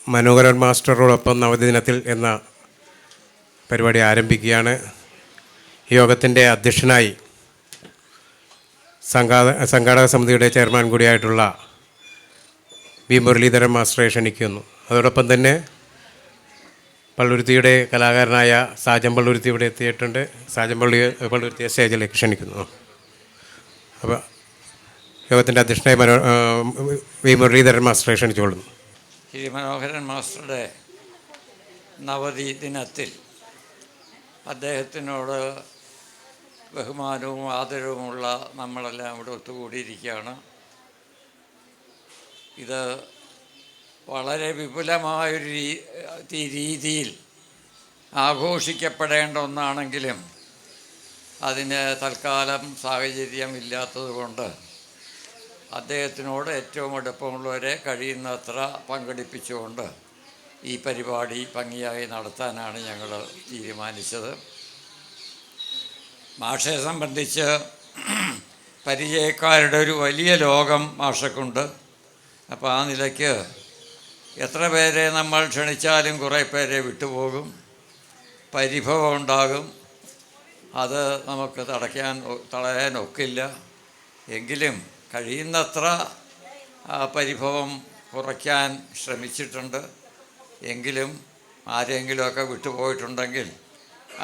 മനോഹരൻ മാസ്റ്ററോടൊപ്പം നവദിനത്തിൽ എന്ന പരിപാടി ആരംഭിക്കുകയാണ്. യോഗത്തിൻ്റെ അധ്യക്ഷനായി സംഘാടക സമിതിയുടെ ചെയർമാൻ കൂടിയായിട്ടുള്ള വി മുരളീധരൻ മാസ്റ്ററെ ക്ഷണിക്കുന്നു. അതോടൊപ്പം തന്നെ പള്ളുരുത്തിയുടെ കലാകാരനായ സാജൻ പള്ളുരുത്തി ഇവിടെ എത്തിയിട്ടുണ്ട്. സാജൻ പള്ളുരുത്തിയെ സ്റ്റേജിലേക്ക് ക്ഷണിക്കുന്നു. അപ്പോൾ യോഗത്തിൻ്റെ അധ്യക്ഷനായി വി മുരളീധരൻ മാസ്റ്ററെ ക്ഷണിച്ചുകൊള്ളുന്നു. ശ്രീ മനോഹരൻ മാസ്റ്ററുടെ നവതി ദിനത്തിൽ അദ്ദേഹത്തിനോട് ബഹുമാനവും ആദരവുമുള്ള നമ്മളെല്ലാം ഇവിടെ ഒത്തുകൂടിയിരിക്കുകയാണ്. ഇത് വളരെ വിപുലമായൊരു രീതിയിൽ ആഘോഷിക്കപ്പെടേണ്ട ഒന്നാണെങ്കിലും അതിന് തൽക്കാലം സാഹചര്യം ഇല്ലാത്തതുകൊണ്ട് അദ്ദേഹത്തിനോട് ഏറ്റവും അടുപ്പമുള്ളവരെ കഴിയുന്നത്ര പങ്കെടുപ്പിച്ചുകൊണ്ട് ഈ പരിപാടി ഭംഗിയായി നടത്താനാണ് ഞങ്ങൾ തീരുമാനിച്ചത്. മാഷയെ സംബന്ധിച്ച് പരിചയക്കാരുടെ ഒരു വലിയ ലോകം മാഷക്കുണ്ട്. അപ്പോൾ ആ നിലയ്ക്ക് എത്ര പേരെ നമ്മൾ ക്ഷണിച്ചാലും കുറേ പേരെ വിട്ടുപോകും, പരിഭവം ഉണ്ടാകും. അത് നമുക്ക് തടയാൻ ഒക്കില്ല. എങ്കിലും കഴിയുന്നത്ര പരിഭവം കുറയ്ക്കാൻ ശ്രമിച്ചിട്ടുണ്ട്. എങ്കിലും ആരെങ്കിലുമൊക്കെ വിട്ടുപോയിട്ടുണ്ടെങ്കിൽ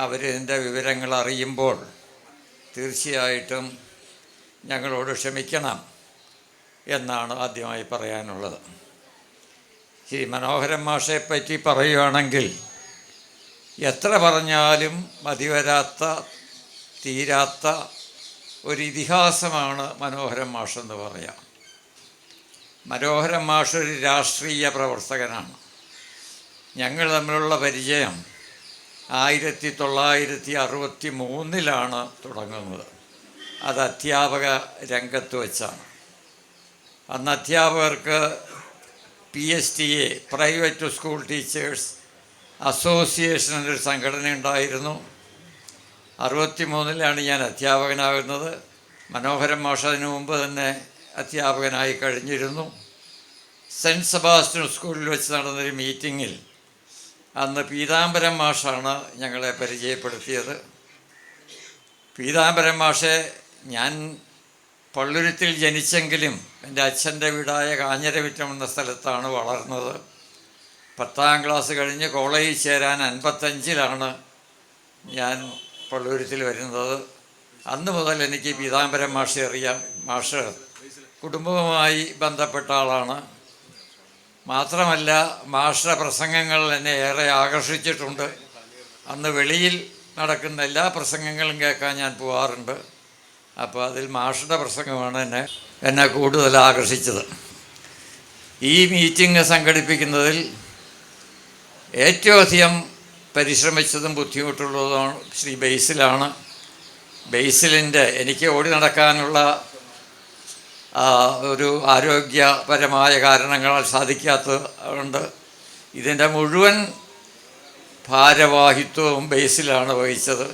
അവരിതിൻ്റെ വിവരങ്ങൾ അറിയുമ്പോൾ തീർച്ചയായിട്ടും ഞങ്ങളോട് ക്ഷമിക്കണം എന്നാണ് ആദ്യമായി പറയാനുള്ളത്. ശ്രീ മനോഹരൻ മാഷെപ്പറ്റി പറയുകയാണെങ്കിൽ എത്ര പറഞ്ഞാലും മതിവരാത്ത തീരാത്ത ഒരു ഇതിഹാസമാണ് മനോഹരൻ മാഷെന്ന് പറയാം. മനോഹരൻ മാഷ് ഒരു രാഷ്ട്രീയ പ്രവർത്തകനാണ്. ഞങ്ങൾ തമ്മിലുള്ള പരിചയം 1963 തുടങ്ങുന്നത്. അത് അധ്യാപക രംഗത്ത് വെച്ചാണ്. അന്ന് അധ്യാപകർക്ക് PSTA private school teachers association എന്നൊരു സംഘടന ഉണ്ടായിരുന്നു. 63 ഞാൻ അധ്യാപകനാകുന്നത്. മനോഹരൻ മാഷ് അതിനു മുമ്പ് തന്നെ അധ്യാപകനായി കഴിഞ്ഞിരുന്നു. സെൻറ്റ് സെബാസ്റ്റ്യൻ സ്കൂളിൽ വെച്ച് നടന്നൊരു മീറ്റിങ്ങിൽ അന്ന് പീതാംബരൻ മാഷാണ് ഞങ്ങളെ പരിചയപ്പെടുത്തിയത്. പീതാംബരൻ മാഷെ ഞാൻ പള്ളുരുത്തിൽ ജനിച്ചെങ്കിലും എൻ്റെ അച്ഛൻ്റെ വീടായ കാഞ്ഞിരമിറ്റം എന്ന സ്ഥലത്താണ് വളർന്നത്. 10ാം ക്ലാസ് കഴിഞ്ഞ് കോളേജിൽ ചേരാൻ 55 ഞാൻ പള്ളുരുത്തിൽ വരുന്നത്. അന്ന് മുതൽ എനിക്ക് പീതാംബരൻ മാഷെ അറിയാം. മാഷ് കുടുംബവുമായി ബന്ധപ്പെട്ട ആളാണ്. മാത്രമല്ല മാഷുടെ പ്രസംഗങ്ങൾ എന്നെ ഏറെ ആകർഷിച്ചിട്ടുണ്ട്. അന്ന് വെളിയിൽ നടക്കുന്ന എല്ലാ പ്രസംഗങ്ങളും കേൾക്കാൻ ഞാൻ പോകാറുണ്ട്. അപ്പോൾ അതിൽ മാഷുടെ പ്രസംഗമാണ് എന്നെ കൂടുതൽ ആകർഷിച്ചത്. ഈ മീറ്റിംഗ് സംഘടിപ്പിക്കുന്നതിൽ ഏറ്റവും അധികം പരിശ്രമിച്ചതും ബുദ്ധിമുട്ടുള്ളതും ശ്രീ ബേസിലാണ്. ബേസിലിൻ്റെ എനിക്ക് ഓടി നടക്കാനുള്ള ഒരു ആരോഗ്യപരമായ കാരണങ്ങളാൽ സാധിക്കാത്തതുകൊണ്ട് ഇതിൻ്റെ മുഴുവൻ ഭാരവാഹിത്വവും ബേസിലാണ് വഹിച്ചത്.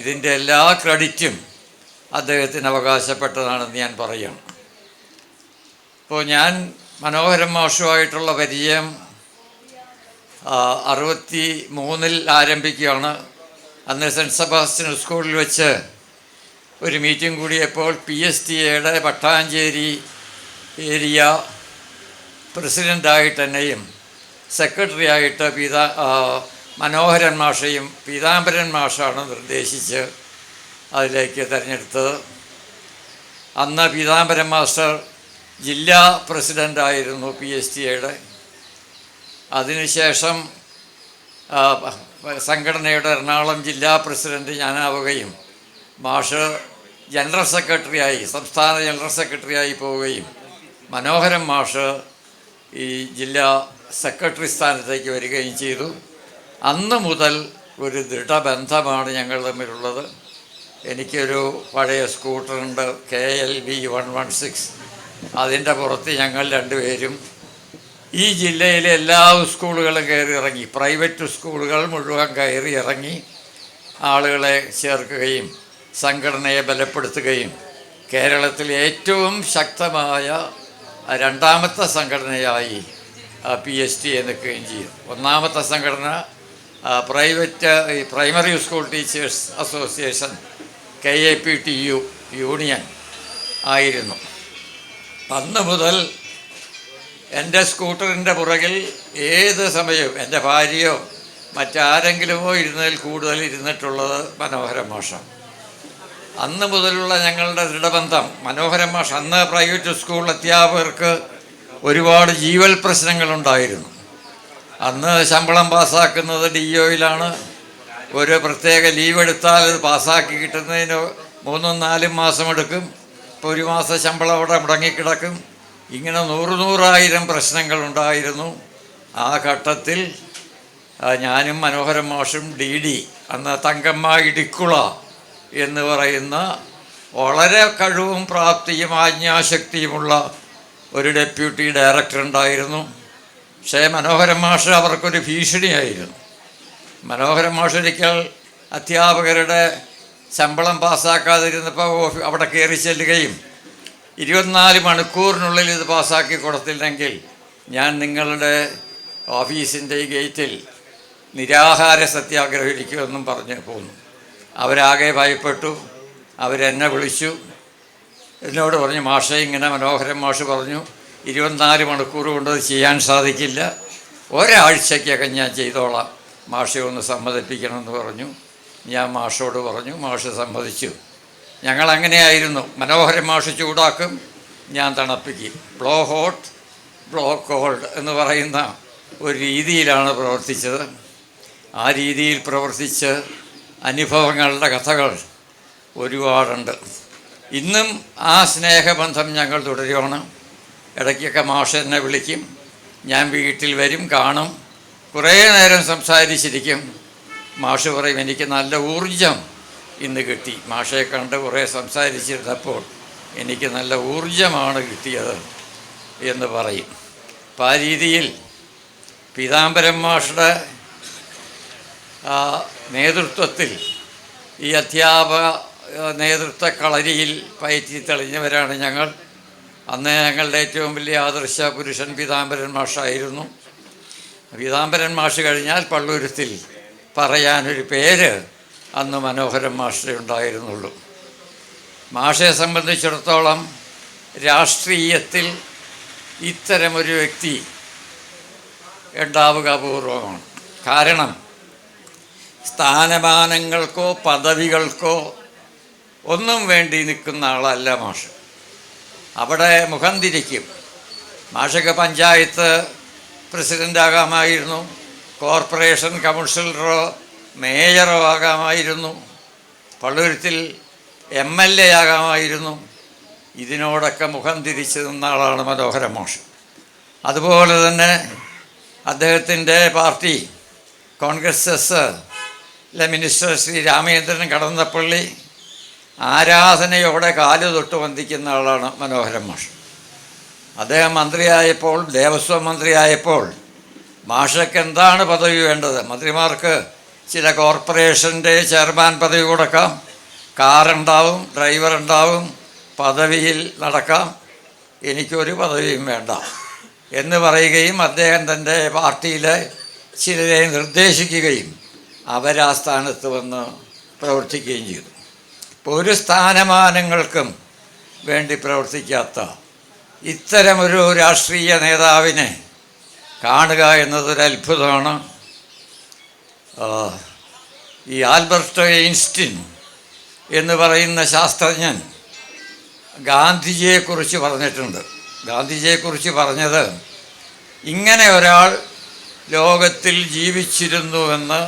ഇതിൻ്റെ എല്ലാ ക്രെഡിറ്റും അദ്ദേഹത്തിന് അവകാശപ്പെട്ടതാണെന്ന് ഞാൻ പറയുകയാണ്. ഇപ്പോൾ ഞാൻ മനോഹരൻ മാഷുമായിട്ടുള്ള പരിചയം 63 ആരംഭിക്കുകയാണ്. അന്ന് സെൻറ്റ് സെബാസ്റ്റ്യൻ സ്കൂളിൽ വെച്ച് ഒരു മീറ്റിംഗ് കൂടിയപ്പോൾ PSTAയുടെ പട്ടാഞ്ചേരി ഏരിയ പ്രസിഡൻ്റായിട്ട് എന്നെയും സെക്രട്ടറി ആയിട്ട് മനോഹരൻ മാഷയും പീതാംബരൻ മാഷാണ് നിർദ്ദേശിച്ച് അതിലേക്ക് തിരഞ്ഞെടുത്തത്. അന്ന് പീതാംബരൻ മാസ്റ്റർ ജില്ലാ പ്രസിഡൻ്റായിരുന്നു PSTAയുടെ. അതിനുശേഷം സംഘടനയുടെ എറണാകുളം ജില്ലാ പ്രസിഡൻറ്റ് ഞാനാവുകയും മാഷ് ജനറൽ സെക്രട്ടറിയായി സംസ്ഥാന ജനറൽ സെക്രട്ടറിയായി പോവുകയും മനോഹരൻ മാഷ് ഈ ജില്ലാ സെക്രട്ടറി സ്ഥാനത്തേക്ക് വരികയും ചെയ്തു. അന്ന് മുതൽ ഒരു ദൃഢബന്ധമാണ് ഞങ്ങൾ തമ്മിലുള്ളത്. എനിക്കൊരു പഴയ സ്കൂട്ടറുണ്ട്, KLV 116. അതിൻ്റെ പുറത്ത് ഞങ്ങൾ രണ്ടുപേരും ഈ ജില്ലയിലെ എല്ലാ സ്കൂളുകളും കയറി ഇറങ്ങി, പ്രൈവറ്റ് സ്കൂളുകൾ മുഴുവൻ കയറി ഇറങ്ങി ആളുകളെ ചേർക്കുകയും സംഘടനയെ ബലപ്പെടുത്തുകയും കേരളത്തിലെ ഏറ്റവും ശക്തമായ രണ്ടാമത്തെ സംഘടനയായി PhD നിൽക്കുകയും ചെയ്തു. ഒന്നാമത്തെ സംഘടന primary school teachers association KAPTU union ആയിരുന്നു. അന്ന് മുതൽ എൻ്റെ സ്കൂട്ടറിൻ്റെ പുറകിൽ ഏത് സമയവും എൻ്റെ ഭാര്യയോ മറ്റാരെങ്കിലുമോ ഇരുന്നതിൽ കൂടുതൽ ഇരുന്നിട്ടുള്ളത് മനോഹരൻ മാഷാണ്. അന്ന് മുതലുള്ള ഞങ്ങളുടെ ദൃഢബന്ധം മനോഹരൻ മാഷ്, അന്ന് പ്രൈവറ്റ് സ്കൂൾ അധ്യാപകർക്ക് ഒരുപാട് ജീവൽ പ്രശ്നങ്ങളുണ്ടായിരുന്നു. അന്ന് ശമ്പളം പാസ്സാക്കുന്നത് DOയിലാണ്. ഒരു പ്രത്യേക ലീവ് എടുത്താൽ അത് പാസ്സാക്കി കിട്ടുന്നതിന് 3-4 മാസം എടുക്കും. ഇപ്പോൾ 1 മാസം ശമ്പളം അവിടെ മുടങ്ങിക്കിടക്കും. ഇങ്ങനെ 100,000 പ്രശ്നങ്ങളുണ്ടായിരുന്നു. ആ ഘട്ടത്തിൽ ഞാനും മനോഹരൻ മാഷും DD, അന്ന് തങ്കമ്മ ഇടിക്കുള എന്ന് പറയുന്ന വളരെ കഴിവും പ്രാപ്തിയും ആജ്ഞാശക്തിയുമുള്ള ഒരു ഡെപ്യൂട്ടി ഡയറക്ടർ ഉണ്ടായിരുന്നു. പക്ഷേ മനോഹരൻ മാഷ് അവർക്കൊരു ഭീഷണിയായിരുന്നു. മനോഹരൻ മാഷ് ഒരിക്കൽ അധ്യാപകരുടെ ശമ്പളം പാസ്സാക്കാതിരുന്നപ്പോൾ അവിടെ കയറി ചെല്ലുകയും 24 മണിക്കൂറിനുള്ളിൽ ഇത് പാസ്സാക്കി കൊടുത്തില്ലെങ്കിൽ ഞാൻ നിങ്ങളുടെ ഓഫീസിൻ്റെ ഗേറ്റിൽ നിരാഹാര സത്യാഗ്രഹം ഇരിക്കുമെന്നും പറഞ്ഞ് പോന്നു. അവരാകെ ഭയപ്പെട്ടു. അവരെന്നെ വിളിച്ചു, എന്നോട് പറഞ്ഞു, മാഷെ ഇങ്ങനെ മനോഹരൻ മാഷ് പറഞ്ഞു 24 മണിക്കൂർ കൊണ്ട് അത് ചെയ്യാൻ സാധിക്കില്ല, ഒരാഴ്ചയ്ക്കകം ഞാൻ ചെയ്തോളാം, മാഷെ ഒന്ന് സമ്മതിപ്പിക്കണമെന്ന് പറഞ്ഞു. ഞാൻ മാഷോട് പറഞ്ഞു, മാഷ് സമ്മതിച്ചു. ഞങ്ങളങ്ങനെയായിരുന്നു. മനോഹരൻ മാഷ് ചൂടാക്കും, ഞാൻ തണുപ്പിക്കും. ബ്ലോ ഹോട്ട് ബ്ലോ കോൾഡ് എന്ന് പറയുന്ന ഒരു രീതിയിലാണ് പ്രവർത്തിച്ചത്. ആ രീതിയിൽ പ്രവർത്തിച്ച് അനുഭവങ്ങളുടെ കഥകൾ ഒരുപാടുണ്ട്. ഇന്നും ആ സ്നേഹബന്ധം ഞങ്ങൾ തുടരുകയാണ്. ഇടയ്ക്കൊക്കെ മാഷ് എന്നെ വിളിക്കും, ഞാൻ വീട്ടിൽ വരും, കാണും, കുറേ നേരം സംസാരിച്ചിരിക്കും. മാഷ് പറയും, എനിക്ക് നല്ല ഊർജം ഇന്ന് കിട്ടി, മാഷയെ കണ്ട് കുറേ സംസാരിച്ചിരുന്നപ്പോൾ എനിക്ക് നല്ല ഊർജമാണ് കിട്ടിയത് എന്ന് പറയും. അപ്പം ആ രീതിയിൽ പീതാംബരൻ മാഷുടെ നേതൃത്വത്തിൽ ഈ അധ്യാപക നേതൃത്വ കളരിയിൽ പയറ്റി തെളിഞ്ഞവരാണ് ഞങ്ങൾ. അന്ന് ഞങ്ങളുടെ ഏറ്റവും വലിയ ആദർശ പുരുഷൻ പീതാംബരൻ മാഷായിരുന്നു. പീതാംബരൻ മാഷ് കഴിഞ്ഞാൽ പള്ളൂരത്തിൽ പറയാനൊരു പേര് അന്ന് മനോഹരൻ മാഷേ ഉണ്ടായിരുന്നുള്ളൂ. മാഷയെ സംബന്ധിച്ചിടത്തോളം രാഷ്ട്രീയത്തിൽ ഇത്തരമൊരു വ്യക്തി ഉണ്ടാവുക അപൂർവമാണ്. കാരണം സ്ഥാനമാനങ്ങൾക്കോ പദവികൾക്കോ ഒന്നും വേണ്ടി നിൽക്കുന്ന ആളല്ല മാഷ്. അവിടെ മുഖം തിരിക്കും. മാഷൊക്കെ പഞ്ചായത്ത് പ്രസിഡൻ്റാകാമായിരുന്നു, കോർപ്പറേഷൻ കൗൺസിലറോ മേയറോ ആകാമായിരുന്നു, പള്ളുരുത്തിൽ MLA ആകാമായിരുന്നു. ഇതിനോടൊക്കെ മുഖം തിരിച്ച് നിന്ന ആളാണ് മനോഹരൻ മാഷ്. അതുപോലെ തന്നെ അദ്ദേഹത്തിൻ്റെ പാർട്ടി കോൺഗ്രസ് മിനിസ്റ്റർ ശ്രീ രാമചന്ദ്രൻ കടന്നപ്പള്ളി ആരാധനയോടെ കാല് തൊട്ട് വന്ദിക്കുന്ന ആളാണ് മനോഹരൻ മാഷ്. അദ്ദേഹം മന്ത്രിയായപ്പോൾ, ദേവസ്വം മന്ത്രിയായപ്പോൾ മാഷക്ക് എന്താണ് പദവി വേണ്ടത്? മന്ത്രിമാർക്ക് ചില കോർപ്പറേഷൻ്റെ ചെയർമാൻ പദവി കൊടുക്കാം, കാറുണ്ടാവും, ഡ്രൈവറുണ്ടാവും, പദവിയിൽ നടക്കാം, എനിക്കൊരു പദവിയും വേണ്ട എന്ന് പറയുകയും അദ്ദേഹം തൻ്റെ പാർട്ടിയിലെ ചിലരെ നിർദ്ദേശിക്കുകയും അവരാ സ്ഥാനത്ത് വന്ന് പ്രവർത്തിക്കുകയും ചെയ്തു. ഇപ്പോൾ ഒരു സ്ഥാനമാനങ്ങൾക്കും വേണ്ടി പ്രവർത്തിക്കാത്ത ഇത്തരമൊരു രാഷ്ട്രീയ നേതാവിനെ കാണുക എന്നതൊരു അത്ഭുതമാണ്. ഈ ആൽബർട്ട് ഐൻസ്റ്റീൻ എന്ന് പറയുന്ന ശാസ്ത്രജ്ഞൻ ഗാന്ധിജിയെക്കുറിച്ച് പറഞ്ഞിട്ടുണ്ട്. ഗാന്ധിജിയെക്കുറിച്ച് പറഞ്ഞത്, ഇങ്ങനെ ഒരാൾ ലോകത്തിൽ ജീവിച്ചിരുന്നുവെന്ന്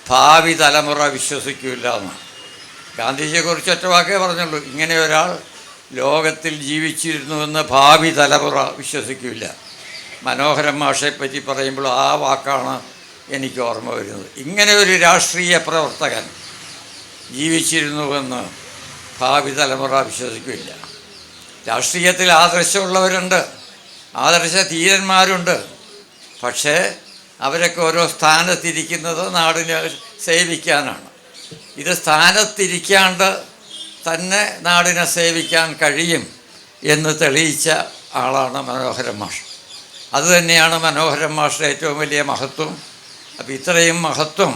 ഭാവി തലമുറ വിശ്വസിക്കില്ല എന്ന്. ഗാന്ധിജിയെക്കുറിച്ച് ഒറ്റ വാക്കേ പറഞ്ഞുള്ളൂ, ഇങ്ങനെ ഒരാൾ ലോകത്തിൽ ജീവിച്ചിരുന്നുവെന്ന് ഭാവി തലമുറ വിശ്വസിക്കില്ല. മനോഹരൻ മാഷെപ്പറ്റി പറയുമ്പോൾ ആ വാക്കാണ് എനിക്ക് ഓർമ്മ വരുന്നത്. ഇങ്ങനെ ഒരു രാഷ്ട്രീയ പ്രവർത്തകൻ ജീവിച്ചിരുന്നുവെന്ന് ഭാവി തലമുറ വിശ്വസിക്കില്ല. രാഷ്ട്രീയത്തിൽ ആദർശമുള്ളവരുണ്ട്, ആദർശ ധീരന്മാരുണ്ട്. പക്ഷേ അവരൊക്കെ ഓരോ സ്ഥാനത്തിരിക്കുന്നത് നാടിനെ സേവിക്കാനാണ്. ഇത് സ്ഥാനത്തിരിക്കാണ്ട് തന്നെ നാടിനെ സേവിക്കാൻ കഴിയും എന്ന് തെളിയിച്ച ആളാണ് മനോഹരൻ മാഷ്. അതുതന്നെയാണ് മനോഹരൻ മാഷയുടെ ഏറ്റവും വലിയ മഹത്വം. അപ്പോൾ ഇത്രയും മഹത്വം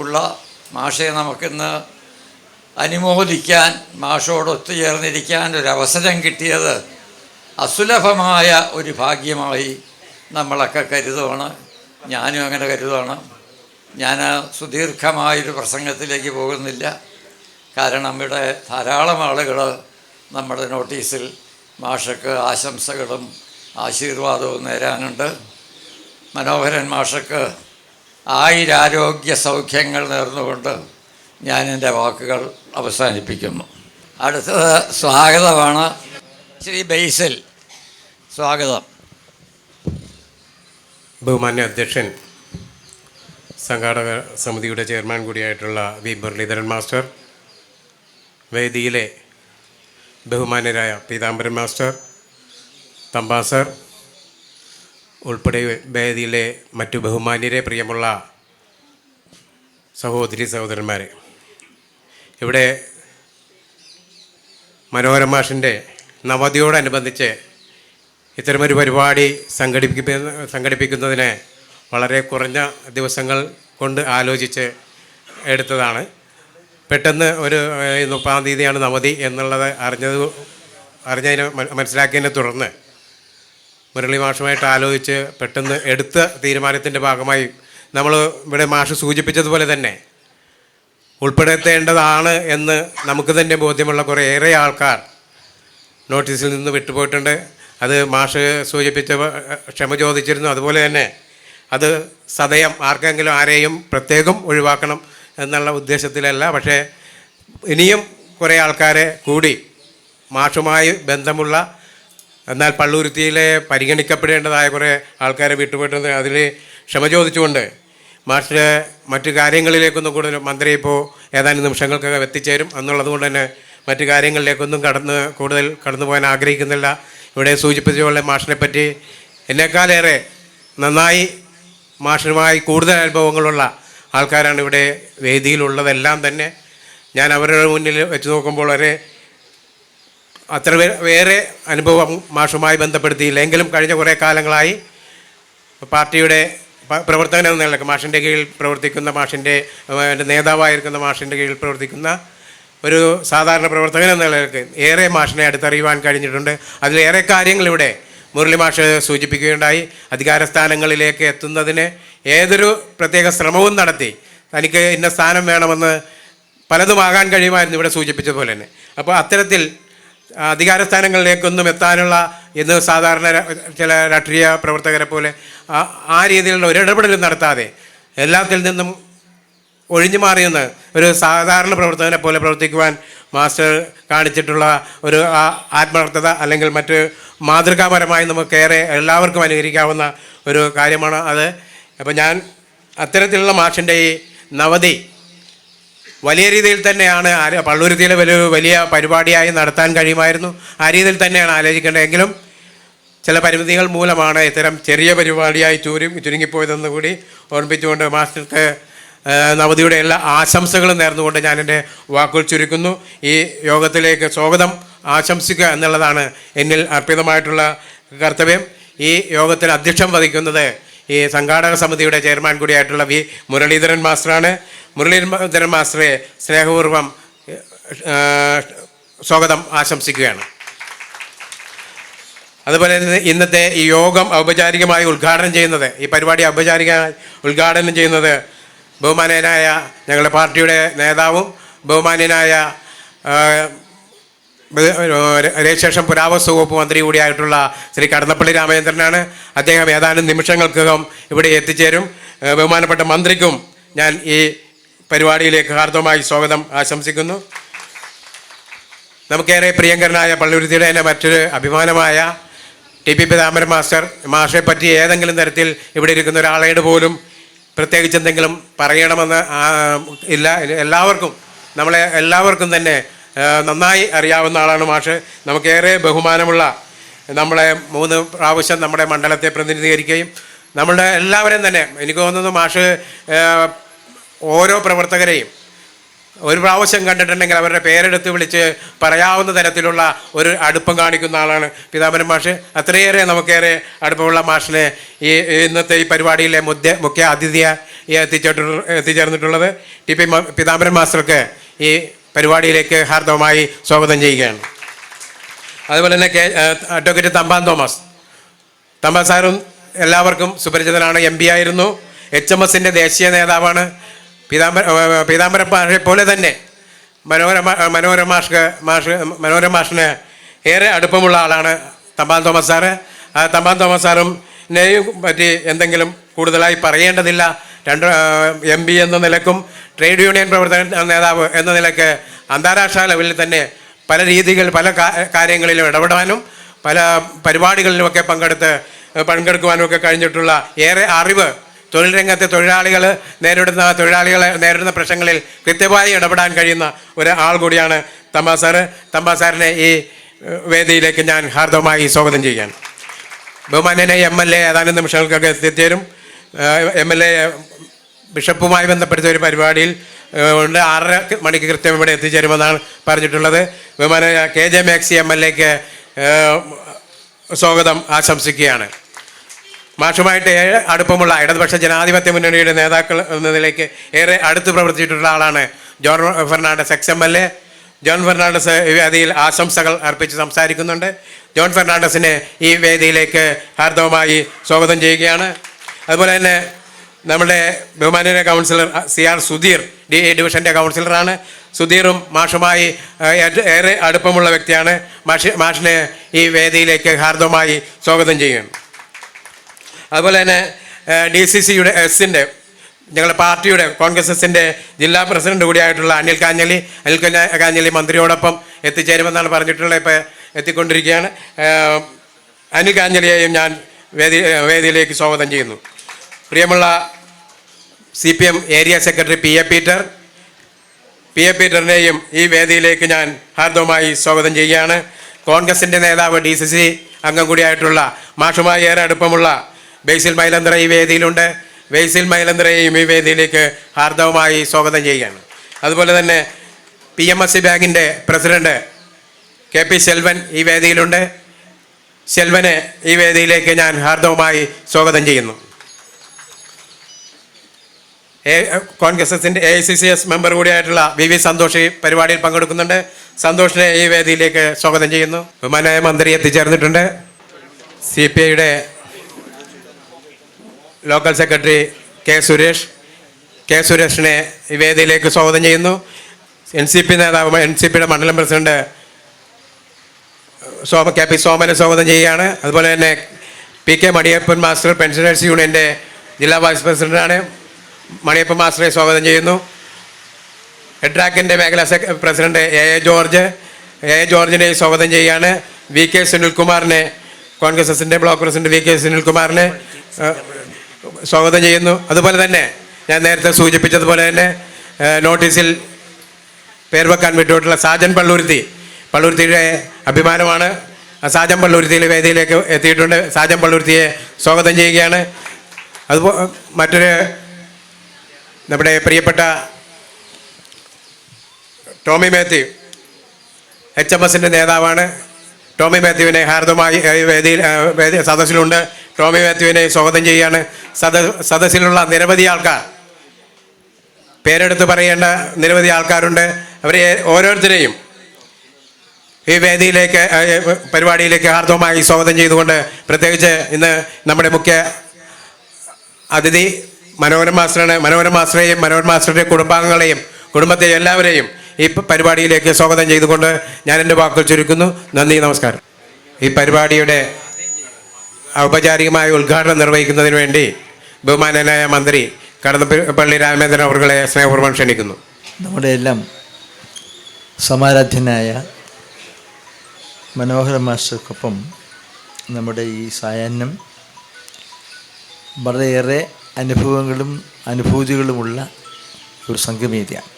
ഉള്ള മാഷയെ നമുക്കിന്ന് അനുമോദിക്കാൻ, മാഷോട് ഒത്തുചേർന്നിരിക്കാൻ ഒരവസരം കിട്ടിയത് അസുലഭമായ ഒരു ഭാഗ്യമായി നമ്മളൊക്കെ കരുതുകയാണ്. ഞാനും അങ്ങനെ കരുതുകയാണ്. ഞാൻ സുദീർഘമായൊരു പ്രസംഗത്തിലേക്ക് പോകുന്നില്ല. കാരണം ഇവിടെ ധാരാളം ആളുകൾ നമ്മുടെ നോട്ടീസിൽ മാഷക്ക് ആശംസകളും ആശീർവാദവും നേരാനുണ്ട്. മനോഹരൻ മാഷക്ക് ആയുരാരോഗ്യ സൗഖ്യങ്ങൾ നേർന്നുകൊണ്ട് ഞാൻ എൻ്റെ വാക്കുകൾ അവസാനിപ്പിക്കുന്നു. അടുത്തത് സ്വാഗതമാണ്. ശ്രീ ബൈസൽ, സ്വാഗതം. ബഹുമാന്യ അധ്യക്ഷൻ, സംഘാടക സമിതിയുടെ ചെയർമാൻ കൂടിയായിട്ടുള്ള വി മുരളീധരൻ മാസ്റ്റർ, വേദിയിലെ ബഹുമാന്യരായ പീതാംബരൻ മാസ്റ്റർ, തമ്പാസർ ഉൾപ്പെടെ വേദിയിലെ മറ്റു ബഹുമാന്യരെ, പ്രിയമുള്ള സഹോദരി സഹോദരന്മാരെ, ഇവിടെ മനോഹരൻ മാഷിൻ്റെ നവതിയോടനുബന്ധിച്ച് ഇത്തരമൊരു പരിപാടി സംഘടിപ്പിക്കുന്നതിന് വളരെ കുറഞ്ഞ ദിവസങ്ങൾ കൊണ്ട് ആലോചിച്ച് എടുത്തതാണ്. പെട്ടെന്ന് ഒരു 30-ാം തീയതിയാണ് നവതി എന്നുള്ളത് അറിഞ്ഞതിനെ മനസ്സിലാക്കിയതിനെ തുടർന്ന് മുരളി മാഷുമായിട്ട് ആലോചിച്ച് പെട്ടെന്ന് എടുത്ത തീരുമാനത്തിൻ്റെ ഭാഗമായി നമ്മൾ ഇവിടെ മാഷ് സൂചിപ്പിച്ചതുപോലെ തന്നെ ഉൾപ്പെടുത്തേണ്ടതാണ് എന്ന് നമുക്ക് തന്നെ ബോധ്യമുള്ള കുറേയേറെ ആൾക്കാർ നോട്ടീസിൽ നിന്ന് വിട്ടുപോയിട്ടുണ്ട്. അത് മാഷ് സൂചിപ്പിച്ച ക്ഷമ ചോദിച്ചിരുന്നു. അതുപോലെ തന്നെ അത് സദയം ആർക്കെങ്കിലും ആരെയും പ്രത്യേകം ഒഴിവാക്കണം എന്നുള്ള ഉദ്ദേശത്തിലല്ല. പക്ഷേ ഇനിയും കുറേ ആൾക്കാരെ കൂടി മാഷുമായി ബന്ധമുള്ള എന്നാൽ പള്ളുരുത്തിയിലെ പരിഗണിക്കപ്പെടേണ്ടതായ കുറേ ആൾക്കാരെ വിട്ടുപോയിട്ടുണ്ട്. അതിൽ ക്ഷമ ചോദിച്ചുകൊണ്ട് മാഷിൻ്റെ മറ്റു കാര്യങ്ങളിലേക്കൊന്നും കൂടുതൽ മന്ത്രി ഇപ്പോൾ ഏതാനും നിമിഷങ്ങൾക്കൊക്കെ എത്തിച്ചേരും എന്നുള്ളത് കൊണ്ട് തന്നെ മറ്റു കാര്യങ്ങളിലേക്കൊന്നും കൂടുതൽ കടന്നു പോകാൻ ആഗ്രഹിക്കുന്നില്ല. ഇവിടെ സൂചിപ്പിച്ചുള്ള മാഷിനെ പറ്റി എന്നെക്കാളേറെ നന്നായി മാഷുമായി കൂടുതൽ അനുഭവങ്ങളുള്ള ആൾക്കാരാണ് ഇവിടെ വേദിയിലുള്ളതെല്ലാം തന്നെ. ഞാൻ അവരുടെ മുന്നിൽ വെച്ച് നോക്കുമ്പോൾ വളരെ അത്ര വേറെ അനുഭവം മാഷുമായി ബന്ധപ്പെടുത്തിയില്ല. എങ്കിലും കഴിഞ്ഞ കുറേ കാലങ്ങളായി പാർട്ടിയുടെ പ്രവർത്തകൻ എന്ന നിലയ്ക്ക് മാഷിൻ്റെ കീഴിൽ പ്രവർത്തിക്കുന്ന, മാഷിൻ്റെ നേതാവായിരിക്കുന്ന മാഷിൻ്റെ കീഴിൽ പ്രവർത്തിക്കുന്ന ഒരു സാധാരണ പ്രവർത്തകൻ എന്ന നിലയ്ക്ക് ഏറെ മാഷിനെ അടുത്തറിയുവാൻ കഴിഞ്ഞിട്ടുണ്ട്. അതിലേറെ കാര്യങ്ങളിവിടെ മുരളി മാഷ് സൂചിപ്പിക്കുകയുണ്ടായി. അധികാരസ്ഥാനങ്ങളിലേക്ക് എത്തുന്നതിന് ഏതൊരു പ്രത്യേക ശ്രമവും നടത്തി തനിക്ക് ഇന്ന സ്ഥാനം വേണമെന്ന് പലതുമാകാൻ കഴിയുമായിരുന്നു, ഇവിടെ സൂചിപ്പിച്ചതുപോലെ തന്നെ. അപ്പോൾ അത്തരത്തിൽ അധികാരസ്ഥാനങ്ങളിലേക്കൊന്നും എത്താനുള്ള ഇന്ന് സാധാരണ ചില രാഷ്ട്രീയ പ്രവർത്തകരെ പോലെ ആ രീതിയിലുള്ള ഒരു ഇടപെടലും നടത്താതെ എല്ലാത്തിൽ നിന്നും ഒഴിഞ്ഞു മാറിയെന്ന് ഒരു സാധാരണ പ്രവർത്തകനെ പോലെ പ്രവർത്തിക്കുവാൻ മാസ്റ്റർ കാണിച്ചിട്ടുള്ള ഒരു ആത്മാർത്ഥത അല്ലെങ്കിൽ മറ്റ് മാതൃകാപരമായി നമുക്കേറെ എല്ലാവർക്കും അനുകരിക്കാവുന്ന ഒരു കാര്യമാണ് അത്. അപ്പോൾ ഞാൻ അത്തരത്തിലുള്ള മാഷിൻ്റെ ഈ നവതി വലിയ രീതിയിൽ തന്നെയാണ് പള്ളുരുത്തിയിലെ വലിയ പരിപാടിയായി നടത്താൻ കഴിയുമായിരുന്നു. ആ രീതിയിൽ തന്നെയാണ് ആലോചിക്കേണ്ടതെങ്കിലും ചില പരിമിതികൾ മൂലമാണ് ഇത്തരം ചെറിയ പരിപാടിയായി ചുരുങ്ങിപ്പോയതെന്ന് കൂടി ഓർമ്മിപ്പിച്ചുകൊണ്ട് മാസ്റ്റർക്ക് നവതിയുടെ എല്ലാ ആശംസകളും നേർന്നുകൊണ്ട് ഞാൻ എൻ്റെ വാക്കുകൾ ചുരുക്കുന്നു. ഈ യോഗത്തിലേക്ക് സ്വാഗതം ആശംസിക്കുക എന്നുള്ളതാണ് എന്നിൽ അർപ്പിതമായിട്ടുള്ള കർത്തവ്യം. ഈ യോഗത്തിന് അധ്യക്ഷം വഹിക്കുന്നത് ഈ സംഘാടക സമിതിയുടെ ചെയർമാൻ കൂടിയായിട്ടുള്ള വി മുരളീധരൻ മാസ്റ്ററാണ്. മുരളീധരൻ മാസ്റ്ററെ സ്നേഹപൂർവ്വം സ്വാഗതം ആശംസിക്കുകയാണ്. അതുപോലെ തന്നെ ഇന്നത്തെ ഈ യോഗം ഔപചാരികമായി ഉദ്ഘാടനം ചെയ്യുന്നത്, ഈ പരിപാടി ഔപചാരികമായി ഉദ്ഘാടനം ചെയ്യുന്നത് ബഹുമാന്യനായ ഞങ്ങളുടെ പാർട്ടിയുടെ നേതാവും ബഹുമാന്യനായ രജിസ്ട്രേഷൻ പുരാവസ്തു വകുപ്പ് മന്ത്രി കൂടിയായിട്ടുള്ള ശ്രീ കടന്നപ്പള്ളി രാമചന്ദ്രനാണ്. അദ്ദേഹം ഏതാനും നിമിഷങ്ങൾക്കകം ഇവിടെ എത്തിച്ചേരും. ബഹുമാനപ്പെട്ട മന്ത്രിക്കും ഞാൻ ഈ പരിപാടിയിലേക്ക് ഹാർദവമായി സ്വാഗതം ആശംസിക്കുന്നു. നമുക്കേറെ പ്രിയങ്കരനായ പള്ളുരുത്തിയുടെ തന്നെ മറ്റൊരു അഭിമാനമായ ടി.പി. പീതാംബരൻ മാസ്റ്ററെ പറ്റി ഏതെങ്കിലും തരത്തിൽ ഇവിടെ ഇരിക്കുന്ന ഒരാളോട് പോലും പ്രത്യേകിച്ച് എന്തെങ്കിലും പറയണമെന്ന് ഇല്ല. എല്ലാവർക്കും തന്നെ നന്നായി അറിയാവുന്ന ആളാണ് മാഷ്. നമുക്കേറെ ബഹുമാനമുള്ള, നമ്മളെ 3 പ്രാവശ്യം നമ്മുടെ മണ്ഡലത്തെ പ്രതിനിധീകരിക്കുകയും നമ്മളുടെ എല്ലാവരെയും തന്നെ എനിക്ക് തോന്നുന്നു മാഷ് ഓരോ പ്രവർത്തകരെയും ഒരു പ്രാവശ്യം കണ്ടിട്ടുണ്ടെങ്കിൽ അവരുടെ പേരെടുത്ത് വിളിച്ച് പറയാവുന്ന തരത്തിലുള്ള ഒരു അടുപ്പം കാണിക്കുന്ന ആളാണ് പീതാംബരൻ മാഷ്. അത്രയേറെ നമുക്കേറെ അടുപ്പമുള്ള മാഷിനെ ഈ ഇന്നത്തെ ഈ പരിപാടിയിലെ മുഖ്യ അതിഥിയായി എത്തിച്ചേർന്നിട്ടുള്ളത് ടി.പി. പീതാംബരൻ മാസ്റ്റർക്ക് ഈ പരിപാടിയിലേക്ക് ഹാർദവമായി സ്വാഗതം ചെയ്യുകയാണ്. അതുപോലെ തന്നെ അഡ്വക്കേറ്റ് തമ്പാൻ തോമസ് സാറും എല്ലാവർക്കും സുപരിചിതനാണ്. എം പി ആയിരുന്നു, HMSൻ്റെ ദേശീയ നേതാവാണ്. പീതാംബരൻ മാഷെ പോലെ തന്നെ മനോരമ മാഷിന് ഏറെ അടുപ്പമുള്ള ആളാണ് തമ്പാൻ തോമസ് സാറ്. തമ്പാൻ തോമസ് സാറിനെയും പറ്റി എന്തെങ്കിലും കൂടുതലായി പറയേണ്ടതില്ല. MP എന്ന നിലക്കും ട്രേഡ് യൂണിയൻ പ്രവർത്തന നേതാവ് എന്ന നിലക്ക് അന്താരാഷ്ട്ര ലെവലിൽ തന്നെ പല പല കാര്യങ്ങളിലും ഇടപെടാനും പല പരിപാടികളിലുമൊക്കെ പങ്കെടുക്കുവാനും ഒക്കെ കഴിഞ്ഞിട്ടുള്ള ഏറെ അറിവ് തൊഴിൽ രംഗത്തെ തൊഴിലാളികൾ നേരിടുന്ന പ്രശ്നങ്ങളിൽ കൃത്യമായി ഇടപെടാൻ കഴിയുന്ന ഒരാൾ കൂടിയാണ് തമ്പാൻ സാറ്. തമ്പാൻ സാറിനെ ഈ വേദിയിലേക്ക് ഞാൻ ഹാർദവമായി സ്വാഗതം ചെയ്യുകയാണ്. ബഹുമാന്യനെ MLA ഏതാനും നിമിഷങ്ങൾക്കൊക്കെ എത്തിച്ചേരും. MLA ബിഷപ്പുമായി ബന്ധപ്പെടുത്തിയ ഒരു പരിപാടിയിൽ 6:30 മണിക്ക് കൃത്യം ഇവിടെ എത്തിച്ചേരുമെന്നാണ് പറഞ്ഞിട്ടുള്ളത്. ബഹുമാന്യ KJ മാക്സി MLAക്ക് സ്വാഗതം ആശംസിക്കുകയാണ്. മാഷുമായിട്ട് അടുപ്പമുള്ള ഇടതുപക്ഷ ജനാധിപത്യ മുന്നണിയുടെ നേതാക്കൾ എന്ന നിലയ്ക്ക് ഏറെ അടുത്ത് പ്രവർത്തിച്ചിട്ടുള്ള ആളാണ് John Fernandez XMLA. John Fernandez ഈ വേദിയിൽ ആശംസകൾ അർപ്പിച്ച് സംസാരിക്കുന്നുണ്ട്. ജോൺ ഫെർണാണ്ടസിനെ ഈ വേദിയിലേക്ക് ഹാർദവമായി സ്വാഗതം ചെയ്യുകയാണ്. അതുപോലെ തന്നെ നമ്മുടെ ബഹുമാന്യ കൗൺസിലർ CR സുധീർ DA ഡിവിഷൻ്റെ കൗൺസിലറാണ്. സുധീറും മാഷുമായി ഏറെ അടുപ്പമുള്ള വ്യക്തിയാണ്. മാഷിനെ ഈ വേദിയിലേക്ക് ഹാർദവമായി സ്വാഗതം ചെയ്യുകയാണ്. അതുപോലെ തന്നെ DCCയുടെ ഞങ്ങളുടെ പാർട്ടിയുടെ കോൺഗ്രസ് എസിൻ്റെ ജില്ലാ പ്രസിഡന്റ് കൂടിയായിട്ടുള്ള അനിൽ കാഞ്ഞലി മന്ത്രിയോടൊപ്പം എത്തിച്ചേരുമെന്നാണ് പറഞ്ഞിട്ടുള്ളത്. ഇപ്പോൾ എത്തിക്കൊണ്ടിരിക്കുകയാണ്. അനിൽ കാഞ്ഞലിയെയും ഞാൻ വേദിയിലേക്ക് സ്വാഗതം ചെയ്യുന്നു. പ്രിയമുള്ള CPM ഏരിയ സെക്രട്ടറി PA പീറ്ററിനെയും ഈ വേദിയിലേക്ക് ഞാൻ ഹാർദവമായി സ്വാഗതം ചെയ്യുകയാണ്. കോൺഗ്രസിൻ്റെ നേതാവ് DCC അംഗം കൂടിയായിട്ടുള്ള മാഷുമായി ഏറെ അടുപ്പമുള്ള ബേസിൽ മൈലന്തറ ഈ വേദിയിലുണ്ട്. ബേസിൽ മൈലന്തറയെയും ഈ വേദിയിലേക്ക് ഹാർദവമായി സ്വാഗതം ചെയ്യുകയാണ്. അതുപോലെ തന്നെ PMSC ബാങ്കിൻ്റെ പ്രസിഡന്റ് KP ശെൽവൻ ഈ വേദിയിലുണ്ട്. ശെൽവനെ ഈ വേദിയിലേക്ക് ഞാൻ ഹാർദവമായി സ്വാഗതം ചെയ്യുന്നു. കോൺഗ്രസ് എസിൻ്റെ AICCS മെമ്പർ കൂടിയായിട്ടുള്ള VV സന്തോഷ് ഈ പരിപാടിയിൽ പങ്കെടുക്കുന്നുണ്ട്. സന്തോഷിനെ ഈ വേദിയിലേക്ക് സ്വാഗതം ചെയ്യുന്നു. ബഹുമാന്യായ മന്ത്രി എത്തിച്ചേർന്നിട്ടുണ്ട്. CPIയുടെ ലോക്കൽ സെക്രട്ടറി കെ സുരേഷിനെ ഈ വേദിയിലേക്ക് സ്വാഗതം ചെയ്യുന്നു. NCP നേതാവ് NCPയുടെ മണ്ഡലം പ്രസിഡന്റ് KP സോമനെ സ്വാഗതം ചെയ്യുകയാണ്. അതുപോലെ തന്നെ PK മണിയപ്പൻ മാസ്റ്റർ പെൻഷനേഴ്സ് യൂണിയൻ്റെ ജില്ലാ വൈസ് പ്രസിഡന്റാണ്. മണിയപ്പൻ മാസ്റ്ററെ സ്വാഗതം ചെയ്യുന്നു. ഹെഡ്രാക്കിൻ്റെ മേഖലാ പ്രസിഡന്റ് AA ജോർജിനെ സ്വാഗതം ചെയ്യുകയാണ്. VK സുനിൽകുമാറിനെ കോൺഗ്രസ് എസിൻ്റെ ബ്ലോക്ക് പ്രസിഡന്റ് VK സുനിൽകുമാറിനെ സ്വാഗതം ചെയ്യുന്നു. അതുപോലെ തന്നെ ഞാൻ നേരത്തെ സൂചിപ്പിച്ചതുപോലെ തന്നെ നോട്ടീസിൽ പേർ വെക്കാൻ വിട്ടുകൊണ്ടുള്ള സാജൻ പള്ളുരുത്തിയുടെ അഭിമാനമാണ്. സാജൻ പള്ളുരുത്തിയിലെ വേദിയിലേക്ക് എത്തിയിട്ടുണ്ട്. സാജൻ പള്ളുരുത്തിയെ സ്വാഗതം ചെയ്യുകയാണ്. അതുപോലെ മറ്റൊരു നമ്മുടെ പ്രിയപ്പെട്ട ടോമി മാത്യു HMSൻ്റെ നേതാവാണ്. ടോമി മാത്യുവിനെ ഹാർദവമായി സദസ്സിലുണ്ട്. ടോമി മാത്യുവിനെ സ്വാഗതം ചെയ്യുകയാണ്. സദസ്സിലുള്ള നിരവധി ആൾക്കാർ, പേരെടുത്ത് പറയേണ്ട നിരവധി ആൾക്കാരുണ്ട്. അവരെ ഓരോരുത്തരെയും ഈ പരിപാടിയിലേക്ക് ഹാർദവമായി സ്വാഗതം ചെയ്തുകൊണ്ട് പ്രത്യേകിച്ച് ഇന്ന് നമ്മുടെ മുഖ്യ അതിഥി മനോഹരൻ മാസ്റ്ററെയും മനോഹരൻ മാസ്റ്ററുടെ കുടുംബാംഗങ്ങളെയും കുടുംബത്തെ എല്ലാവരെയും ഈ പരിപാടിയിലേക്ക് സ്വാഗതം ചെയ്തുകൊണ്ട് ഞാൻ എൻ്റെ വാക്കുകൾ ചുരുക്കുന്നു. നന്ദി, നമസ്കാരം. ഈ പരിപാടിയുടെ ഔപചാരികമായ ഉദ്ഘാടനം നിർവഹിക്കുന്നതിന് വേണ്ടി ബഹുമാന്യനായ മന്ത്രി കടന്നപ്പള്ളി രാമചന്ദ്രൻ അവരുടെ സ്നേഹപൂർവ്വം ക്ഷണിക്കുന്നു. നമ്മുടെ എല്ലാം സമാരാധ്യനായ മനോഹരൻ മാസ്റ്റർക്കൊപ്പം നമ്മുടെ ഈ സായാഹ്നം വളരെയേറെ അനുഭവങ്ങളും അനുഭൂതികളുമുള്ള ഒരു സംഗമേദിയാണ്.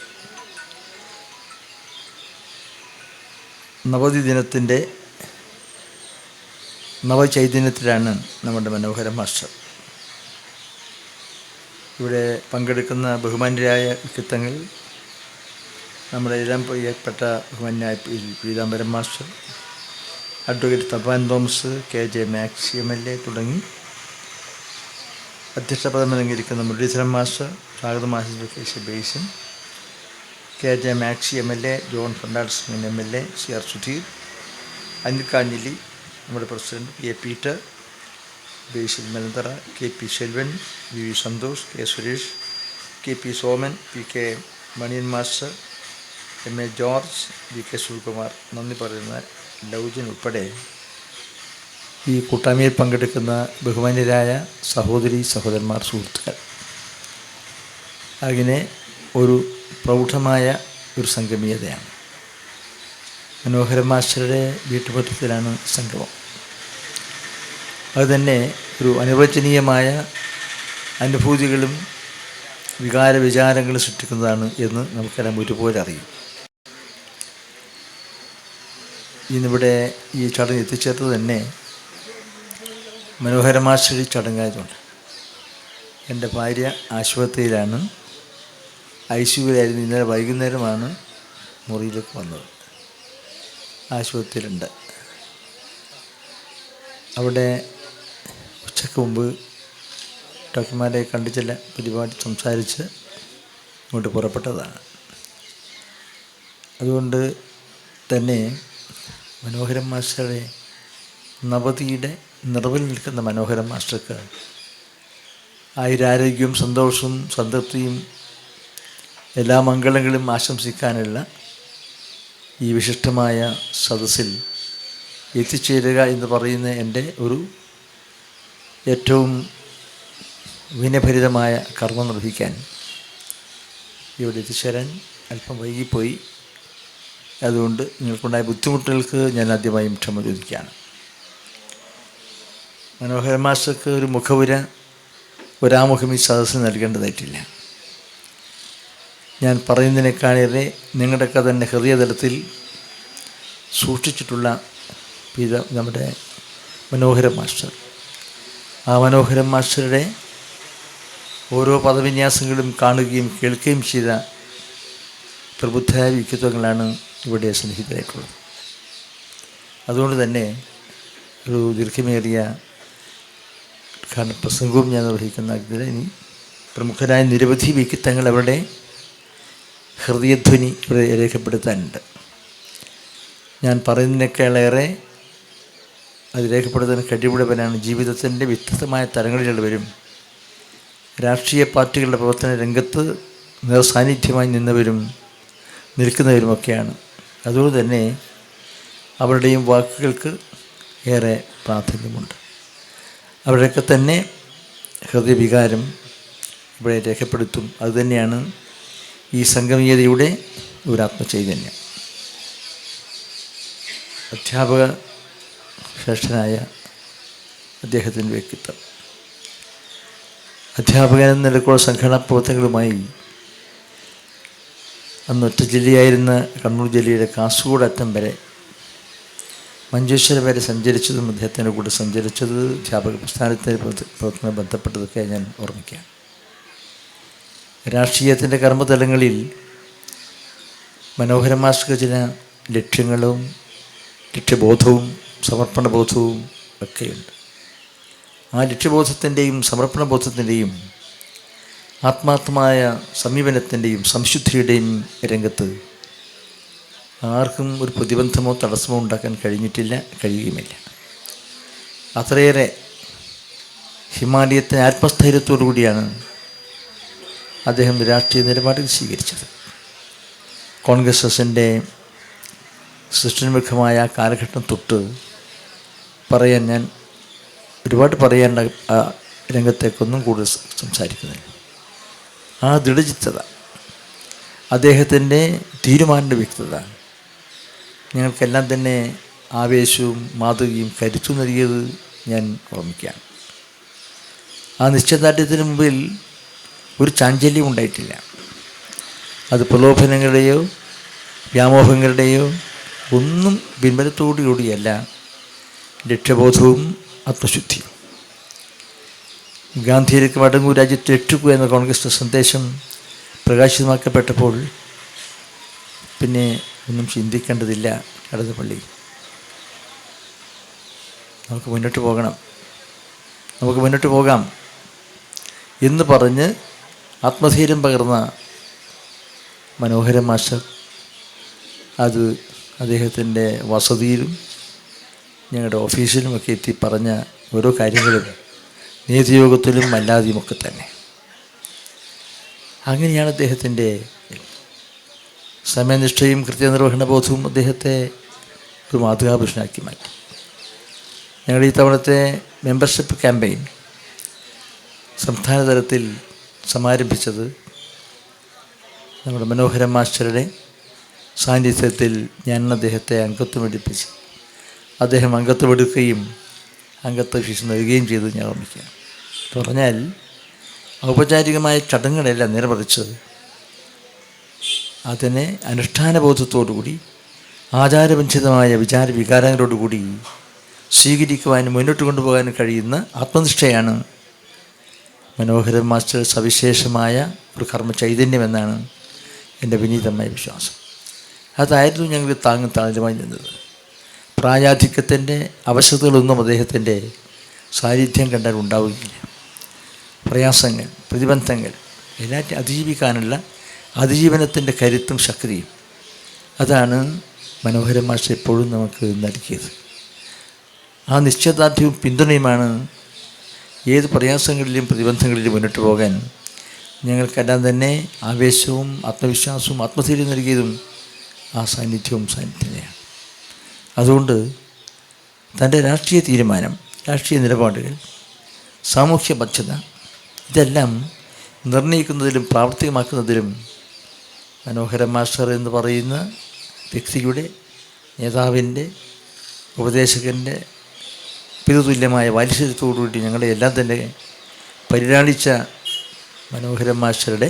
നവതി ദിനത്തിൻ്റെ നവചൈതന്യത്തിലാണ് നമ്മുടെ മനോഹരൻ മാസ്റ്റർ. ഇവിടെ പങ്കെടുക്കുന്ന ബഹുമാന്യരായ വ്യക്തിത്വങ്ങൾ നമ്മുടെ എല്ലാം പ്രിയപ്പെട്ട ബഹുമാന്യായ Peethambaram master, advocate Thampan Thomas, KJ Maxi MLA തുടങ്ങി അധ്യക്ഷപദം അലങ്കരിക്കുന്ന മുരളീധരൻ മാസ്റ്റർ, സ്വാഗതം ആശംസിച്ച ബേസിൻ, KJ മാക്സി MLA, ജോൺ ഫണ്ടാഡ്സിംഗ് MLA, CR സുധീർ, അനിൽ കാഞ്ഞിലി, നമ്മുടെ president PA Peter, Basil Malanthara, KP Selvan, VV Santhosh, K Suresh, KP Soman, PK Maniyan master, MA George, VK Sukumar, നന്ദി പറയുന്ന ലൗജൻ ഉൾപ്പെടെ ഈ കൂട്ടായ്മയിൽ പങ്കെടുക്കുന്ന ബഹുമാന്യരായ സഹോദരി സഹോദരന്മാർ, സുഹൃത്തുക്കൾ, അങ്ങനെ ഒരു പ്രൗഢമായ ഒരു സംഗമീയതയാണ്. മനോഹരൻ മാസ്റ്ററുടെ വീട്ടുമുറ്റത്തിലാണ് സംഗമം. അതുതന്നെ ഒരു അനിർവചനീയമായ അനുഭൂതികളും വികാര വിചാരങ്ങളും സൃഷ്ടിക്കുന്നതാണ് എന്ന് നമുക്കെല്ലാം ഒരുപോലെ അറിയും. ഇന്നിവിടെ ഈ ചടങ്ങ് എത്തിച്ചേർത്തത് തന്നെ മനോഹരൻ മാസ്റ്റർ ചടങ്ങായതുകൊണ്ട്. എൻ്റെ ഭാര്യ ആശുപത്രിയിലാണ്, ICUവിലായിരുന്നു. ഇന്നലെ വൈകുന്നേരമാണ് മുറിയിലേക്ക് വന്നത്. ആശുപത്രിയിലുണ്ട്. അവിടെ ഉച്ചയ്ക്ക് മുമ്പ് ഡോക്ടർമാരെ കണ്ട് ചില പരിപാടി സംസാരിച്ച് ഇങ്ങോട്ട് പുറപ്പെട്ടതാണ്. അതുകൊണ്ട് തന്നെ മനോഹരൻ മാസ്റ്ററുടെ നവതിയുടെ നിറവിൽ നിൽക്കുന്ന മനോഹരൻ മാസ്റ്റർക്ക് ആയുരാരോഗ്യവും സന്തോഷവും സംതൃപ്തിയും എല്ലാ മംഗളങ്ങളും ആശംസിക്കാനുള്ള ഈ വിശിഷ്ടമായ സദസ്സിൽ എത്തിച്ചേരുക എന്ന് പറയുന്ന എൻ്റെ ഒരു ഏറ്റവും വിനയഭരിതമായ കർമ്മം നിർവഹിക്കാൻ ഇവിടെ എത്തിച്ചേരാൻ അല്പം വൈകിപ്പോയി. അതുകൊണ്ട് നിങ്ങൾക്കുണ്ടായ ബുദ്ധിമുട്ടുകൾക്ക് ഞാൻ ആദ്യമായും ക്ഷമ ചോദിക്കുകയാണ്. മനോഹരൻ മാസ്റ്റർക്ക് ഒരു മുഖവുര, ഒരാമുഖം ഈ സദസ്സിന് നൽകേണ്ടതായിട്ടില്ല. ഞാൻ പറയുന്നതിനേക്കാളേറെ നിങ്ങളുടെയൊക്കെ തന്നെ ഹൃദയതലത്തിൽ സൂക്ഷിച്ചിട്ടുള്ള നമ്മുടെ മനോഹരൻ മാസ്റ്റർ, ആ മനോഹരൻ മാസ്റ്ററുടെ ഓരോ പദവിന്യാസങ്ങളും കാണുകയും കേൾക്കുകയും ചെയ്ത പ്രബുദ്ധമായ വ്യക്തിത്വങ്ങളാണ് ഇവിടെ സന്നിഹിതരായിട്ടുള്ളത്. അതുകൊണ്ട് തന്നെ ഒരു ദീർഘമേറിയ പ്രസംഗവും ഞാൻ നിർവഹിക്കുന്ന ഇനി പ്രമുഖരായ നിരവധി വ്യക്തിത്വങ്ങൾ അവരുടെ ഹൃദയധ്വനി ഇവിടെ രേഖപ്പെടുത്താനുണ്ട്. ഞാൻ പറയുന്നതിനേക്കാളേറെ അത് രേഖപ്പെടുത്താൻ കഴിവുള്ളവരാണ്. ജീവിതത്തിൻ്റെ വ്യത്യസ്തമായ തലങ്ങളിലുള്ളവരും രാഷ്ട്രീയ പാർട്ടികളുടെ പ്രവർത്തന രംഗത്ത് നിറസാന്നിധ്യമായി നിൽക്കുന്നവരുമൊക്കെയാണ്. അതുകൊണ്ട് തന്നെ അവരുടെയും വാക്കുകൾക്ക് ഏറെ പ്രാധാന്യമുണ്ട്. അവരുടെയൊക്കെ തന്നെ ഹൃദയവികാരം ഇവിടെ രേഖപ്പെടുത്തും. അതുതന്നെയാണ് ഈ സംഗമീയതയുടെ ഒരു ആത്മചൈതന്യം. അധ്യാപക ശ്രേഷ്ഠനായ അദ്ദേഹത്തിൻ്റെ വ്യക്തിത്വം, അധ്യാപകൻ എന്ന നിലക്കുള്ള സംഘടനാ പ്രവർത്തനങ്ങളുമായി അന്ന് ഒറ്റ ജില്ലയായിരുന്ന കണ്ണൂർ ജില്ലയുടെ കാസർഗോഡ് അറ്റം വരെ, മഞ്ചേശ്വരം വരെ സഞ്ചരിച്ചതും അദ്ദേഹത്തിൻ്റെ കൂടെ സഞ്ചരിച്ചത് അധ്യാപക പ്രസ്ഥാനത്തിൻ്റെ പ്രവർത്തനം ബന്ധപ്പെട്ടതൊക്കെ ഞാൻ ഓർമ്മിക്കാം. രാഷ്ട്രീയത്തിൻ്റെ കർമ്മതലങ്ങളിൽ മനോഹരൻ മാസ്റ്റർക്ക് ചില ലക്ഷ്യങ്ങളും ലക്ഷ്യബോധവും സമർപ്പണബോധവും ഒക്കെയുണ്ട്. ആ ലക്ഷ്യബോധത്തിൻ്റെയും സമർപ്പണബോധത്തിൻ്റെയും ആത്മാർത്ഥമായ സമീപനത്തിൻ്റെയും സംശുദ്ധിയുടെയും രംഗത്ത് ആർക്കും ഒരു പ്രതിബന്ധമോ തടസ്സമോ ഉണ്ടാക്കാൻ കഴിയുകയുമില്ല. അത്രയേറെ ഹിമാലയത്തിന് ആത്മസ്ഥൈര്യത്തോടു കൂടിയാണ് അദ്ദേഹം രാഷ്ട്രീയ നിലപാടുകൾ സ്വീകരിച്ചത്. കോൺഗ്രസ് എസിൻ്റെ സൃഷ്ടിമുഖമായ കാലഘട്ടം തൊട്ട് പറയാൻ ഞാൻ ഒരുപാട് പറയേണ്ട ആ രംഗത്തേക്കൊന്നും കൂടുതൽ സംസാരിക്കുന്നില്ല. ആ ദൃഢചിത്തത, അദ്ദേഹത്തിൻ്റെ തീരുമാന വ്യക്തത ഞങ്ങൾക്കെല്ലാം തന്നെ ആവേശവും മാതൃകയും കരുത്തു നൽകിയത് ഞാൻ ഓർമ്മിക്കുകയാണ്. ആ നിശ്ചയദാർഢ്യത്തിന് മുമ്പിൽ ഒരു ചാഞ്ചല്യം ഉണ്ടായിട്ടില്ല. അത് പ്രലോഭനങ്ങളുടെയോ വ്യാമോഹങ്ങളുടെയോ ഒന്നും പിൻബലത്തോടുകൂടിയല്ല, ലക്ഷ്യബോധവും ആത്മശുദ്ധിയും. ഗാന്ധിയിലേക്ക് മടങ്ങൂ, രാജ്യത്തെ രക്ഷിക്കുക എന്ന കോൺഗ്രസിൻ്റെ സന്ദേശം പ്രകാശിതമാക്കപ്പെട്ടപ്പോൾ പിന്നെ ഒന്നും ചിന്തിക്കേണ്ടതില്ല. കടന്നപ്പള്ളി, നമുക്ക് മുന്നോട്ട് പോകണം, നമുക്ക് മുന്നോട്ട് പോകാം എന്ന് പറഞ്ഞ് ആത്മധൈര്യം പകർന്ന മനോഹരൻ മാസ്റ്റർ അത് അദ്ദേഹത്തിൻ്റെ വസതിയിലും ഞങ്ങളുടെ ഓഫീസിലുമൊക്കെ എത്തി പറഞ്ഞ ഓരോ കാര്യങ്ങളും നേതൃയോഗത്തിലും അല്ലാതെയുമൊക്കെ തന്നെ. അങ്ങനെയാണ് അദ്ദേഹത്തിൻ്റെ സമയനിഷ്ഠയും കൃത്യനിർവഹണ ബോധവും അദ്ദേഹത്തെ ഒരു മാതൃകാപുരുഷനാക്കി മാറ്റി. ഞങ്ങൾ ഈ തവണത്തെ മെമ്പർഷിപ്പ് ക്യാമ്പയിൻ സംസ്ഥാന തലത്തിൽ സമാരംഭിച്ചത് നമ്മുടെ മനോഹരൻ മാസ്റ്ററുടെ സാന്നിധ്യത്തിൽ ഞാൻ അദ്ദേഹത്തെ അംഗത്വം എടുപ്പിച്ച് അദ്ദേഹം അംഗത്വം എടുക്കുകയും അംഗത്വ ഫീസ് നൽകുകയും ചെയ്ത് ഞാൻ ഓർമ്മിക്കുകയാണ്. പറഞ്ഞാൽ ഔപചാരികമായ ചടങ്ങുകളെല്ലാം നിലപറിച്ചത് അതിനെ അനുഷ്ഠാനബോധത്തോടുകൂടി ആചാരബന്ധിതമായ വികാരങ്ങളോടുകൂടി സ്വീകരിക്കുവാനും മുന്നോട്ട് കൊണ്ടുപോകാനും കഴിയുന്ന ആത്മനിഷ്ഠയാണ് മനോഹരൻ മാസ്റ്റർ സവിശേഷമായ ഒരു കർമ്മ ചൈതന്യമെന്നാണ് എൻ്റെ വിനീതമായ വിശ്വാസം. അതായിരുന്നു ഞങ്ങൾ താങ്ങും തണലുമായി നിന്നത്. പ്രായാധിക്യത്തിൻ്റെ അവശതകളൊന്നും അദ്ദേഹത്തിൻ്റെ സാന്നിധ്യം കണ്ടാൽ ഉണ്ടാവുകയില്ല. പ്രയാസങ്ങൾ, പ്രതിബന്ധങ്ങൾ എല്ലാറ്റും അതിജീവിക്കാനുള്ള അതിജീവനത്തിൻ്റെ കരുത്തും ശക്തിയും അതാണ് മനോഹരൻ മാസ്റ്റർ എപ്പോഴും നമുക്ക് നൽകിയത്. ആ നിശ്ചയദാർഢ്യവും പിന്തുണയുമാണ് ഏത് പ്രയാസങ്ങളിലും പ്രതിബന്ധങ്ങളിലും മുന്നോട്ട് പോകാൻ ഞങ്ങൾക്കെല്ലാം തന്നെ ആവേശവും ആത്മവിശ്വാസവും ആത്മധൈര്യം നൽകിയതും ആ സാന്നിധ്യവും തന്നെയാണ്. അതുകൊണ്ട് തൻ്റെ രാഷ്ട്രീയ തീരുമാനം, രാഷ്ട്രീയ നിലപാടുകൾ, സാമൂഹ്യ ബദ്ധത ഇതെല്ലാം നിർണ്ണയിക്കുന്നതിലും പ്രാവർത്തികമാക്കുന്നതിലും മനോഹരൻ മാസ്റ്റർ എന്ന് പറയുന്ന വ്യക്തിയുടെ, നേതാവിൻ്റെ, ഉപദേശകൻ്റെ പിതൃതുല്യമായ വാത്സല്യത്തോടുകൂടി ഞങ്ങളെ എല്ലാം തന്നെ പരിലാളിച്ച മനോഹരൻ മാസ്റ്ററുടെ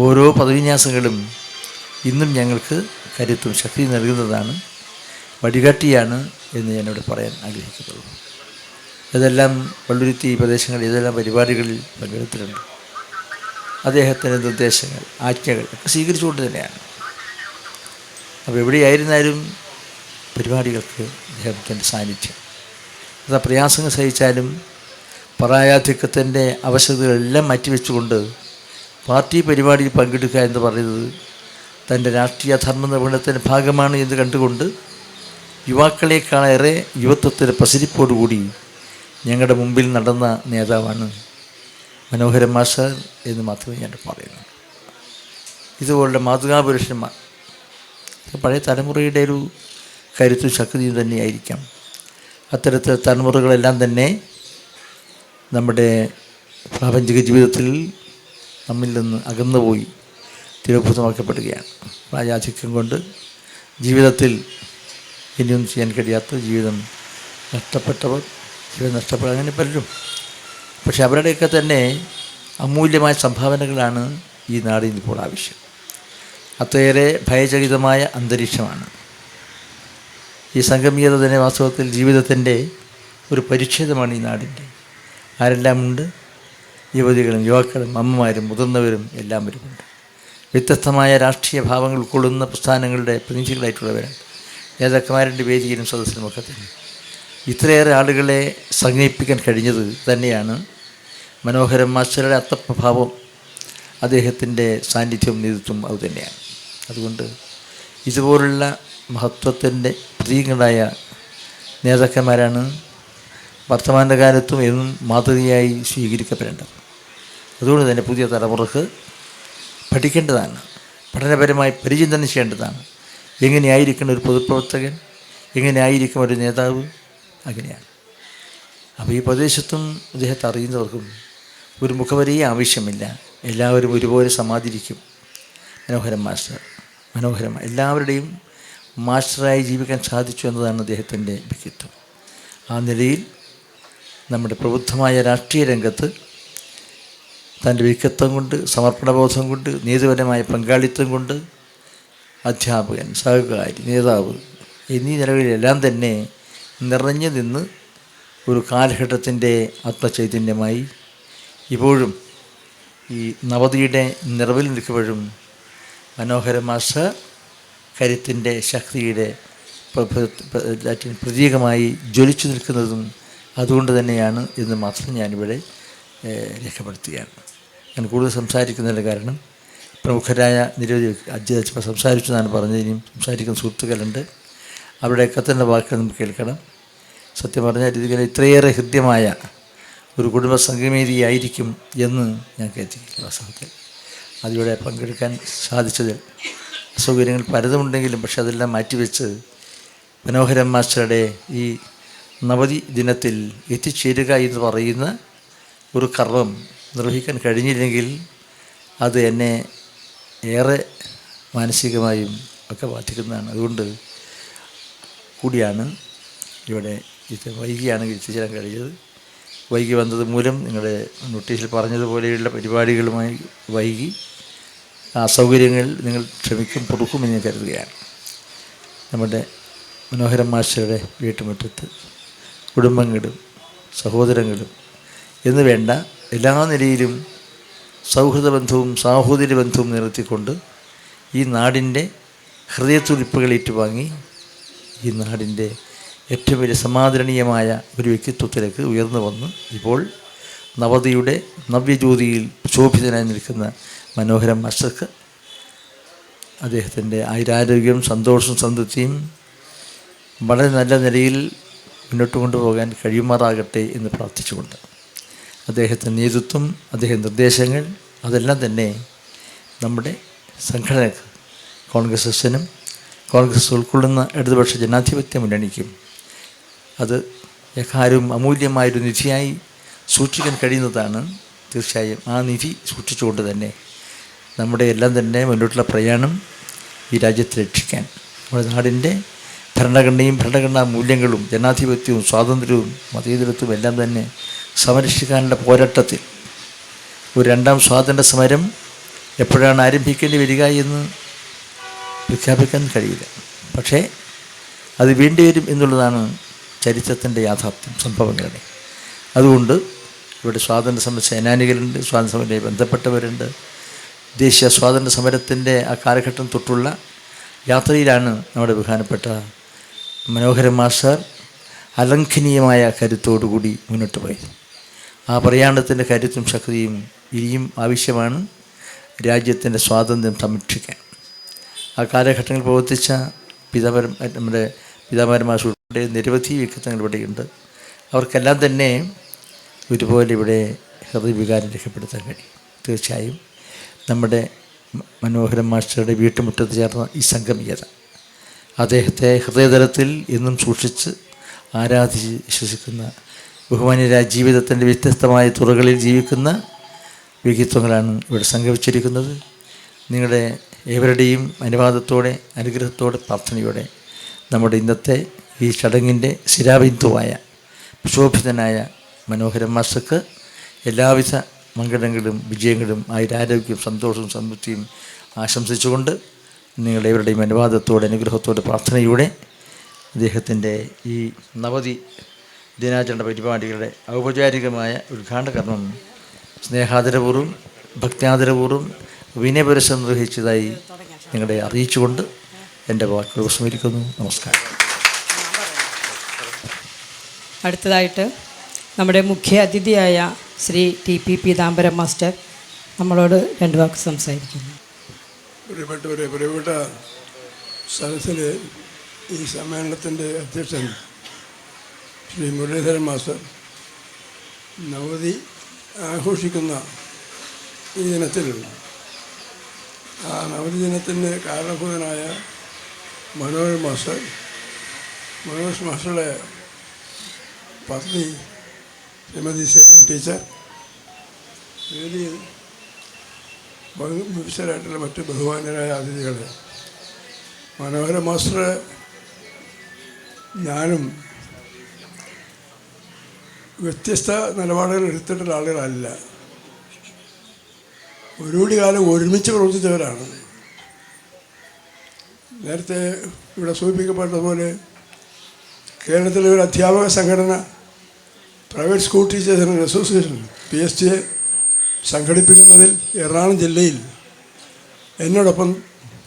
ഓരോ പദവിന്യാസങ്ങളും ഇന്നും ഞങ്ങൾക്ക് കരുത്തും ശക്തി നൽകുന്നതാണ്, വഴികാട്ടിയാണ് എന്ന് ഞാനിവിടെ പറയാൻ ആഗ്രഹിക്കുന്നുള്ളൂ. ഇതെല്ലാം പള്ളുരുത്തി പ്രദേശങ്ങളിൽ ഇതെല്ലാം പരിപാടികളിൽ പങ്കെടുത്തിട്ടുണ്ട്. അദ്ദേഹത്തിൻ്റെ നിർദ്ദേശങ്ങൾ, ആജ്ഞകൾ ഒക്കെ സ്വീകരിച്ചുകൊണ്ട് തന്നെയാണ്. അപ്പോൾ എവിടെയായിരുന്നാലും പരിപാടികൾക്ക് അദ്ദേഹത്തിൻ്റെ സാന്നിധ്യം, അത് പ്രയാസങ്ങൾ സഹിച്ചാലും പ്രായാധിക്യത്തിൻ്റെ അവശതകളെല്ലാം മാറ്റിവെച്ചുകൊണ്ട് പാർട്ടി പരിപാടിയിൽ പങ്കെടുക്കുക എന്ന് പറയുന്നത് തൻ്റെ രാഷ്ട്രീയ ധർമ്മ നിർവഹണത്തിൻ്റെ ഭാഗമാണ് എന്ന് കണ്ടുകൊണ്ട് യുവാക്കളെക്കാളേറെ യുവത്വത്തിൻ്റെ പ്രസരിപ്പോടുകൂടി ഞങ്ങളുടെ മുമ്പിൽ നടന്ന നേതാവാണ് മനോഹരൻ മാസ്റ്റർ എന്ന് മാത്രമേ ഞാൻ പറയുന്നു. ഇതുപോലുള്ള മാതൃകാപുരുഷന്മാർ പഴയ തലമുറയുടെ ഒരു കരുത്തും ശക്തിയും തന്നെയായിരിക്കാം. അത്തരത്തിൽ തലമുറകളെല്ലാം തന്നെ നമ്മുടെ പ്രാപഞ്ചിക ജീവിതത്തിൽ നമ്മിൽ നിന്ന് അകന്നുപോയി തിരോഭൂതമാക്കപ്പെടുകയാണ്. പ്രായാധിക്യം കൊണ്ട് ജീവിതത്തിൽ ഇനിയൊന്നും ചെയ്യാൻ കഴിയാത്ത ജീവിതം നഷ്ടപ്പെട്ടവർ, ജീവിതം നഷ്ടപ്പെടുക, അങ്ങനെ പലരും. പക്ഷെ അവരുടെയൊക്കെ തന്നെ അമൂല്യമായ സംഭാവനകളാണ് ഈ നാടിന് ഇപ്പോൾ ആവശ്യം. അത്രയേറെ ഭയചകിതമായ അന്തരീക്ഷമാണ്. ഈ സംഗമീയത തന്നെ വാസ്തവത്തിൽ ജീവിതത്തിൻ്റെ ഒരു പരിച്ഛേദമാണ് ഈ നാടിൻ്റെ. ആരെല്ലാമുണ്ട്? യുവതികളും യുവാക്കളും അമ്മമാരും മുതിർന്നവരും എല്ലാം വരുമുണ്ട്. വ്യത്യസ്തമായ രാഷ്ട്രീയ ഭാവങ്ങൾ ഉൾക്കൊള്ളുന്ന പ്രസ്ഥാനങ്ങളുടെ പ്രതിനിധികളായിട്ടുള്ളവരാണ് നേതാക്കന്മാരുടെ വേദിയിലും സദസ്സിലുമൊക്കെ തന്നെ. ഇത്രയേറെ ആളുകളെ സംഘടിപ്പിക്കാൻ കഴിഞ്ഞത് തന്നെയാണ് മനോഹരൻ മാസ്റ്ററുടെ അർത്ഥപ്രഭാവം, അദ്ദേഹത്തിൻ്റെ സാന്നിധ്യവും നേതൃത്വം അതുതന്നെയാണ്. അതുകൊണ്ട് ഇതുപോലുള്ള മഹത്വത്തിൻ്റെ പ്രതീകങ്ങളായ നേതാക്കന്മാരാണ് വർത്തമാനകാലത്തും എന്നും മാതൃകയായി സ്വീകരിക്കപ്പെടേണ്ടത്. അതുകൊണ്ട് തന്നെ പുതിയ തലമുറക്ക് പഠിക്കേണ്ടതാണ്, പഠനപരമായി പരിചിന്തനം ചെയ്യേണ്ടതാണ്. എങ്ങനെയായിരിക്കണം ഒരു പൊതുപ്രവർത്തകൻ, എങ്ങനെയായിരിക്കും ഒരു നേതാവ്, അങ്ങനെയാണ്. അപ്പോൾ ഈ പ്രദേശത്തും അദ്ദേഹത്തെ അറിയുന്നവർക്കും ഒരു മുഖവരിയെ ആവശ്യമില്ല, എല്ലാവരും ഒരുപോലെ സമാധിരിക്കും. മനോഹരൻ മാസ്റ്റർ മനോഹരമായി എല്ലാവരുടെയും മാസ്റ്ററായി ജീവിക്കാൻ സാധിച്ചു എന്നതാണ് അദ്ദേഹത്തിൻ്റെ വ്യക്തിത്വം. ആ നിലയിൽ നമ്മുടെ പ്രബുദ്ധമായ രാഷ്ട്രീയ രംഗത്ത് തൻ്റെ വ്യക്തിത്വം കൊണ്ട്, സമർപ്പണബോധം കൊണ്ട്, നീതിപരമായ പങ്കാളിത്തം കൊണ്ട് അധ്യാപകൻ, സഹകാരി, നേതാവ് എന്നീ നിലകളിലെല്ലാം തന്നെ നിറഞ്ഞു നിന്ന് ഒരു കാലഘട്ടത്തിൻ്റെ ആത്മചൈതന്യമായി ഇപ്പോഴും ഈ നവതിയുടെ നിറവിൽ നിൽക്കുമ്പോഴും മനോഹരൻ മാസ്റ്റർ കരുത്തിൻ്റെ ശക്തിയുടെ പ്രതീകമായി ജ്വലിച്ചു നിൽക്കുന്നതും അതുകൊണ്ട് തന്നെയാണ് എന്ന് മാത്രം ഞാനിവിടെ രേഖപ്പെടുത്തുകയാണ്. ഞാൻ കൂടുതൽ സംസാരിക്കുന്നതിൻ്റെ കാരണം പ്രമുഖരായ നിരവധി അജ്ഞ സംസാരിച്ചു എന്നാണ് പറഞ്ഞത്. ഇനിയും സംസാരിക്കുന്ന സുഹൃത്തുക്കളുണ്ട്, അവിടെയൊക്കെ തന്നെ വാക്കുകൾ നമുക്ക് കേൾക്കണം. സത്യം പറഞ്ഞാൽ ഇതിങ്ങനെ ഇത്രയേറെ ഹൃദ്യമായ ഒരു കുടുംബ സംഗമേദിയായിരിക്കും എന്ന് ഞാൻ കരുതിയില്ല. വാസ്തവത്തിൽ അതിലൂടെ പങ്കെടുക്കാൻ സാധിച്ചതിൽ അസൗകര്യങ്ങൾ പലതുമുണ്ടെങ്കിലും പക്ഷെ അതെല്ലാം മാറ്റിവെച്ച് മനോഹരൻ മാസ്റ്ററുടെ ഈ നവതി ദിനത്തിൽ എത്തിച്ചേരുക എന്ന് പറയുന്ന ഒരു കർമ്മം നിർവഹിക്കാൻ കഴിഞ്ഞില്ലെങ്കിൽ അത് എന്നെ ഏറെ മാനസികമായും ഒക്കെ ബാധിക്കുന്നതാണ്. അതുകൊണ്ട് കൂടിയാണ് ഇവിടെ ഇത് വൈകിയാണെങ്കിൽ എത്തിച്ചേരാൻ കഴിയുന്നത്. വൈകി വന്നത് മൂലം നിങ്ങളുടെ നോട്ടീസിൽ പറഞ്ഞതുപോലെയുള്ള പരിപാടികളുമായി വൈകി അസൗകര്യങ്ങൾ നിങ്ങൾ ക്ഷമിക്കും പൊറുക്കുമെന്ന് ഞാൻ കരുതുകയാണ്. നമ്മുടെ മനോഹരൻ മാസ്റ്ററുടെ വീട്ടുമുറ്റത്ത് കുടുംബങ്ങളും സഹോദരങ്ങളും എന്ന് വേണ്ട എല്ലാ നിലയിലും സൗഹൃദ ബന്ധവും സാഹോദര്യ ബന്ധവും നിലനിർത്തിക്കൊണ്ട് ഈ നാടിൻ്റെ ഹൃദയത്തുടിപ്പുകൾ ഏറ്റുവാങ്ങി ഈ നാടിൻ്റെ ഏറ്റവും വലിയ സമാദരണീയമായ ഒരു വ്യക്തിത്വത്തിലേക്ക് ഉയർന്നു വന്ന് ഇപ്പോൾ നവതിയുടെ നവ്യജ്യോതിയിൽ ശോഭിതനായി നിൽക്കുന്ന മനോഹരൻ മാസ്റ്റർക്ക് അദ്ദേഹത്തിൻ്റെ ആയുരാരോഗ്യം സന്തോഷവും സംതൃപ്തിയും വളരെ നല്ല നിലയിൽ മുന്നോട്ട് കൊണ്ടുപോകാൻ കഴിയുമാറാകട്ടെ എന്ന് പ്രാർത്ഥിച്ചുകൊണ്ട് അദ്ദേഹത്തിൻ്റെ നേതൃത്വം, അദ്ദേഹം നിർദ്ദേശങ്ങൾ അതെല്ലാം തന്നെ നമ്മുടെ സംഘടനക്ക് കോൺഗ്രസ് എസിനും കോൺഗ്രസ് ഉൾക്കൊള്ളുന്ന ഇടതുപക്ഷ ജനാധിപത്യ മുന്നണിക്കും അത് എക്കാര്യവും അമൂല്യമായൊരു നിധിയായി സൂക്ഷിക്കാൻ കഴിയുന്നതാണ്. തീർച്ചയായും ആ നിധി സൂക്ഷിച്ചുകൊണ്ട് തന്നെ നമ്മുടെ എല്ലാം തന്നെ മുന്നോട്ടുള്ള പ്രയാണം ഈ രാജ്യത്തെ രക്ഷിക്കാൻ നമ്മുടെ നാടിൻ്റെ ഭരണഘടനയും ഭരണഘടനാ മൂല്യങ്ങളും ജനാധിപത്യവും സ്വാതന്ത്ര്യവും മതേതരത്വവും എല്ലാം തന്നെ സംരക്ഷിക്കാനുള്ള പോരാട്ടത്തിൽ ഒരു രണ്ടാം സ്വാതന്ത്ര്യ സമരം എപ്പോഴാണ് ആരംഭിക്കേണ്ടി വരിക എന്ന് പ്രഖ്യാപിക്കാൻ കഴിയില്ല. പക്ഷേ അത് വേണ്ടിവരും എന്നുള്ളതാണ് ചരിത്രത്തിൻ്റെ യാഥാർത്ഥ്യം, സംഭവങ്ങളുടെ. അതുകൊണ്ട് ഇവിടെ സ്വാതന്ത്ര്യ സമര സേനാനികളുണ്ട്, സ്വാതന്ത്ര്യ സമരവുമായി ബന്ധപ്പെട്ടവരുണ്ട്. ദേശീയ സ്വാതന്ത്ര്യ സമരത്തിൻ്റെ ആ കാലഘട്ടം തൊട്ടുള്ള യാത്രയിലാണ് നമ്മുടെ ബഹുമാനപ്പെട്ട മനോഹരൻ മാസ്റ്റർ അലംഘനീയമായ കരുത്തോടുകൂടി മുന്നോട്ട് പോയി. ആ പ്രയാണത്തിൻ്റെ കരുത്തും ശക്തിയും ഇനിയും ആവശ്യമാണ് രാജ്യത്തിൻ്റെ സ്വാതന്ത്ര്യം സംരക്ഷിക്കാൻ. ആ കാലഘട്ടങ്ങളിൽ പ്രവർത്തിച്ച നമ്മുടെ പിതാമഹന്മാരുടെ നിരവധി വ്യക്തിത്വങ്ങൾ ഇവിടെയുണ്ട്. അവർക്കെല്ലാം തന്നെ ഒരുപോലെ ഇവിടെ ഹൃദയവികാരം രേഖപ്പെടുത്താൻ കഴിയും. തീർച്ചയായും നമ്മുടെ മനോഹരൻ മാസ്റ്ററുടെ വീട്ടുമുറ്റത്ത് ചേർന്ന ഈ സംഗമീയത അദ്ദേഹത്തെ ഹൃദയതലത്തിൽ എന്നും സൂക്ഷിച്ച് ആരാധിച്ച് വിശ്വസിക്കുന്ന ബഹുമാന്യരായ ജീവിതത്തിൻ്റെ വ്യത്യസ്തമായ തുറകളിൽ ജീവിക്കുന്ന വ്യക്തിത്വങ്ങളാണ് ഇവിടെ സംഗമിച്ചിരിക്കുന്നത്. നിങ്ങളുടെ ഏവരുടെയും അനുവാദത്തോടെ അനുഗ്രഹത്തോടെ പ്രാർത്ഥനയോടെ നമ്മുടെ ഇന്നത്തെ ഈ ചടങ്ങിൻ്റെ ശിരാബിന്ദുവായ പ്രശോഭിതനായ മനോഹരൻ മാസ്റ്റർക്ക് എല്ലാവിധ മംഗളങ്ങളും വിജയങ്ങളും ആയുരാരോഗ്യവും സന്തോഷവും സമൃദ്ധിയും ആശംസിച്ചുകൊണ്ട് നിങ്ങളെവരുടെയും അനുവാദത്തോടെ അനുഗ്രഹത്തോടെ പ്രാർത്ഥനയോടെ അദ്ദേഹത്തിൻ്റെ ഈ നവതി ദിനാചരണ പരിപാടികളുടെ ഔപചാരികമായ ഉദ്ഘാടന കർമ്മം സ്നേഹാദരപൂർവ്വം ഭക്ത്യാദരപൂർവ്വം വിനയപുരസ്സരം നിർവഹിച്ചതായി നിങ്ങളെ അറിയിച്ചുകൊണ്ട് എൻ്റെ വാക്കുകൾ ഉപസ്മരിക്കുന്നു. നമസ്കാരം. അടുത്തതായിട്ട് നമ്മുടെ മുഖ്യ അതിഥിയായ Sri T P Peethambaran master നമ്മളോട് രണ്ട് വാക്ക് സംസാരിക്കുന്നു. പ്രിയപ്പെട്ട സദസ്സിലെ ഈ സമ്മേളനത്തിൻ്റെ അധ്യക്ഷൻ ശ്രീ മുരളീധരൻ മാസ്റ്റർ, നവതി ആഘോഷിക്കുന്ന ഈ ദിനത്തിൽ ആ നവതി ദിനത്തിന് കാരണഭൂതനായ മനോഹരൻ മാസ്റ്ററുടെ പത്നി ശ്രീമതി സെലിൻ ടീച്ചർ, വേദിയിൽ വിശേഷരായിട്ടുള്ള മറ്റ് ബഹുമാന്യരായ അതിഥികളെ, മനോഹരൻ മാസ്റ്റർ ഞാനും വ്യത്യസ്ത നിലപാടുകൾ എടുത്തിട്ടുള്ള ആളുകളല്ല. ഒരുകൂടി കാലം ഒരുമിച്ച് പ്രവർത്തിച്ചവരാണ്. നേരത്തെ ഇവിടെ സൂചിപ്പിക്കപ്പെട്ടതുപോലെ കേരളത്തിലെ ഒരു അധ്യാപക സംഘടന private school teachers association PSTA സംഘടിപ്പിക്കുന്നതിൽ എറണാകുളം ജില്ലയിൽ എന്നോടൊപ്പം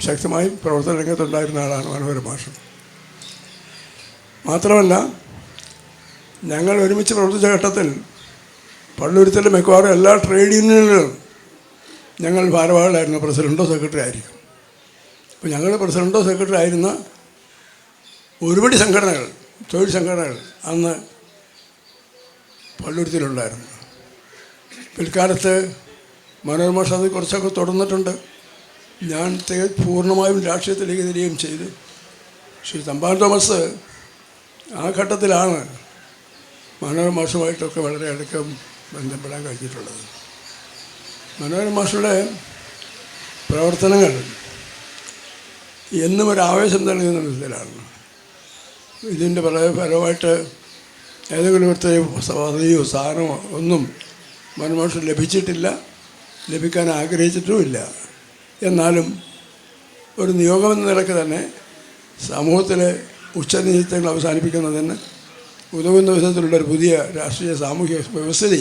ശക്തമായും പ്രവർത്തന രംഗത്തുണ്ടായിരുന്ന ആളാണ് മനോഹരൻ മാഷ്. മാത്രമല്ല, ഞങ്ങൾ ഒരുമിച്ച് പ്രവർത്തിച്ച ഘട്ടത്തിൽ പള്ളുരുത്തിലെ മിക്കവാറും എല്ലാ ട്രേഡ് യൂണിയനുകളിലും ഞങ്ങൾ ഭാരവാഹികളായിരുന്നു, പ്രസിഡൻറ്റോ സെക്രട്ടറി ആയിരിക്കും. അപ്പോൾ ഞങ്ങൾ പ്രസിഡൻറ്റോ സെക്രട്ടറി ആയിരുന്ന ഒരുപടി സംഘടനകൾ, തൊഴിൽ സംഘടനകൾ അന്ന് പള്ളുരുത്തിലുണ്ടായിരുന്നു. പിൽക്കാലത്ത് മനോഹരൻ മാഷ് അത് കുറച്ചൊക്കെ തുടർന്നിട്ടുണ്ട്. ഞാൻ പൂർണ്ണമായും രാഷ്ട്രീയത്തിലേക്ക് തിരികെയും ചെയ്തു. ശ്രീ തമ്പാൻ തോമസ് ആ ഘട്ടത്തിലാണ് മനോഹരൻ മാഷുമായിട്ടൊക്കെ വളരെ അടുക്കം ബന്ധപ്പെടാൻ കഴിഞ്ഞിട്ടുള്ളത്. മനോഹരൻ മാഷുടെ പ്രവർത്തനങ്ങൾ എന്നും ഒരു ആവേശം നൽകുന്ന വിധത്തിലാണ്. ഇതിൻ്റെ ഫലമായിട്ട് ഏതെങ്കിലും ഒരു പദവിയോ സ്ഥാനമോ ഒന്നും മനോഹരൻ മാഷ് ലഭിച്ചിട്ടില്ല, ലഭിക്കാൻ ആഗ്രഹിച്ചിട്ടുമില്ല. എന്നാലും ഒരു നിയോഗമെന്ന നിലയ്ക്ക് തന്നെ സമൂഹത്തിലെ ഉച്ചനീചത്വങ്ങൾ അവസാനിപ്പിക്കുന്നതിന് ഉതകുന്ന വിധത്തിലുള്ളൊരു പുതിയ രാഷ്ട്രീയ സാമൂഹിക വ്യവസ്ഥിതി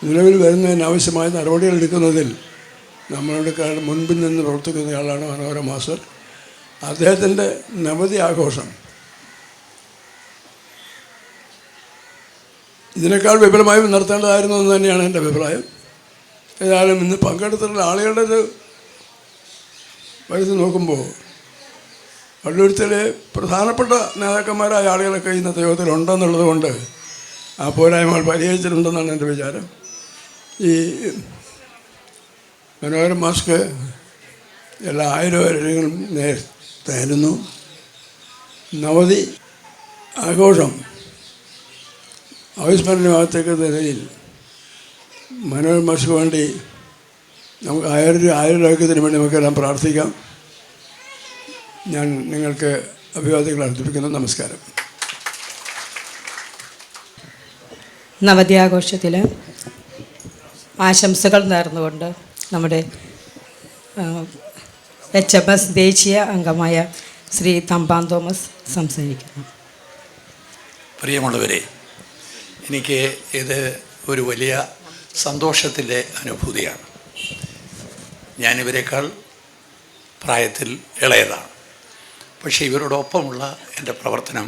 നിലവിൽ വരുന്നതിനാവശ്യമായ നടപടികൾ എടുക്കുന്നതിൽ നമ്മളുടെ മുൻപിൽ നിന്ന് പ്രവർത്തിക്കുന്നയാളാണ് മനോഹരൻ മാസ്റ്റർ. അദ്ദേഹത്തിൻ്റെ നവതി ആഘോഷം ഇതിനേക്കാൾ വിപുലമായി നടത്തേണ്ടതായിരുന്നു എന്ന് തന്നെയാണ് എൻ്റെ അഭിപ്രായം. ഏതായാലും ഇന്ന് പങ്കെടുത്തിട്ടുള്ള ആളുകളുടെ ഒരു വലുത് നോക്കുമ്പോൾ പള്ളുരുത്തിലെ പ്രധാനപ്പെട്ട നേതാക്കന്മാരായ ആളുകളൊക്കെ ഇന്നത്തെ യോഗത്തിലുണ്ടെന്നുള്ളത് കൊണ്ട് ആ പോരായ്മകൾ പരിഹരിച്ചിട്ടുണ്ടെന്നാണ് എൻ്റെ വിചാരം. ഈ മനോഹരൻ മാഷ്ക്ക് എല്ലാ ആയിരങ്ങളും നേരുന്നു. നവതി ആഘോഷം അവിസ്മരണീയമാകത്തക്ക നിലയിൽ മനോഹരൻ മാഷ്ക്ക് വേണ്ടി നമുക്ക് ആയിരം രോഗ്യത്തിന് വേണ്ടി നമുക്കെല്ലാം പ്രാർത്ഥിക്കാം. ഞാൻ നിങ്ങൾക്ക് അഭിവാദ്യങ്ങൾ അർപ്പിക്കുന്നു. നമസ്കാരം. നവതി ആഘോഷത്തിൽ ആശംസകൾ നേർന്നുകൊണ്ട് നമ്മുടെ HMS ദേശീയ അംഗമായ ശ്രീ തമ്പാൻ തോമസ് സംസാരിക്കുന്നു. പ്രിയമുള്ളവരെ, എനിക്ക് ഇത് ഒരു വലിയ സന്തോഷത്തിൻ്റെ അനുഭൂതിയാണ്. ഞാനിവരെക്കാൾ പ്രായത്തിൽ ഇളയതാണ്. പക്ഷേ ഇവരോടൊപ്പമുള്ള എൻ്റെ പ്രവർത്തനം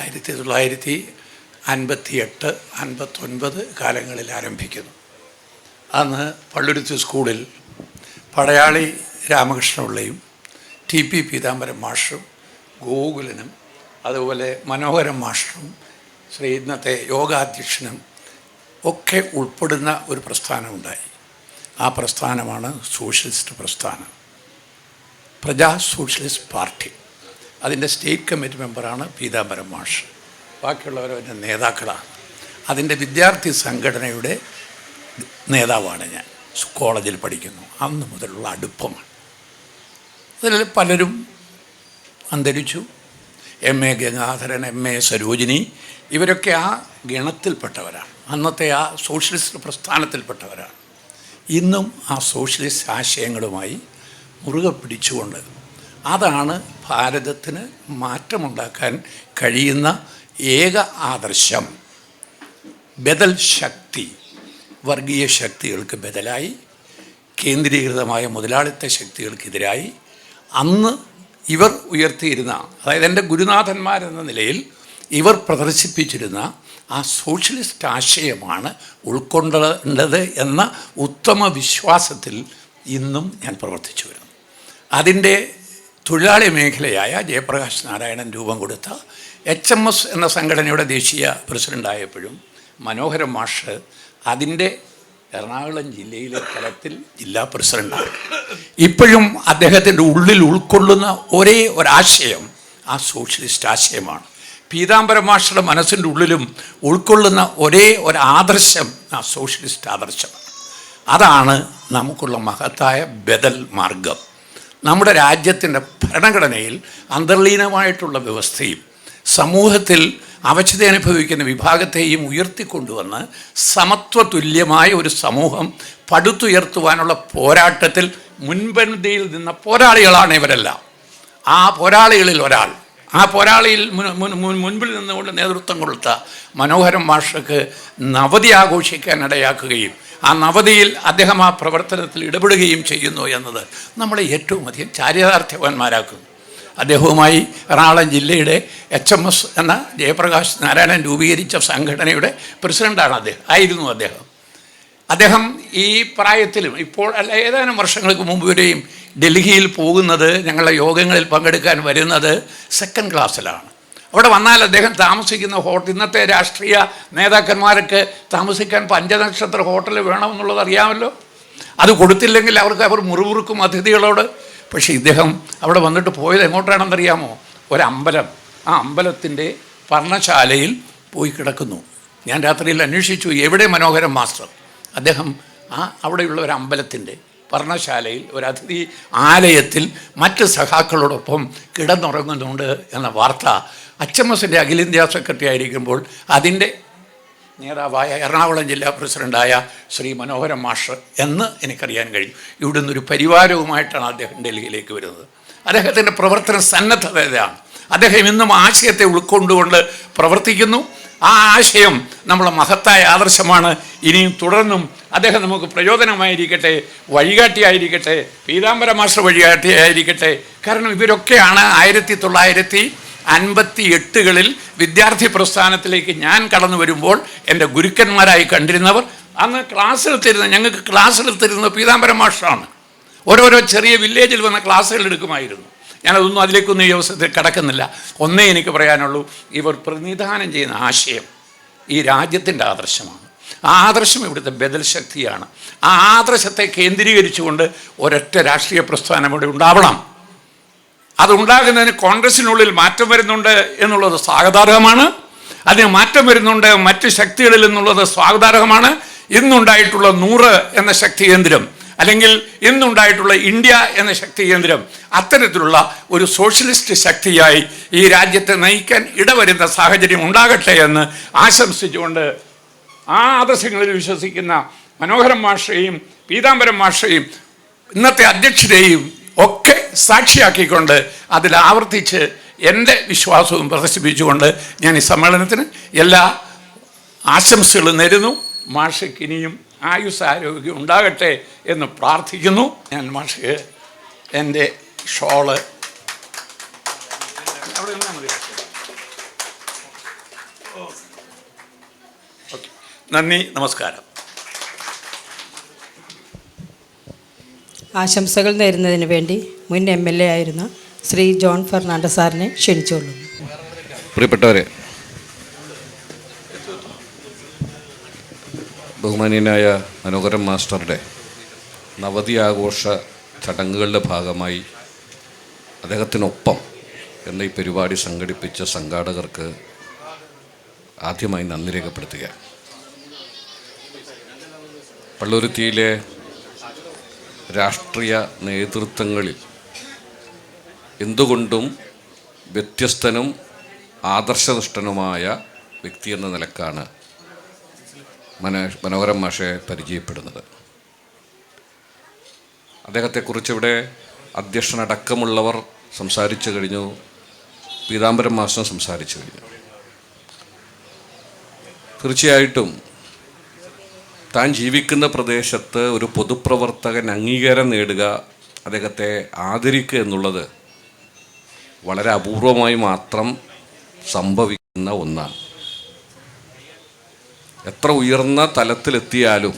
1958, 59 കാലങ്ങളിൽ ആരംഭിക്കുന്നു. അന്ന് പള്ളുരുത്തി സ്കൂളിൽ പടയാളി രാമകൃഷ്ണപിള്ളയും TP പീതാംബരൻ മാഷും ഗോകുലനും അതുപോലെ മനോഹരൻ മാഷും ശ്രീ ഇന്നത്തെ യോഗാധ്യക്ഷനും ഒക്കെ ഉൾപ്പെടുന്ന ഒരു പ്രസ്ഥാനമുണ്ടായി. ആ പ്രസ്ഥാനമാണ് സോഷ്യലിസ്റ്റ് പ്രസ്ഥാനം, പ്രജാ സോഷ്യലിസ്റ്റ് പാർട്ടി. അതിൻ്റെ സ്റ്റേറ്റ് കമ്മിറ്റി മെമ്പറാണ് പീതാംബരൻ മാഷ്. ബാക്കിയുള്ളവരവൻ്റെ നേതാക്കളാണ്. അതിൻ്റെ വിദ്യാർത്ഥി സംഘടനയുടെ നേതാവാണ് ഞാൻ. കോളേജിൽ പഠിക്കുന്നു. അന്ന് മുതലുള്ള അടുപ്പമാണ്. അതിൽ പലരും അന്തരിച്ചു. MA ഗംഗാധരൻ, MA സരോജിനി, ഇവരൊക്കെ ആ ഗണത്തിൽപ്പെട്ടവരാണ്. അന്നത്തെ ആ സോഷ്യലിസ്റ്റ് പ്രസ്ഥാനത്തിൽപ്പെട്ടവരാണ്. ഇന്നും ആ സോഷ്യലിസ്റ്റ് ആശയങ്ങളുമായി മുറുകെ പിടിച്ചുകൊണ്ട് അതാണ് ഭാരതത്തിന് മാറ്റമുണ്ടാക്കാൻ കഴിയുന്ന ഏക ആദർശം. ബദൽ ശക്തി വർഗീയ ശക്തികൾക്ക് ബദലായി, കേന്ദ്രീകൃതമായ മുതലാളിത്ത ശക്തികൾക്കെതിരായി അന്ന് ഇവർ ഉയർത്തിയിരുന്ന, അതായത് എൻ്റെ ഗുരുനാഥന്മാരെന്ന നിലയിൽ ഇവർ പ്രദർശിപ്പിച്ചിരുന്ന ആ സോഷ്യലിസ്റ്റ് ആശയമാണ് ഉൾക്കൊണ്ടത് എന്ന ഉത്തമ വിശ്വാസത്തിൽ ഇന്നും ഞാൻ പ്രവർത്തിച്ചു വരുന്നു. അതിൻ്റെ തൊഴിലാളി മേഖലയായ ജയപ്രകാശ് നാരായണൻ രൂപം കൊടുത്ത HMS എന്ന സംഘടനയുടെ ദേശീയ പ്രസിഡൻ്റായപ്പോഴും മനോഹരൻ മാഷ് അതിൻ്റെ എറണാകുളം ജില്ലയിലെ തലത്തിൽ ജില്ലാ പ്രസിഡൻ്റാണ്. ഇപ്പോഴും അദ്ദേഹത്തിൻ്റെ ഉള്ളിൽ ഉൾക്കൊള്ളുന്ന ഒരേ ഒരാശയം ആ സോഷ്യലിസ്റ്റ് ആശയമാണ്. പീതാംബരൻ മാഷയുടെ മനസ്സിൻ്റെ ഉള്ളിലും ഉൾക്കൊള്ളുന്ന ഒരേ ഒരാദർശം ആ സോഷ്യലിസ്റ്റ് ആദർശമാണ്. അതാണ് നമുക്കുള്ള മഹത്തായ ബദൽ മാർഗം. നമ്മുടെ രാജ്യത്തിൻ്റെ ഭരണഘടനയിൽ അന്തർലീനമായിട്ടുള്ള വ്യവസ്ഥയും സമൂഹത്തിൽ അവശത അനുഭവിക്കുന്ന വിഭാഗത്തെയും ഉയർത്തിക്കൊണ്ടുവന്ന് സമത്വതുല്യമായ ഒരു സമൂഹം പടുത്തുയർത്തുവാനുള്ള പോരാട്ടത്തിൽ മുൻപന്തിയിൽ നിന്ന പോരാളികളാണ് ഇവരെല്ലാം. ആ പോരാളികളിൽ ഒരാൾ, ആ പോരാളിയിൽ മുൻപിൽ നിന്നുകൊണ്ട് നേതൃത്വം കൊടുത്ത മനോഹരൻ മാഷക്ക് നവതി ആഘോഷിക്കാൻ ഇടയാക്കുകയും ആ നവതിയിൽ അദ്ദേഹം ആ പ്രവർത്തനത്തിൽ ഇടപെടുകയും ചെയ്യുന്നു എന്നത് നമ്മളെ ഏറ്റവും അധികം ചാരിതാർത്ഥ്യവാന്മാരാക്കുന്നു. അദ്ദേഹവുമായി എറണാകുളം ജില്ലയുടെ HMS എന്ന ജയപ്രകാശ് നാരായണൻ രൂപീകരിച്ച സംഘടനയുടെ പ്രസിഡൻ്റാണ് ആയിരുന്നു അദ്ദേഹം ഈ പ്രായത്തിലും ഇപ്പോൾ അല്ല ഏതാനും വർഷങ്ങൾക്ക് മുമ്പ് വരെയും ഡൽഹിയിൽ പോകുന്നത്, ഞങ്ങളുടെ യോഗങ്ങളിൽ പങ്കെടുക്കാൻ വരുന്നത് സെക്കൻഡ് ക്ലാസ്സിലാണ്. അവിടെ വന്നാൽ അദ്ദേഹം താമസിക്കുന്ന ഹോട്ടൽ, ഇന്നത്തെ രാഷ്ട്രീയ നേതാക്കന്മാർക്ക് താമസിക്കാൻ 5 നക്ഷത്ര ഹോട്ടൽ വേണമെന്നുള്ളത് അറിയാമല്ലോ. അത് കൊടുത്തില്ലെങ്കിൽ അവർ മുറിവുറുക്കും അതിഥികളോട്. പക്ഷേ ഇദ്ദേഹം അവിടെ വന്നിട്ട് പോയത് എങ്ങോട്ടാണെന്നറിയാമോ? ഒരമ്പലം, ആ അമ്പലത്തിൻ്റെ പർണശാലയിൽ പോയി കിടക്കുന്നു. ഞാൻ രാത്രിയിൽ അന്വേഷിച്ചു എവിടെ മനോഹരൻ മാസ്റ്റർ. അദ്ദേഹം അവിടെയുള്ള ഒരു അമ്പലത്തിൻ്റെ പർണശാലയിൽ ഒരു അതിഥി ആലയത്തിൽ മറ്റ് സഖാക്കളോടൊപ്പം കിടന്നുറങ്ങുന്നുണ്ട് എന്ന വാർത്ത HMSൻ്റെ അഖിലേന്ത്യാ സെക്രട്ടറി ആയിരിക്കുമ്പോൾ അതിൻ്റെ നേതാവായ എറണാകുളം ജില്ലാ പ്രസിഡൻ്റായ ശ്രീ മനോഹരൻ മാസ്റ്റർ എന്ന് എനിക്കറിയാൻ കഴിഞ്ഞു. ഇവിടെ നിന്നൊരു പരിവാരവുമായിട്ടാണ് അദ്ദേഹം ഡൽഹിയിലേക്ക് വരുന്നത്. അദ്ദേഹത്തിൻ്റെ പ്രവർത്തന സന്നദ്ധതയാണ്. അദ്ദേഹം ഇന്നും ആശയത്തെ ഉൾക്കൊണ്ടുകൊണ്ട് പ്രവർത്തിക്കുന്നു. ആ ആശയം നമ്മളെ മഹത്തായ ആദർശമാണ്. ഇനിയും തുടർന്നും അദ്ദേഹം നമുക്ക് പ്രചോദനമായിരിക്കട്ടെ, വഴികാട്ടിയായിരിക്കട്ടെ, പീതാംബര മാസ്റ്റർ വഴികാട്ടിയായിരിക്കട്ടെ. കാരണം ഇവരൊക്കെയാണ് 1958 വിദ്യാർത്ഥി പ്രസ്ഥാനത്തിലേക്ക് ഞാൻ കടന്നു വരുമ്പോൾ എൻ്റെ ഗുരുക്കന്മാരായി കണ്ടിരുന്നവർ. അന്ന് ഞങ്ങൾക്ക് ക്ലാസ്സിലെത്തിരുന്ന പീതാംബര മാസ്റ്ററാണ്. ഓരോരോ ചെറിയ വില്ലേജിൽ വന്ന ക്ലാസ്സുകൾ എടുക്കുമായിരുന്നു. ഞാനതൊന്നും അതിലേക്കൊന്നും ഈ അവസരത്തിൽ കടക്കുന്നില്ല. ഒന്നേ എനിക്ക് പറയാനുള്ളൂ, ഇവർ പ്രതിനിധാനം ചെയ്യുന്ന ആശയം ഈ രാജ്യത്തിൻ്റെ ആദർശമാണ്. ആ ആദർശം ഇവിടുത്തെ ബദൽ ശക്തിയാണ്. ആ ആദർശത്തെ കേന്ദ്രീകരിച്ചുകൊണ്ട് ഒരൊറ്റ രാഷ്ട്രീയ പ്രസ്ഥാനം ഇവിടെ ഉണ്ടാവണം. അതുണ്ടാകുന്നതിന് കോൺഗ്രസിനുള്ളിൽ മാറ്റം വരുന്നുണ്ട് എന്നുള്ളത് സ്വാഗതാർഹമാണ്. അതിന് മാറ്റം വരുന്നുണ്ട് മറ്റ് ശക്തികളിൽ നിന്നുള്ളത് സ്വാഗതാർഹമാണ്. ഇന്നുണ്ടായിട്ടുള്ള 100 എന്ന ശക്തി കേന്ദ്രം, അല്ലെങ്കിൽ ഇന്നുണ്ടായിട്ടുള്ള ഇന്ത്യ എന്ന ശക്തി കേന്ദ്രം അത്തരത്തിലുള്ള ഒരു സോഷ്യലിസ്റ്റ് ശക്തിയായി ഈ രാജ്യത്തെ നയിക്കാൻ ഇടവരുന്ന സാഹചര്യം ഉണ്ടാകട്ടെ എന്ന് ആശംസിച്ചുകൊണ്ട് ആ ആദർശങ്ങളിൽ വിശ്വസിക്കുന്ന മനോഹരൻ മാഷയെയും പീതാംബരൻ മാഷയെയും ഇന്നത്തെ അധ്യക്ഷരെയും ഒക്കെ സാക്ഷിയാക്കിക്കൊണ്ട് അതിൽ ആവർത്തിച്ച് എൻ്റെ വിശ്വാസവും പ്രദർശിപ്പിച്ചുകൊണ്ട് ഞാൻ ഈ സമ്മേളനത്തിന് എല്ലാ ആശംസകളും നേരുന്നു. മാഷയ്ക്ക് ഇനിയും ആയുസ്സാരോഗ്യം ഉണ്ടാകട്ടെ എന്ന് പ്രാർത്ഥിക്കുന്നു. ഞാൻ മാഷ് എൻ്റെ ഷോള് നന്ദി, നമസ്കാരം. ആശംസകൾ നേരുന്നതിന് വേണ്ടി മുൻ MLA ആയിരുന്ന ശ്രീ ജോൺ ഫെർണാണ്ടസ് സാറിനെ ക്ഷണിച്ചുകൊള്ളുന്നു. പ്രിയപ്പെട്ടവരെ, ബഹുമാനീയനായ മനോഹരൻ മാസ്റ്ററുടെ നവതി ആഘോഷ ചടങ്ങുകളുടെ ഭാഗമായി അദ്ദേഹത്തിനൊപ്പം എന്ന ഈ പരിപാടി സംഘടിപ്പിച്ച സംഘാടകർക്ക് ആദ്യമായി നന്ദി രേഖപ്പെടുത്തുക. പള്ളുരുത്തിയിലെ രാഷ്ട്രീയ നേതൃത്വങ്ങളിൽ എന്തുകൊണ്ടും വ്യത്യസ്തനും ആദർശനിഷ്ഠനുമായ വ്യക്തി എന്ന നിലക്കാണ് മനോഹരൻ മാഷെ പരിചയപ്പെടുന്നത്. അദ്ദേഹത്തെക്കുറിച്ച് ഇവിടെ അധ്യക്ഷനടക്കമുള്ളവർ സംസാരിച്ചു കഴിഞ്ഞു, പീതാംബരൻ മാസ്റ്റർ സംസാരിച്ചു കഴിഞ്ഞു. തീർച്ചയായിട്ടും താൻ ജീവിക്കുന്ന പ്രദേശത്ത് ഒരു പൊതുപ്രവർത്തകൻ അംഗീകാരം നേടുക, അദ്ദേഹത്തെ ആദരിക്കുക എന്നുള്ളത് വളരെ അപൂർവമായി മാത്രം സംഭവിക്കുന്ന ഒന്നാണ്. എത്ര ഉയർന്ന തലത്തിലെത്തിയാലും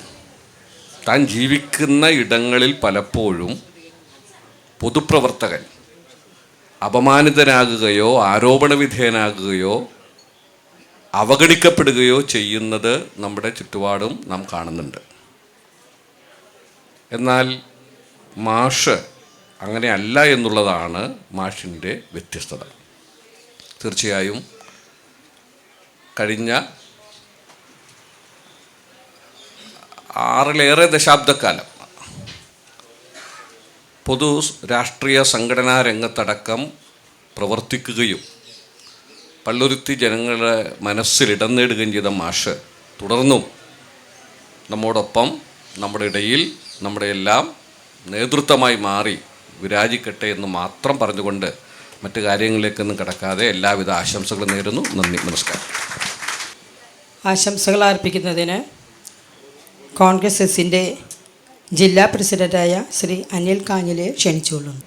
താൻ ജീവിക്കുന്ന ഇടങ്ങളിൽ പലപ്പോഴും പൊതുപ്രവർത്തകൻ അപമാനിതനാകുകയോ ആരോപണ വിധേയനാകുകയോ അവഗണിക്കപ്പെടുകയോ ചെയ്യുന്നത് നമ്മുടെ ചുറ്റുപാടും നാം കാണുന്നുണ്ട്. എന്നാൽ മാഷ് അങ്ങനെയല്ല എന്നുള്ളതാണ് മാഷിൻ്റെ വ്യത്യസ്തത. തീർച്ചയായും കഴിഞ്ഞ 6 ദശാബ്ദക്കാലം പൊതു രാഷ്ട്രീയ സംഘടനാ രംഗത്തടക്കം പ്രവർത്തിക്കുകയും പള്ളുരുത്തി ജനങ്ങളുടെ മനസ്സിൽ ഇടം നേടുകയും ചെയ്ത മാഷ് തുടർന്നും നമ്മോടൊപ്പം, നമ്മുടെ ഇടയിൽ, നമ്മുടെ എല്ലാം നേതൃത്വമായി മാറി വിരാജിക്കട്ടെ എന്ന് മാത്രം പറഞ്ഞുകൊണ്ട് മറ്റു കാര്യങ്ങളിലേക്കൊന്നും കടക്കാതെ എല്ലാവിധ ആശംസകളും നേരുന്നു. നന്ദി, നമസ്കാരം. ആശംസകൾ അർപ്പിക്കുന്നതിന് കോൺഗ്രസ് എസിൻ്റെ ജില്ലാ പ്രസിഡൻ്റായ ശ്രീ അനിൽ കാഞ്ഞിലെ ക്ഷണിച്ചുകൊള്ളുന്നു.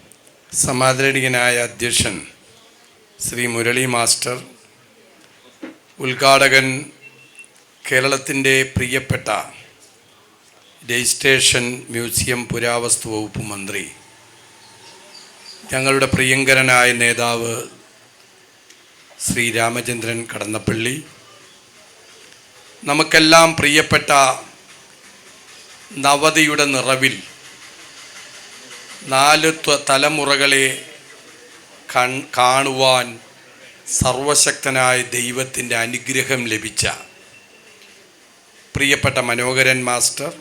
സമാദരണീയനായ അധ്യക്ഷൻ ശ്രീ മുരളി മാസ്റ്റർ, ഉദ്ഘാടകൻ കേരളത്തിൻ്റെ പ്രിയപ്പെട്ട രജിസ്ട്രേഷൻ മ്യൂസിയം പുരാവസ്തു വകുപ്പ് മന്ത്രി, ഞങ്ങളുടെ പ്രിയങ്കരനായ നേതാവ് ശ്രീ രാമചന്ദ്രൻ കടന്നപ്പള്ളി, നമുക്കെല്ലാം പ്രിയപ്പെട്ട നവതിയുടെ നിറവിൽ 4 തലമുറകളെ കാണുവാൻ സർവശക്തനായ ദൈവത്തിൻ്റെ അനുഗ്രഹം ലഭിച്ച പ്രിയപ്പെട്ട മനോഹരൻ മാസ്റ്റർ,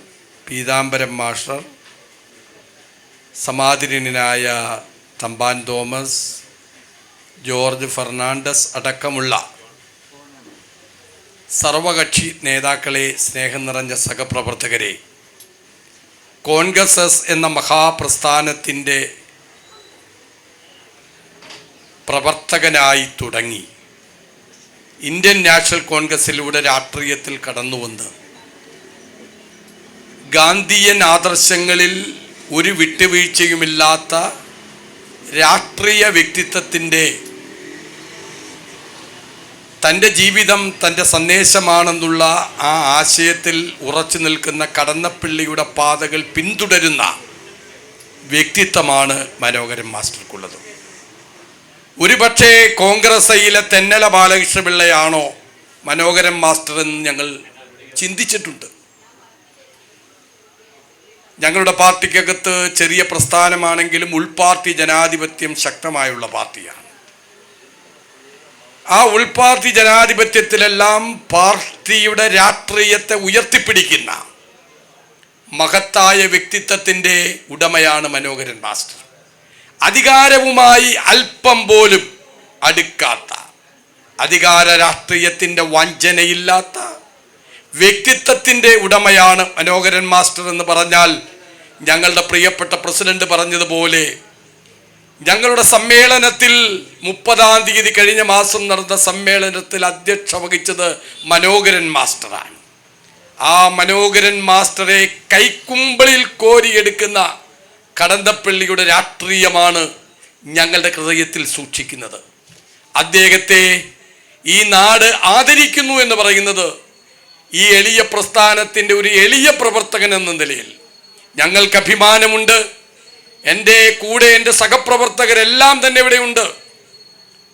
പീതാംബരം മാസ്റ്റർ, സമാദരണീയനായ തമ്പാൻ തോമസ്, ജോർജ് ഫെർണാണ്ടസ് അടക്കമുള്ള സർവകക്ഷി നേതാക്കളെ, സ്നേഹം നിറഞ്ഞ സഹപ്രവർത്തകരെ, കോൺഗ്രസ് എന്ന മഹാപ്രസ്ഥാനത്തിൻ്റെ പ്രവർത്തകനായി തുടങ്ങി ഇന്ത്യൻ നാഷണൽ കോൺഗ്രസിലൂടെ രാഷ്ട്രീയത്തിൽ കടന്നുവന്ന് ഗാന്ധിയൻ ആദർശങ്ങളിൽ ഒരു വിട്ടുവീഴ്ചയുമില്ലാത്ത രാഷ്ട്രീയ വ്യക്തിത്വത്തിൻ്റെ തൻ്റെ ജീവിതം തൻ്റെ സന്ദേശമാണെന്നുള്ള ആ ആശയത്തിൽ ഉറച്ചു നിൽക്കുന്ന കടന്നപ്പള്ളിയുടെ പാതകൾ പിന്തുടരുന്ന വ്യക്തിത്വമാണ് മനോഹരൻ മാസ്റ്റർക്കുള്ളത്. ഒരുപക്ഷേ കോൺഗ്രസ്സയിലെ തെന്നല ബാലകൃഷ്ണപിള്ളയാണോ മനോഹരൻ മാസ്റ്റർ എന്ന് ഞങ്ങൾ ചിന്തിച്ചിട്ടുണ്ട്. ഞങ്ങളുടെ പാർട്ടിക്കകത്ത് ചെറിയ പ്രസ്ഥാനമാണെങ്കിലും ഉൾപാർട്ടി ജനാധിപത്യം ശക്തമായുള്ള പാർട്ടിയാണ്. ആ ഉൾപാർട്ടി ജനാധിപത്യത്തിലെല്ലാം പാർട്ടിയുടെ രാഷ്ട്രീയത്തെ ഉയർത്തിപ്പിടിക്കുന്ന മഹത്തായ വ്യക്തിത്വത്തിൻ്റെ ഉടമയാണ് മനോഹരൻ മാസ്റ്റർ. അധികാരവുമായി അല്പം പോലും അടുക്കാത്ത, അധികാര രാഷ്ട്രീയത്തിൻ്റെ വഞ്ചനയില്ലാത്ത വ്യക്തിത്വത്തിൻ്റെ ഉടമയാണ് മനോഹരൻ മാസ്റ്റർ എന്ന് പറഞ്ഞാൽ, ഞങ്ങളുടെ പ്രിയപ്പെട്ട പ്രസിഡന്റ് പറഞ്ഞതുപോലെ ഞങ്ങളുടെ സമ്മേളനത്തിൽ 30-ാം തീയതി കഴിഞ്ഞ മാസം നടന്ന സമ്മേളനത്തിൽ അധ്യക്ഷത വഹിച്ചത് മനോഹരൻ മാസ്റ്ററാണ്. ആ മനോഹരൻ മാസ്റ്ററെ കൈക്കുമ്പിളിൽ കോരിയെടുക്കുന്ന കടന്നപ്പള്ളിയുടെ രാഷ്ട്രീയമാണ് ഞങ്ങളുടെ ഹൃദയത്തിൽ സൂക്ഷിക്കുന്നത്. അദ്ദേഹത്തെ ഈ നാട് ആദരിക്കുന്നു എന്ന് പറയുന്നത് ഈ എളിയ പ്രസ്ഥാനത്തിൻ്റെ ഒരു എളിയ പ്രവർത്തകൻ എന്ന നിലയിൽ ഞങ്ങൾക്ക് അഭിമാനമുണ്ട്. എൻ്റെ കൂടെ എൻ്റെ സഹപ്രവർത്തകരെല്ലാം തന്നെ ഇവിടെയുണ്ട്.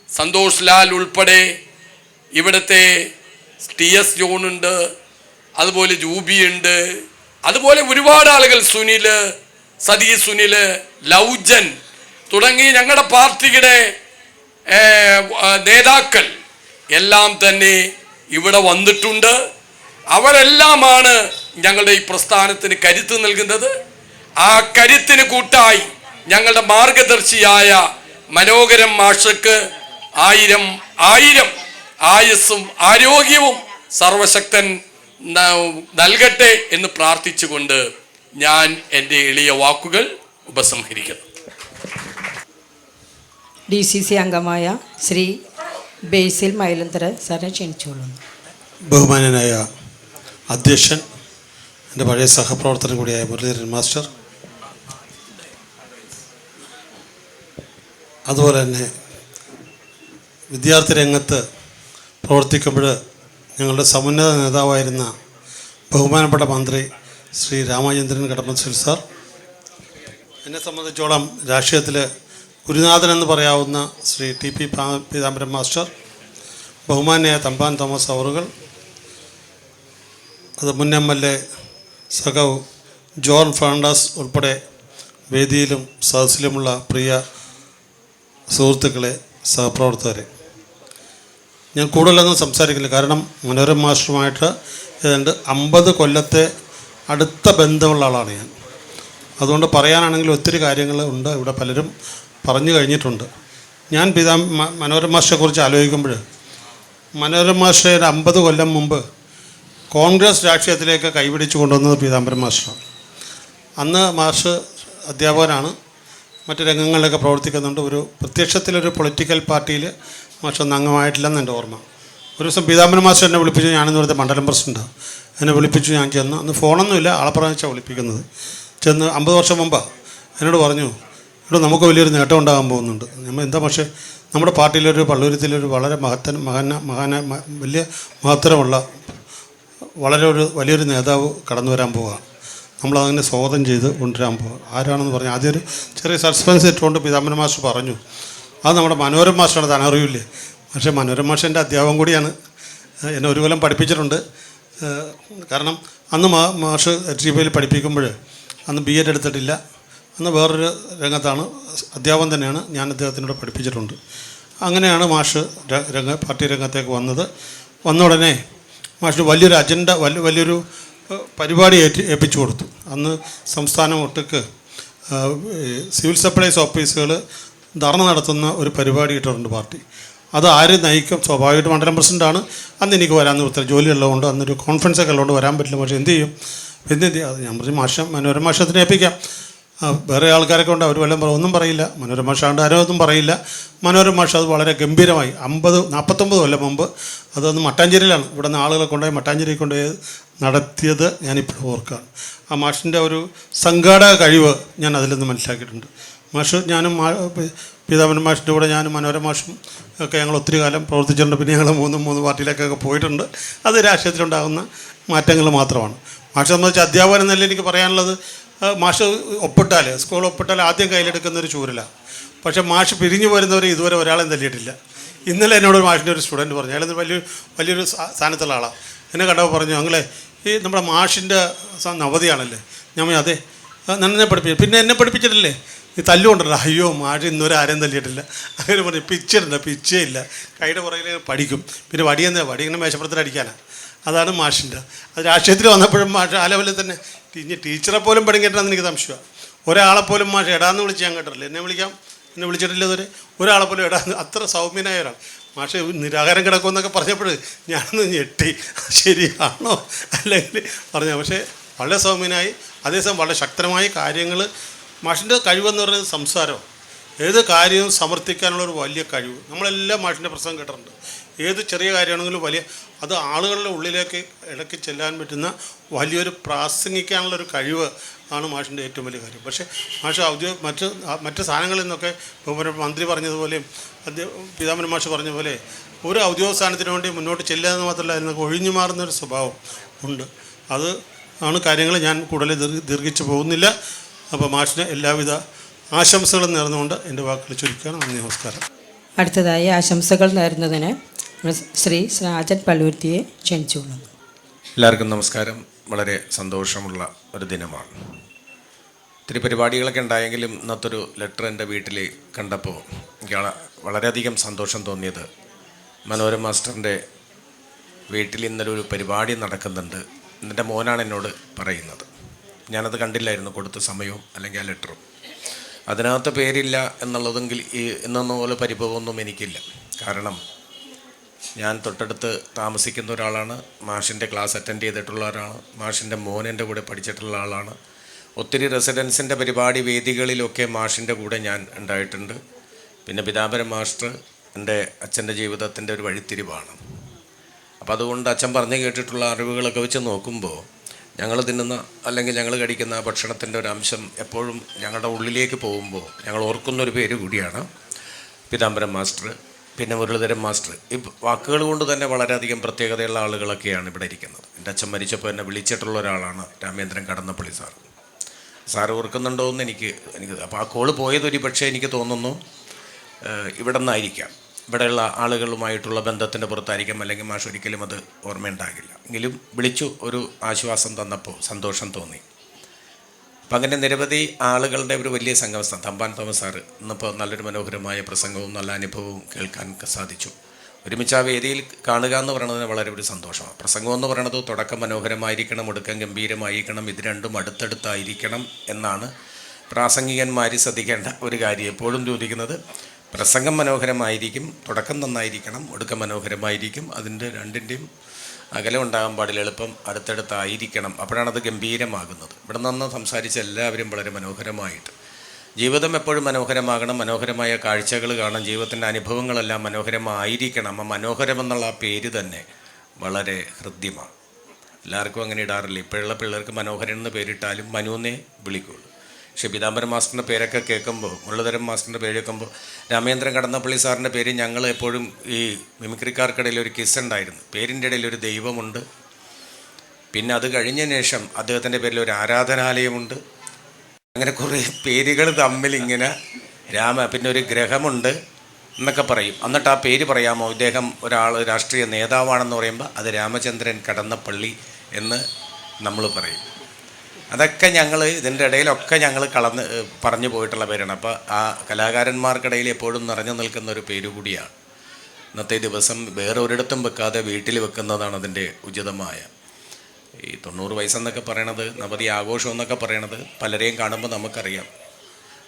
സന്തോഷ് ലാൽ ഉൾപ്പെടെ ഇവിടുത്തെ TS ജോണുണ്ട്, അതുപോലെ ജൂബിയുണ്ട്, അതുപോലെ ഒരുപാട് ആളുകൾ, സുനിൽ, സതീഷ് സുനിൽ, ലൗജൻ തുടങ്ങി ഞങ്ങളുടെ പാർട്ടിയുടെ നേതാക്കൾ എല്ലാം തന്നെ ഇവിടെ വന്നിട്ടുണ്ട്. അവരെല്ലാമാണ് ഞങ്ങളുടെ ഈ പ്രസ്ഥാനത്തിന് കരുത്ത് നൽകുന്നത്. ആ കരുത്തിന് കൂട്ടായി ഞങ്ങളുടെ മാർഗദർശിയായ മനോഹരൻ മാഷക്ക് 1000 ആയുസ്സും ആരോഗ്യവും സർവശക്തൻ നൽകട്ടെ എന്ന് പ്രാർത്ഥിച്ചുകൊണ്ട് ഞാൻ എൻ്റെ എളിയ വാക്കുകൾ ഉപസംഹരിക്കുന്നു. DCC അംഗമായ ശ്രീ ബേസിൽ മൈലന്തര സാറെ ക്ഷണിച്ചുകൊള്ളുന്നു. ബഹുമാനനായ അധ്യക്ഷൻ, എൻ്റെ പഴയ സഹപ്രവർത്തകൻ കൂടിയായ മുരളീധരൻ മാസ്റ്റർ, അതുപോലെ തന്നെ വിദ്യാർത്ഥി രംഗത്ത് പ്രവർത്തിക്കുമ്പോൾ ഞങ്ങളുടെ സമുന്നത നേതാവായിരുന്ന ബഹുമാനപ്പെട്ട മന്ത്രി ശ്രീ രാമചന്ദ്രൻ കടന്നപ്പള്ളി സാർ, എന്നെ സംബന്ധിച്ചോളം രാഷ്ട്രീയത്തിൽ ഗുരുനാഥൻ എന്ന് പറയാവുന്ന ശ്രീ TP പീതാംബരം മാസ്റ്റർ, ബഹുമാന്യായ തമ്പാൻ തോമസ് അവറുകൾ, അത് മുൻ MLA സഖാവ് ജോൺ ഫെർണാണ്ടസ് ഉൾപ്പെടെ വേദിയിലും സദസ്സിലുമുള്ള പ്രിയ സുഹൃത്തുക്കളെ, സഹപ്രവർത്തകരെ, ഞാൻ കൂടുതലൊന്നും സംസാരിക്കില്ല. കാരണം മനോഹരൻ മാസ്റ്ററുമായിട്ട് ഏതാണ്ട് 50 കൊല്ലത്തെ അടുത്ത ബന്ധമുള്ള ആളാണ് ഞാൻ. അതുകൊണ്ട് പറയാനാണെങ്കിൽ ഒത്തിരി കാര്യങ്ങൾ ഉണ്ട്, ഇവിടെ പലരും പറഞ്ഞു കഴിഞ്ഞിട്ടുണ്ട്. ഞാൻ മനോഹരൻ മാസ്റ്ററെക്കുറിച്ച് ആലോചിക്കുമ്പോൾ, മനോഹരൻ മാസ്റ്റർ 50 കൊല്ലം മുമ്പ് കോൺഗ്രസ് രാഷ്ട്രീയത്തിലേക്ക് കൈപിടിച്ചു കൊണ്ടുവന്നത് പീതാംബരം മാസ്റ്ററാണ്. അന്ന് മാസ്റ്റർ അധ്യാപകനാണ്, മറ്റ് രംഗങ്ങളിലൊക്കെ പ്രവർത്തിക്കുന്നുണ്ട്. ഒരു പ്രത്യക്ഷത്തിലൊരു പൊളിറ്റിക്കൽ പാർട്ടിയിൽ മാസ്റ്റർ അംഗമായിട്ടില്ലെന്ന് എൻ്റെ ഓർമ്മ. ഒരു ദിവസം പീതാംബരം മാസ്റ്റർ എന്നെ വിളിപ്പിച്ചു. ഞാനെന്ന് പറഞ്ഞ മണ്ഡലം പ്രസിഡൻ്റ്. എന്നെ വിളിപ്പിച്ചു. ഞാൻ ചെന്ന്, അന്ന് ഫോണൊന്നുമില്ല, ആളപ്പുറം വെച്ചാൽ വിളിപ്പിക്കുന്നത്. ചെന്ന് 50 വർഷം മുമ്പാണ് എന്നോട് പറഞ്ഞു, ഇവിടെ നമുക്ക് വലിയൊരു നേട്ടം ഉണ്ടാകാൻ പോകുന്നുണ്ട്. നമ്മൾ എന്താ, പക്ഷേ നമ്മുടെ പാർട്ടിയിലൊരു പള്ളുരുത്തിലൊരു വളരെ വലിയ മഹത്തരമുള്ള വലിയൊരു നേതാവ് കടന്നു വരാൻ പോവുകയാണ്. നമ്മളതങ്ങനെ സ്വാഗതം ചെയ്ത് കൊണ്ടുവരാൻ പോവുക. ആരാണെന്ന് പറഞ്ഞു. ആദ്യം ഒരു ചെറിയ സസ്പെൻസ് ഇട്ടുകൊണ്ട് പീതാംബരൻ മാസ്റ്റർ പറഞ്ഞു, അത് നമ്മുടെ മനോരമ മാസ്റ്ററാണ്, താൻ അറിയില്ലേ. പക്ഷേ മനോരമ മാസ്റ്ററിൻ്റെ അധ്യാപകം കൂടിയാണ്, എന്നെ ഒരു കൊല്ലം പഠിപ്പിച്ചിട്ടുണ്ട്. കാരണം അന്ന് മാഷ് HTPയിൽ പഠിപ്പിക്കുമ്പോൾ അന്ന് BEd എടുത്തിട്ടില്ല, അന്ന് വേറൊരു രംഗത്താണ്, അധ്യാപനം തന്നെയാണ്. ഞാൻ അദ്ദേഹത്തിനോട് പഠിപ്പിച്ചിട്ടുണ്ട്. അങ്ങനെയാണ് മാഷ് പാർട്ടി രംഗത്തേക്ക് വന്നത്. വന്ന ഉടനെ മാഷ് വലിയൊരു അജണ്ട, വലിയൊരു പരിപാടി ഏൽപ്പിച്ചു കൊടുത്തു. അന്ന് സംസ്ഥാനം ഒട്ടുക്ക് സിവിൽ സപ്ലൈസ് ഓഫീസുകൾ ധർണ നടത്തുന്ന ഒരു പരിപാടി ഇട്ടിട്ടുണ്ട് പാർട്ടി. അത് ആര് നയിക്കും? സ്വാഭാവികമായിട്ട് മണ്ഡലം പ്രസിഡൻ്റാണ്. അന്ന് എനിക്ക് വരാൻ നിർത്തില്ല, ജോലിയുള്ളതുകൊണ്ട് അന്നൊരു കോൺഫറൻസൊക്കെ ഉള്ളതുകൊണ്ട് വരാൻ പറ്റില്ല. പക്ഷേ എന്ത് ചെയ്യും? പിന്നെ അത് ഞാൻ പറഞ്ഞു, മനോരമ മാഷത്തിനെ ഏൽപ്പിക്കാം. വേറെ ആൾക്കാരൊക്കെ ഉണ്ട്, അവർ വല്ലതും ഒന്നും പറയില്ല. മനോരമ മാഷാണ്ട് ആരോ ഒന്നും പറയില്ല. മനോരമ മാഷ് അത് വളരെ ഗംഭീരമായി 49 കൊല്ലം മുമ്പ് അതൊന്ന് മട്ടാഞ്ചേരിയിലാണ്, ഇവിടെ നിന്ന് ആളുകളെ കൊണ്ടുപോയി മട്ടാഞ്ചേരി കൊണ്ടുപോയി നടത്തിയത് ഞാനിപ്പോഴും ഓർക്കുകയാണ്. ആ മാഷിൻ്റെ ഒരു സംഘാടക കഴിവ് ഞാൻ അതിൽ നിന്ന് മനസ്സിലാക്കിയിട്ടുണ്ട്. മാഷ്, ഞാനും പീതാംബരൻ മാഷിൻ്റെ കൂടെ ഞാനും മനോരമ മാഷും ഒക്കെ ഞങ്ങൾ ഒത്തിരി കാലം പ്രവർത്തിച്ചിട്ടുണ്ട്. പിന്നെ ഞങ്ങൾ മൂന്ന് പാർട്ടിയിലേക്കൊക്കെ പോയിട്ടുണ്ട്. അത് രാഷ്ട്രീയത്തിലുണ്ടാകുന്ന മാറ്റങ്ങൾ മാത്രമാണ്. മാഷെ സംബന്ധിച്ച് അധ്യാപകൻ എന്നല്ല എനിക്ക് പറയാനുള്ളത്. മാഷ് ഒപ്പിട്ടാൽ, സ്കൂൾ ഒപ്പിട്ടാൽ ആദ്യം കയ്യിലെടുക്കുന്നൊരു ചൂരലാണ്. പക്ഷേ മാഷ് പിരിഞ്ഞു പോരുന്നവരെ ഇതുവരെ ഒരാളെയും തല്ലിയിട്ടില്ല. ഇന്നലെ എന്നോട് മാഷിൻ്റെ ഒരു സ്റ്റുഡൻറ്റ് പറഞ്ഞു, അയാൾ വലിയൊരു സ്ഥാനത്തുള്ള ആളാണ്. എന്നെ കണ്ടപ്പോൾ പറഞ്ഞു, ഞങ്ങളെ ഈ നമ്മുടെ മാഷിൻ്റെ നവതിയാണല്ലേ. ഞാൻ അതെ, നന്നെ പഠിപ്പിച്ചു. പിന്നെ എന്നെ പഠിപ്പിച്ചിട്ടില്ലേ, നീ തല്ലുകൊണ്ടല്ലോ. അയ്യോ, മാഷ് ഇന്നുവരെ ആരെയും തല്ലിയിട്ടില്ല. അങ്ങനെ പറഞ്ഞു, പിച്ചിട്ടുണ്ട്, പിച്ചേ ഇല്ല, കൈയുടെ പുറകിൽ പഠിക്കും. പിന്നെ വടി ഇങ്ങനെ മേശപ്പുറത്തിൽ അടിക്കാനാണ്. അതാണ് മാഷിൻ്റെ. അത് രാഷ്ട്രീയത്തിൽ വന്നപ്പോഴും മാഷ് ആ ലെവലിൽ തന്നെ. ഇനി ടീച്ചറെ പോലും പഠിക്കട്ടെന്ന് എനിക്ക് സംശയമാണ്. ഒരാളെപ്പോലും മാഷ് എടാന്ന് വിളിച്ച് ഞാൻ കേട്ടിട്ടില്ല. എന്നെ വിളിച്ചിട്ടില്ല ഇതുവരെ. ഒരാളെപ്പോലും എടാന്ന്, അത്ര സൗമ്യനായ ഒരാൾ. മാഷ് നിരാഹാരം കിടക്കുമെന്നൊക്കെ പറഞ്ഞപ്പോൾ ഞാനൊന്ന് ഞെട്ടി, ശരിയാണോ അല്ലെങ്കിൽ പറഞ്ഞ. പക്ഷേ വളരെ സൗമ്യനായി, അതേസമയം വളരെ ശക്തമായ കാര്യങ്ങൾ. മാഷിൻ്റെ കഴിവെന്ന് പറയുന്നത് സംസാരം, ഏത് കാര്യവും സമർത്ഥിക്കാനുള്ളൊരു വലിയ കഴിവ്. നമ്മളെല്ലാം മാഷിൻ്റെ പ്രസംഗം കേട്ടിട്ടുണ്ട്. ഏത് ചെറിയ കാര്യമാണെങ്കിലും അത് ആളുകളുടെ ഉള്ളിലേക്ക് ഇടയ്ക്ക് ചെല്ലാൻ പറ്റുന്ന വലിയൊരു പ്രാസംഗിക്കാനുള്ളൊരു കഴിവ് ആണ് മാഷിൻ്റെ ഏറ്റവും വലിയ കാര്യം. പക്ഷേ മാഷ് മറ്റ് സ്ഥാനങ്ങളിൽ നിന്നൊക്കെ മന്ത്രി പറഞ്ഞതുപോലെയും പീതാംബരൻ മാഷ് പറഞ്ഞ പോലെ ഒരു ഔദ്യോഗിക സ്ഥാനത്തിന് വേണ്ടി മുന്നോട്ട് ചെല്ലാന്ന് മാത്രമല്ല, അതിനൊക്കെ ഒഴിഞ്ഞു മാറുന്നൊരു സ്വഭാവം ഉണ്ട്. അത് ആണ് കാര്യങ്ങൾ. ഞാൻ കൂടുതൽ ദീർഘിച്ചു പോകുന്നില്ല. അപ്പോൾ മാഷിന് എല്ലാവിധ ആശംസകളും നേർന്നുകൊണ്ട് എൻ്റെ വാക്കുകൾ ചുരുക്കുകയാണ്. നന്ദി, നമസ്കാരം. അടുത്തതായി ആശംസകൾ നേരുന്നതിന് ശ്രീ രാജൻ പള്ളുരുത്തിയെ ക്ഷണിച്ചുകൊള്ളുന്നു. എല്ലാവർക്കും നമസ്കാരം. വളരെ സന്തോഷമുള്ള ഒരു ദിനമാണ്. ഒത്തിരി പരിപാടികളൊക്കെ ഉണ്ടായെങ്കിലും ഇന്നത്തൊരു ലെറ്റർ എൻ്റെ വീട്ടിൽ കണ്ടപ്പോൾ എനിക്ക് വളരെയധികം സന്തോഷം തോന്നിയത്, മനോരമ മാസ്റ്ററിൻ്റെ വീട്ടിൽ ഇന്നലെ ഒരു പരിപാടി നടക്കുന്നുണ്ട്. എൻ്റെ മോനാണ് എന്നോട് പറയുന്നത്. ഞാനത് കണ്ടില്ലായിരുന്നു, കൊടുത്ത സമയവും അല്ലെങ്കിൽ ആ ലെറ്ററും. അതിനകത്ത് പേരില്ല എന്നുള്ളതെങ്കിൽ ഇന്നെന്ന പോലെ പരിഭവമൊന്നും എനിക്കില്ല. കാരണം ഞാൻ തൊട്ടടുത്ത് താമസിക്കുന്ന ഒരാളാണ്, മാഷിൻ്റെ ക്ലാസ് അറ്റൻഡ് ചെയ്തിട്ടുള്ള ഒരാളാണ്, മാഷിൻ്റെ മോൻ എൻ്റെ കൂടെ പഠിച്ചിട്ടുള്ള ആളാണ്. ഒത്തിരി റെസിഡൻസിൻ്റെ പരിപാടി വേദികളിലൊക്കെ മാഷിൻ്റെ കൂടെ ഞാൻ ഉണ്ടായിട്ടുണ്ട്. പിന്നെ പീതാംബരൻ മാസ്റ്റർ എൻ്റെ അച്ഛൻ്റെ ജീവിതത്തിൻ്റെ ഒരു വഴിത്തിരിവാണ്. അപ്പോൾ അതുകൊണ്ട് അച്ഛൻ പറഞ്ഞു കേട്ടിട്ടുള്ള അറിവുകളൊക്കെ വെച്ച് നോക്കുമ്പോൾ ഞങ്ങൾ തിന്നുന്ന അല്ലെങ്കിൽ ഞങ്ങൾ കഴിക്കുന്ന ഭക്ഷണത്തിൻ്റെ ഒരു അംശം എപ്പോഴും ഞങ്ങളുടെ ഉള്ളിലേക്ക് പോകുമ്പോൾ ഞങ്ങൾ ഓർക്കുന്നൊരു പേര് കൂടിയാണ് പീതാംബരൻ മാസ്റ്റർ, പിന്നെ മുരളീധരൻ മാസ്റ്റർ. ഈ വാക്കുകൾ കൊണ്ട് തന്നെ വളരെയധികം പ്രത്യേകതയുള്ള ആളുകളൊക്കെയാണ് ഇവിടെ ഇരിക്കുന്നത്. എൻ്റെ അച്ഛൻ മരിച്ചപ്പോൾ എന്നെ വിളിച്ചിട്ടുള്ള ഒരാളാണ് രാമേന്ദ്രൻ കടന്നപ്പള്ളി സാർ ഓർക്കുന്നുണ്ടോ എന്ന് എനിക്ക് അപ്പോൾ ആ കോള് പോയതൊരു പക്ഷേ എനിക്ക് തോന്നുന്നു ഇവിടെ നിന്നായിരിക്കാം, ഇവിടെയുള്ള ആളുകളുമായിട്ടുള്ള ബന്ധത്തിൻ്റെ പുറത്തായിരിക്കാം, അല്ലെങ്കിൽ മാഷ് ഒരിക്കലും അത് ഓർമ്മയുണ്ടാകില്ല. എങ്കിലും വിളിച്ചു ഒരു ആശ്വാസം തന്നപ്പോൾ സന്തോഷം തോന്നി. അപ്പം അങ്ങനെ നിരവധി ആളുകളുടെ ഒരു വലിയ സംഗമം. തമ്പാൻ തോമസ് സാറ് ഇന്നിപ്പോൾ നല്ലൊരു മനോഹരമായ പ്രസംഗവും നല്ല അനുഭവവും കേൾക്കാൻ സാധിച്ചു. ഒരുമിച്ച് ആ വേദിയിൽ കാണുക എന്ന് പറയുന്നതിന് വളരെ ഒരു സന്തോഷമാണ്. പ്രസംഗം എന്ന് പറയുന്നത് തുടക്കം മനോഹരമായിരിക്കണം, ഒടുക്കം ഗംഭീരമായിരിക്കണം, ഇത് രണ്ടും അടുത്തടുത്തായിരിക്കണം എന്നാണ് പ്രാസംഗികന്മാർ ശ്രദ്ധിക്കേണ്ട ഒരു കാര്യം. എപ്പോഴും ചോദിക്കുന്നത് പ്രസംഗം മനോഹരമായിരിക്കും, തുടക്കം നന്നായിരിക്കണം, ഒടുക്കം മനോഹരമായിരിക്കും, അതിൻ്റെ രണ്ടിൻ്റെയും അകലം ഉണ്ടാകാൻ പാടില്ല, എളുപ്പം അടുത്തടുത്തായിരിക്കണം, അപ്പോഴാണത് ഗംഭീരമാകുന്നത്. ഇവിടെ നിന്ന് സംസാരിച്ച എല്ലാവരും വളരെ മനോഹരമായിട്ട് ജീവിതം എപ്പോഴും മനോഹരമാകണം, മനോഹരമായ കാഴ്ചകൾ കാണണം, ജീവിതത്തിൻ്റെ അനുഭവങ്ങളെല്ലാം മനോഹരമായിരിക്കണം. ആ മനോഹരമെന്നുള്ള ആ പേര് തന്നെ വളരെ ഹൃദ്യമാണ്. എല്ലാവർക്കും അങ്ങനെ ഇടാറില്ല. ഇപ്പോഴുള്ള പിള്ളേർക്ക് മനോഹരൻ എന്ന് പേരിട്ടാലും മനുവെന്നേ വിളിക്കുള്ളൂ. പക്ഷേ പീതാംബരൻ മാസ്റ്ററിൻ്റെ പേരൊക്കെ കേൾക്കുമ്പോൾ, മുരളീധരൻ മാസ്റ്ററിൻ്റെ പേര് കേൾക്കുമ്പോൾ, രാമേന്ദ്രൻ കടന്നപ്പള്ളി സാറിൻ്റെ പേര് ഞങ്ങൾ എപ്പോഴും ഈ മിമിക്രിക്കാർക്കിടയിൽ ഒരു കിസ് ഉണ്ടായിരുന്നു. പേരിൻ്റെ ഇടയിൽ ഒരു ദൈവമുണ്ട്, പിന്നെ അത് കഴിഞ്ഞതിന് ശേഷം അദ്ദേഹത്തിൻ്റെ പേരിൽ ഒരു ആരാധനാലയമുണ്ട്. അങ്ങനെ കുറേ പേരുകൾ തമ്മിൽ ഇങ്ങനെ പിന്നെ ഒരു ഗ്രഹമുണ്ട് എന്നൊക്കെ പറയും. എന്നിട്ട് ആ പേര് പറയാമോ, ഇദ്ദേഹം ഒരാൾ രാഷ്ട്രീയ നേതാവാണെന്ന് പറയുമ്പോൾ അത് രാമചന്ദ്രൻ കടന്നപ്പള്ളി എന്ന് നമ്മൾ പറയും. അതൊക്കെ ഞങ്ങൾ ഇതിൻ്റെ ഇടയിലൊക്കെ ഞങ്ങൾ പറഞ്ഞു പോയിട്ടുള്ള പേരാണ്. അപ്പോൾ ആ കലാകാരന്മാർക്കിടയിൽ എപ്പോഴും നിറഞ്ഞു നിൽക്കുന്ന ഒരു പേര് കൂടിയാണ്. ഇന്നത്തെ ദിവസം വേറെ ഒരിടത്തും വെക്കാതെ വീട്ടിൽ വെക്കുന്നതാണ് അതിൻ്റെ ഉചിതമായ. ഈ 90 വയസ്സെന്നൊക്കെ പറയണത്, നവതി ആഘോഷം എന്നൊക്കെ പറയണത് പലരെയും കാണുമ്പോൾ നമുക്കറിയാം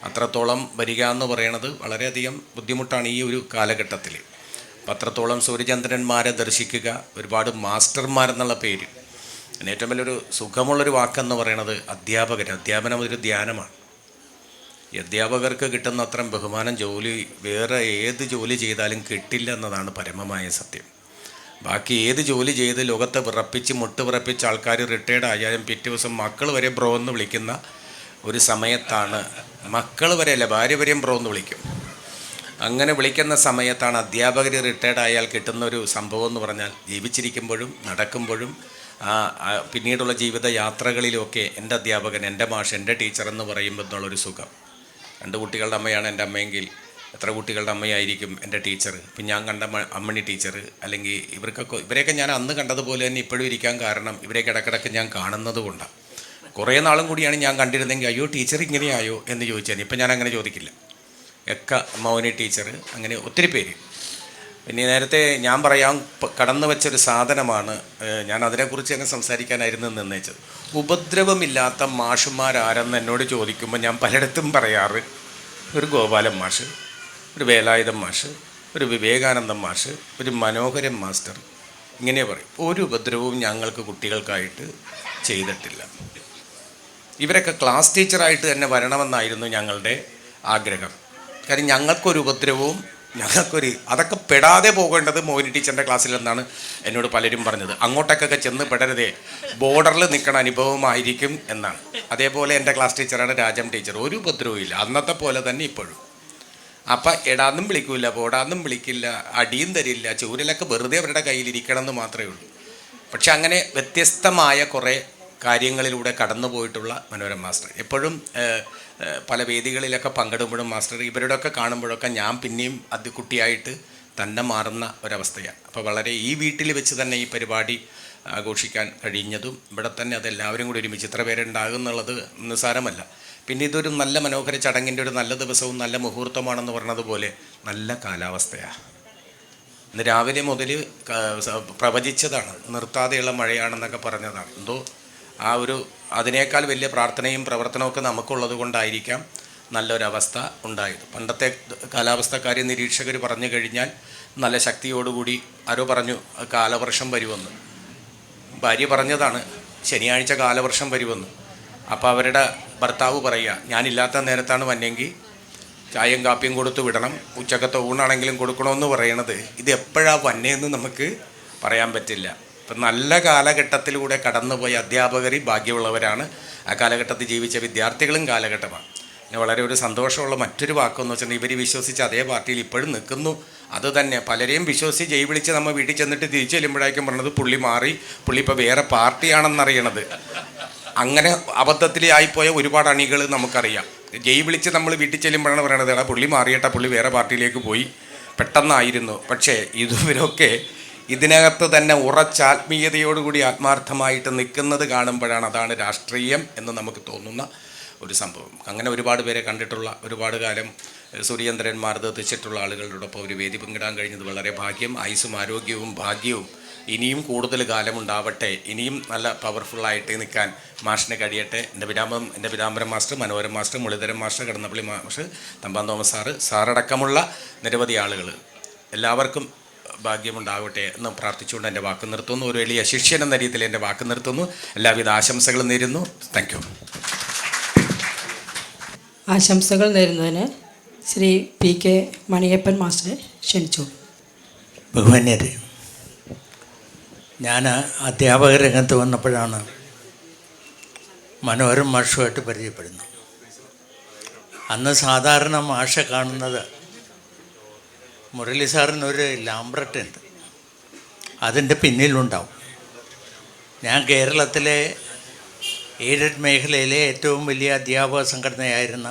അത്രത്തോളം വരിക എന്ന് പറയണത് വളരെയധികം ബുദ്ധിമുട്ടാണ് ഈ ഒരു കാലഘട്ടത്തിൽ. അപ്പം അത്രത്തോളം സൂര്യചന്ദ്രന്മാരെ ദർശിക്കുക, ഒരുപാട് മാസ്റ്റർമാരെന്നുള്ള പേര്. പിന്നെ ഏറ്റവും വലിയൊരു സുഖമുള്ളൊരു വാക്കെന്ന് പറയണത് അധ്യാപകർ. അധ്യാപനം ഒരു ധ്യാനമാണ്. ഈ അധ്യാപകർക്ക് കിട്ടുന്ന അത്രയും ബഹുമാനം വേറെ ഏത് ജോലി ചെയ്താലും കിട്ടില്ല എന്നതാണ് പരമമായ സത്യം. ബാക്കി ഏത് ജോലി ചെയ്ത് ലോകത്തെ മുട്ട് വിറപ്പിച്ച് ആൾക്കാർ റിട്ടയർഡ് ആയാലും പിറ്റേ ദിവസം മക്കൾ വരെ ബ്രോ എന്ന് വിളിക്കുന്ന ഒരു സമയത്താണ്, മക്കൾ വരെ അല്ല ഭാര്യ വരെയും ബ്രോ എന്ന് വിളിക്കും, അങ്ങനെ വിളിക്കുന്ന സമയത്താണ് അധ്യാപകർ റിട്ടയർഡ് ആയാൽ കിട്ടുന്ന ഒരു സംഭവം എന്ന് പറഞ്ഞാൽ, ജീവിച്ചിരിക്കുമ്പോഴും നടക്കുമ്പോഴും പിന്നീടുള്ള ജീവിത യാത്രകളിലുമൊക്കെ എൻ്റെ അധ്യാപകൻ, എൻ്റെ മാഷ്, എൻ്റെ ടീച്ചർ എന്ന് പറയുമ്പോൾ എന്നുള്ളൊരു സുഖം. 2 കുട്ടികളുടെ അമ്മയാണ് എൻ്റെ അമ്മയെങ്കിൽ എത്ര കുട്ടികളുടെ അമ്മയായിരിക്കും എൻ്റെ ടീച്ചർ. ഇപ്പം ഞാൻ കണ്ട അമ്മണി ടീച്ചർ, അല്ലെങ്കിൽ ഇവരെയൊക്കെ ഞാൻ അന്ന് കണ്ടതുപോലെ തന്നെ ഇപ്പോഴും ഇരിക്കാൻ കാരണം ഇവരെയൊക്കെ ഇടക്കിടക്ക് ഞാൻ കാണുന്നത് കൊണ്ടാണ്. കുറേ നാളും കൂടിയാണ് ഞാൻ കണ്ടിരുന്നെങ്കിൽ അയ്യോ ടീച്ചർ ഇങ്ങനെയായോ എന്ന് ചോദിച്ചാൽ ഇപ്പം ഞാൻ അങ്ങനെ ചോദിക്കില്ല. മൗനി ടീച്ചർ, അങ്ങനെ ഒത്തിരി പേര്. പിന്നെ നേരത്തെ ഞാൻ പറയാൻ കടന്നു വെച്ചൊരു സാധനമാണ്, ഞാൻ അതിനെക്കുറിച്ച് അങ്ങ് സംസാരിക്കാനായിരുന്നു നിർണയിച്ചത്. ഉപദ്രവമില്ലാത്ത മാഷുമാരാരെന്ന് എന്നോട് ചോദിക്കുമ്പോൾ ഞാൻ പലയിടത്തും പറയാറ് ഒരു ഗോപാലൻ മാഷ്, ഒരു വേലായുധൻ മാഷ്, ഒരു വിവേകാനന്ദൻ മാഷ്, ഒരു മനോഹരൻ മാസ്റ്റർ, ഇങ്ങനെ പറയും. ഒരു ഉപദ്രവവും ഞങ്ങൾക്ക് കുട്ടികൾക്കായിട്ട് ചെയ്തിട്ടില്ല. ഇവരൊക്കെ ക്ലാസ് ടീച്ചറായിട്ട് തന്നെ വരണമെന്നായിരുന്നു ഞങ്ങളുടെ ആഗ്രഹം. കാര്യം ഞങ്ങൾക്കൊരു ഉപദ്രവവും അതൊക്കെ പെടാതെ പോകേണ്ടത് മോഹിനി ടീച്ചറിൻ്റെ ക്ലാസ്സിൽ എന്നാണ് എന്നോട് പലരും പറഞ്ഞത്. അങ്ങോട്ടൊക്കെ ചെന്ന് പെടരുതേ, ബോർഡറിൽ നിൽക്കുന്ന അനുഭവമായിരിക്കും എന്നാണ്. അതേപോലെ എൻ്റെ ക്ലാസ് ടീച്ചറാണ് രാജം ടീച്ചർ. ഒരു ഉപദ്രവവും ഇല്ല, അന്നത്തെ പോലെ തന്നെ ഇപ്പോഴും. അപ്പം എടാന്നും വിളിക്കില്ല, പോടാന്നും വിളിക്കില്ല, അടിയും തരില്ല, ചൂരലൊക്കെ വെറുതെ അവരുടെ കയ്യിലിരിക്കണം എന്ന് മാത്രമേ ഉള്ളൂ. പക്ഷെ അങ്ങനെ വ്യത്യസ്തമായ കുറേ കാര്യങ്ങളിലൂടെ കടന്നു പോയിട്ടുള്ള മനോരമ മാസ്റ്റർ. എപ്പോഴും പല വേദികളിലൊക്കെ പങ്കെടുമ്പോഴും മാസ്റ്റർ ഇവരുടെയൊക്കെ കാണുമ്പോഴൊക്കെ ഞാൻ പിന്നെയും കുട്ടിയായിട്ട് തന്നെ മാറുന്ന ഒരവസ്ഥയാണ്. അപ്പോൾ വളരെ ഈ വീട്ടിൽ വെച്ച് തന്നെ ഈ പരിപാടി ആഘോഷിക്കാൻ കഴിഞ്ഞതും ഇവിടെ തന്നെ അതെല്ലാവരും കൂടി ഒരുമിച്ച് ഇത്ര പേരുണ്ടാകും എന്നുള്ളത് നിസ്സാരമല്ല. പിന്നെ ഇതൊരു നല്ല മനോഹര ചടങ്ങിൻ്റെ ഒരു നല്ല ദിവസവും നല്ല മുഹൂർത്തമാണെന്ന് പറഞ്ഞതുപോലെ നല്ല കാലാവസ്ഥയാണ്. ഇന്ന് രാവിലെ മുതൽ പ്രവചിച്ചതാണ്, നിർത്താതെയുള്ള മഴയാണെന്നൊക്കെ പറഞ്ഞതാണ്. എന്തോ അതിനേക്കാൾ വലിയ പ്രാർത്ഥനയും പ്രവർത്തനമൊക്കെ നമുക്കുള്ളത് കൊണ്ടായിരിക്കാം നല്ലൊരവസ്ഥ ഉണ്ടായത്. പണ്ടത്തെ കാലാവസ്ഥക്കാരെ നിരീക്ഷകർ പറഞ്ഞു കഴിഞ്ഞാൽ നല്ല ശക്തിയോടുകൂടി ആരോ പറഞ്ഞു കാലവർഷം വരുമെന്ന്. ഭാര്യ പറഞ്ഞതാണ് ശനിയാഴ്ച കാലവർഷം വരുമെന്ന്. അപ്പോൾ അവരുടെ ഭർത്താവ് പറയുക ഞാനില്ലാത്ത നേരത്താണ് വന്നെങ്കിൽ ചായയും കാപ്പിയും കൊടുത്ത് വിടണം, ഉച്ചക്കത്തെ ഊണാണെങ്കിലും കൊടുക്കണമെന്ന് പറയണത് ഇത് എപ്പോഴാണ് വന്നേന്ന് നമുക്ക് പറയാൻ പറ്റില്ല. ഇപ്പം നല്ല കാലഘട്ടത്തിലൂടെ കടന്നുപോയ അധ്യാപകർ ഭാഗ്യമുള്ളവരാണ്. ആ കാലഘട്ടത്തിൽ ജീവിച്ച വിദ്യാർത്ഥികളും കാലഘട്ടമാണ്. പിന്നെ വളരെ ഒരു സന്തോഷമുള്ള മറ്റൊരു വാക്കെന്ന് വെച്ചിട്ടുണ്ടെങ്കിൽ ഇവർ വിശ്വസിച്ച് അതേ പാർട്ടിയിൽ ഇപ്പോഴും നിൽക്കുന്നു. അത് തന്നെ പലരെയും വിശ്വസിച്ച് ജയ് വിളിച്ച് നമ്മൾ വീട്ടിൽ ചെന്നിട്ട് തിരിച്ചു ചെല്ലുമ്പോഴേക്കും പറഞ്ഞത് പുള്ളി മാറി, പുള്ളി ഇപ്പോൾ വേറെ പാർട്ടിയാണെന്നറിയണത്. അങ്ങനെ അബദ്ധത്തിലായിപ്പോയ ഒരുപാട് അണികൾ നമുക്കറിയാം. ജയ് വിളിച്ച് നമ്മൾ വീട്ടിൽ ചെല്ലുമ്പോഴാണ് പറയണത് എടാ പുള്ളി മാറിയിട്ടാ പുള്ളി വേറെ പാർട്ടിയിലേക്ക് പോയി, പെട്ടെന്നായിരുന്നു. പക്ഷേ ഇവരൊക്കെ ഇതിനകത്ത് തന്നെ ഉറച്ച ആത്മീയതയോടുകൂടി ആത്മാർത്ഥമായിട്ട് നിൽക്കുന്നത് കാണുമ്പോഴാണ് അതാണ് രാഷ്ട്രീയം എന്ന് നമുക്ക് തോന്നുന്ന ഒരു സംഭവം. അങ്ങനെ ഒരുപാട് പേരെ കണ്ടിട്ടുള്ള, ഒരുപാട് കാലം സൂര്യചന്ദ്രന്മാർ തെച്ചിട്ടുള്ള ആളുകളോടൊപ്പം ഒരു വേദി പങ്കിടാൻ കഴിഞ്ഞത് വളരെ ഭാഗ്യം. ആയുസ്സും ആരോഗ്യവും ഭാഗ്യവും ഇനിയും കൂടുതൽ കാലം ഉണ്ടാവട്ടെ. ഇനിയും നല്ല പവർഫുള്ളായിട്ട് നിൽക്കാൻ മാഷിന് കഴിയട്ടെ. എൻ്റെ Pithambaran master, Manoharan master, Muraleedharan master, Kadannappalli master, Thampan Thomas സാറടക്കമുള്ള നിരവധി ആളുകൾ എല്ലാവർക്കും ഭാഗ്യമുണ്ടാകട്ടെ എന്ന് പ്രാർത്ഥിച്ചുകൊണ്ട് എൻ്റെ വാക്ക് നിർത്തുന്നു. ഒരു എളിയ ശിഷ്യൻ എന്ന രീതിയിൽ എൻ്റെ വാക്ക് നിർത്തുന്നു. എല്ലാവിധ ആശംസകളും നേരുന്നു. Thank you. ആശംസകൾ നേരുന്നതിന് ശ്രീ PK മണിയപ്പൻ മാസ്റ്ററെ ക്ഷണിച്ചു. ബഹുമാന്യരെ, ഞാൻ അധ്യാപക രംഗത്ത് വന്നപ്പോഴാണ് മനോഹരൻ മാഷുമായിട്ട് പരിചയപ്പെടുന്നത്. അന്ന് സാധാരണ മാഷെ കാണുന്നത് മുരളി സാറിനൊരു ലാംബ്രറ്റ് ഉണ്ട്, അതിൻ്റെ പിന്നിലുണ്ടാവും. ഞാൻ കേരളത്തിലെ എയ്ഡഡ് മേഖലയിലെ ഏറ്റവും വലിയ അധ്യാപക സംഘടനയായിരുന്ന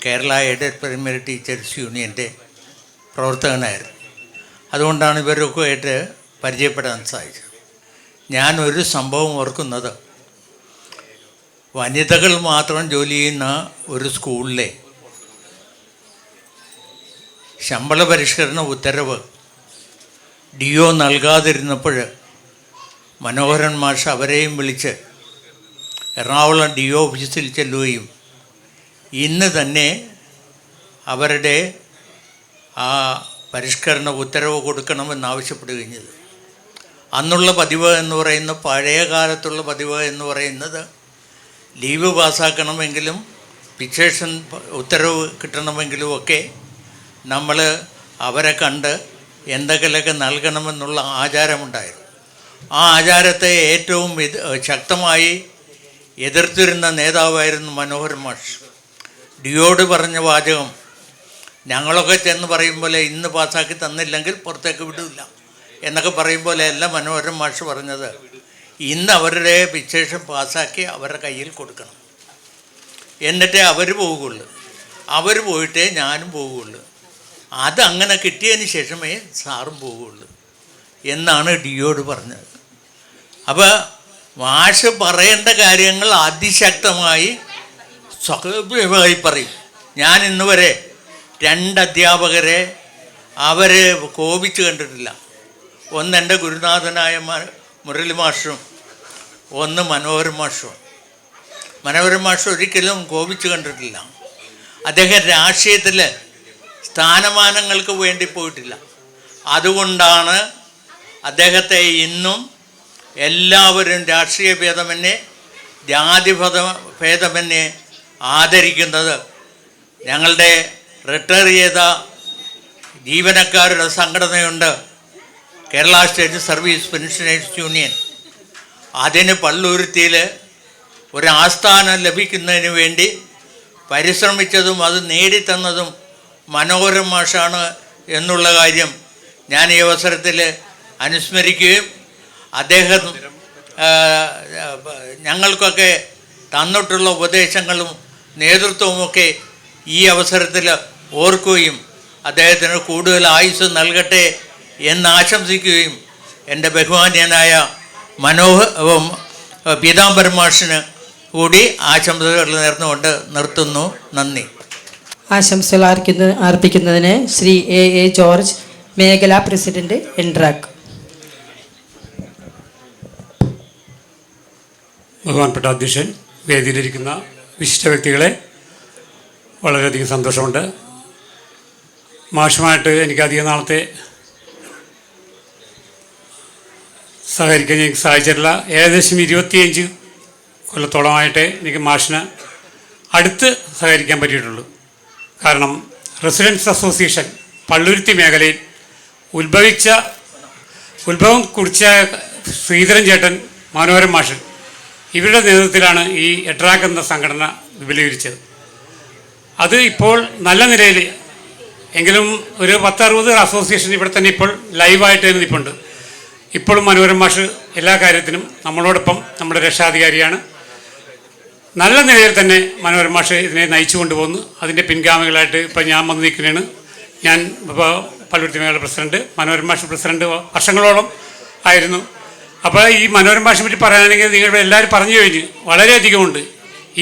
കേരള എയ്ഡഡ് പ്രൈമറി ടീച്ചേഴ്സ് യൂണിയൻ്റെ പ്രവർത്തകനായിരുന്നു. അതുകൊണ്ടാണ് ഇവരൊക്കെ ആയിട്ട് പരിചയപ്പെടാൻ സാധിച്ചത്. ഞാനൊരു സംഭവം ഓർക്കുന്നത്, വനിതകൾ മാത്രം ജോലി ചെയ്യുന്ന ഒരു സ്കൂളിലെ ശമ്പള പരിഷ്കരണ ഉത്തരവ് DO നൽകാതിരുന്നപ്പോൾ മനോഹരൻ മാഷ് അവരെയും വിളിച്ച് എറണാകുളം DO ഓഫീസിൽ ചെല്ലുകയും ഇന്ന് തന്നെ അവരുടെ ആ പരിഷ്കരണ ഉത്തരവ് കൊടുക്കണമെന്നാവശ്യപ്പെടുകയും ചെയ്തു. അന്നുള്ള പതിവ് എന്ന് പറയുന്ന, പഴയ കാലത്തുള്ള പതിവ് എന്ന് പറയുന്നത്, ലീവ് പാസ്സാക്കണമെങ്കിലും ഫിക്സേഷൻ ഉത്തരവ് കിട്ടണമെങ്കിലും ഒക്കെ നമ്മൾ അവരെ കണ്ട് എന്തെങ്കിലുമൊക്കെ നൽകണമെന്നുള്ള ആചാരമുണ്ടായിരുന്നു. ആ ആചാരത്തെ ഏറ്റവും ശക്തമായി എതിർത്തിരുന്ന നേതാവായിരുന്നു മനോഹരൻ മാഷ്. DOയോട് പറഞ്ഞ വാചകം, ഞങ്ങളൊക്കെ ചെന്ന് പറയും പോലെ ഇന്ന് പാസ്സാക്കി തന്നില്ലെങ്കിൽ പുറത്തേക്ക് വിടില്ല എന്നൊക്കെ പറയും പോലെ അല്ല മനോഹരൻ മാഷ് പറഞ്ഞത്, ഇന്ന് അവരുടെ ഫിക്സേഷൻ പാസ്സാക്കി അവരുടെ കയ്യിൽ കൊടുക്കണം, എന്നിട്ടേ അവർ പോവുകയുള്ളൂ, അവർ പോയിട്ടേ ഞാനും പോവുകയുള്ളൂ, അതങ്ങനെ കിട്ടിയതിന് ശേഷമേ സാറും പോവുകയുള്ളൂ എന്നാണ് DOയോട് പറഞ്ഞത്. അപ്പോൾ മാഷ് പറയേണ്ട കാര്യങ്ങൾ അതിശക്തമായി സ്വകാര്യമായി പറയും. ഞാൻ ഇന്ന് വരെ 2 അധ്യാപകരെ അവർ കോപിച്ച് കണ്ടിട്ടില്ല. ഒന്ന് എൻ്റെ ഗുരുനാഥനായ മുരളി മാഷും, ഒന്ന് മനോഹരൻ മാഷും. മനോഹരൻ മാഷ് ഒരിക്കലും കോപിച്ച് കണ്ടിട്ടില്ല. അദ്ദേഹം രാഷ്ട്രീയത്തിൽ സ്ഥാനമാനങ്ങൾക്ക് വേണ്ടി പോയിട്ടില്ല. അതുകൊണ്ടാണ് അദ്ദേഹത്തെ ഇന്നും എല്ലാവരും രാഷ്ട്രീയ ഭേദമന്യേ ജാതി ഭേദമന്യേ ആദരിക്കുന്നത്. ഞങ്ങളുടെ റിട്ടയർ ചെയ്ത ജീവനക്കാരുടെ സംഘടനയുണ്ട്, Kerala state service pensioners union. അതിന് പള്ളുരുത്തിയിൽ ഒരു ആസ്ഥാനം ലഭിക്കുന്നതിന് വേണ്ടി പരിശ്രമിച്ചതും അത് നേടിത്തന്നതും മനോഹരൻ മാഷാണ് എന്നുള്ള കാര്യം ഞാൻ ഈ അവസരത്തിൽ അനുസ്മരിക്കുകയും അദ്ദേഹം ഞങ്ങൾക്കൊക്കെ തന്നിട്ടുള്ള ഉപദേശങ്ങളും നേതൃത്വവുമൊക്കെ ഈ അവസരത്തിൽ ഓർക്കുകയും അദ്ദേഹത്തിന് കൂടുതൽ ആയുസ് നൽകട്ടെ എന്നാശംസിക്കുകയും എൻ്റെ ബഹുമാന്യനായ പീതാംബരൻ മാഷിന് കൂടി ആശംസകൾ നേർന്നുകൊണ്ട് നിർത്തുന്നു. നന്ദി. ആശംസകൾ അർപ്പിക്കുന്നതിന് ശ്രീ A ജോർജ്, മേഖലാ പ്രസിഡന്റ്, എൻട്രാക്ക്. ബഹുമാനപ്പെട്ട അധ്യക്ഷൻ, വേദിയിലിരിക്കുന്ന വിശിഷ്ട വ്യക്തികളെ, വളരെയധികം സന്തോഷമുണ്ട്. മാഷുമായിട്ട് എനിക്ക് അധികം നാളത്തെ സഹകരിക്കാൻ എനിക്ക് സാധിച്ചിട്ടില്ല. ഏകദേശം 25 കൊല്ലത്തോളമായിട്ട് എനിക്ക് മാഷിന് അടുത്ത് സഹകരിക്കാൻ പറ്റിയിട്ടുള്ളൂ. കാരണം റെസിഡൻസ് അസോസിയേഷൻ പള്ളുരുത്തി മേഖലയിൽ ഉത്ഭവം കുറിച്ച ശ്രീധരൻ ചേട്ടൻ, മനോഹരൻ മാഷ്, ഇവരുടെ നേതൃത്വത്തിലാണ് ഈ എട്രാക്ക് എന്ന സംഘടന വിപുലീകരിച്ചത്. അത് ഇപ്പോൾ നല്ല നിലയിൽ, എങ്കിലും ഒരു 10-60 അസോസിയേഷൻ ഇവിടെ തന്നെ ഇപ്പോൾ ലൈവായിട്ട് തന്നെ നിൽപ്പുണ്ട്. ഇപ്പോഴും മനോഹരൻ മാഷ് എല്ലാ കാര്യത്തിനും നമ്മളോടൊപ്പം നമ്മുടെ രക്ഷാധികാരിയാണ്. നല്ല നിലയിൽ തന്നെ മനോഹരൻ മാഷ് ഇതിനെ നയിച്ചു കൊണ്ടുപോകുന്നു. അതിൻ്റെ പിൻഗാമികളായിട്ട് ഇപ്പോൾ ഞാൻ വന്ന് നിൽക്കുന്നതാണ്. ഞാൻ ഇപ്പോൾ പള്ളുരുത്തി മേഖല പ്രസിഡന്റ്, മനോഹരൻ മാഷ് പ്രസിഡന്റ് വർഷങ്ങളോളം ആയിരുന്നു. അപ്പോൾ ഈ മനോഹരൻ മാഷിനെ പറ്റി പറയാനാണെങ്കിൽ നിങ്ങൾ എല്ലാവരും പറഞ്ഞു കഴിഞ്ഞ് വളരെയധികമുണ്ട്.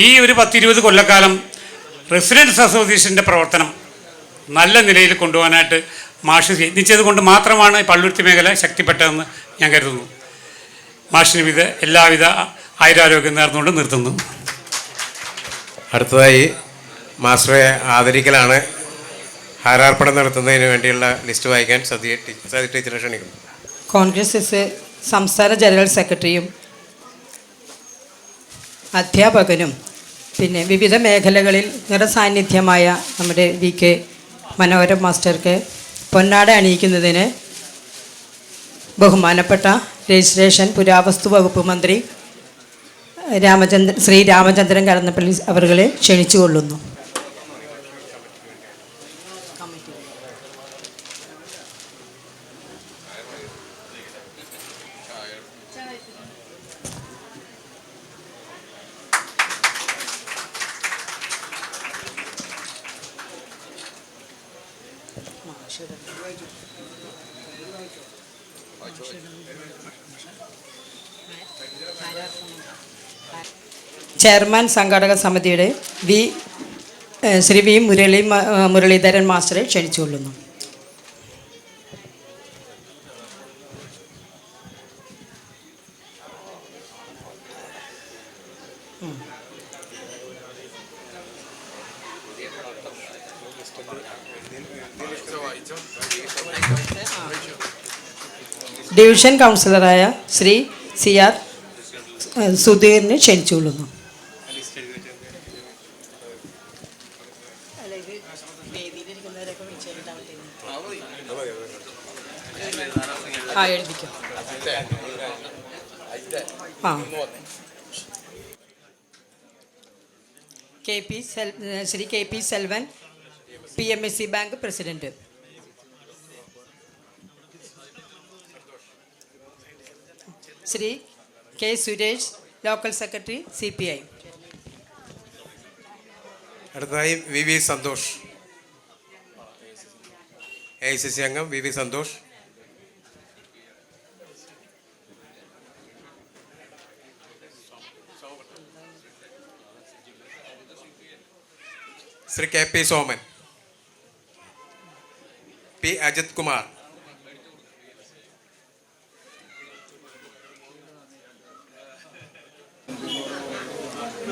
ഈ ഒരു 10-20 കൊല്ലക്കാലം റെസിഡൻസ് അസോസിയേഷൻ്റെ പ്രവർത്തനം നല്ല നിലയിൽ കൊണ്ടുപോകാനായിട്ട് മാഷ് യത്നിച്ചത് കൊണ്ട് മാത്രമാണ് പള്ളുരുത്തി മേഖല ശക്തിപ്പെട്ടതെന്ന് ഞാൻ കരുതുന്നു. മാഷിന് എല്ലാവിധ ആയുരാരോഗ്യം നേർന്നുകൊണ്ട് നിർത്തുന്നു. അടുത്തതായി മാസ്റ്ററെ ആദരിക്കലാണ്. ഹാരാർപ്പണം നടത്തുന്നതിന് വേണ്ടിയുള്ള ലിസ്റ്റ് വായിക്കാൻ സതി ടീച്ചറെ ക്ഷണിക്കുന്നു. കോൺഗ്രസ് സംസ്ഥാന ജനറൽ സെക്രട്ടറിയും അധ്യാപകനും പിന്നെ വിവിധ മേഖലകളിൽ നിറസാന്നിധ്യമായ നമ്മുടെ VK മനോഹരൻ മാസ്റ്റർക്ക് പൊന്നാട അണിയിക്കുന്നതിന് ബഹുമാനപ്പെട്ട രജിസ്ട്രേഷൻ പുരാവസ്തു വകുപ്പ് മന്ത്രി ശ്രീ രാമചന്ദ്രൻ കടന്നപ്പള്ളി അവരുകളെ ക്ഷണിച്ചുകൊള്ളുന്നു. ചെയർമാൻ സംഘാടക സമിതിയുടെ ശ്രീ വി മുരളീധരൻ മാസ്റ്ററെ ക്ഷണിച്ചുകൊള്ളുന്നു. ഡിവിഷൻ കൗൺസിലറായ ശ്രീ CR സുധീറിനെ ക്ഷണിച്ചുകൊള്ളുന്നു. Sri KP Selvan PMSC bank president. Sri K Suresh local secretary CPI. അടുത്തതായി VV സന്തോഷ്, AICC അംഗം VV Santhosh. Sri KP Soman, P Ajith Kumar,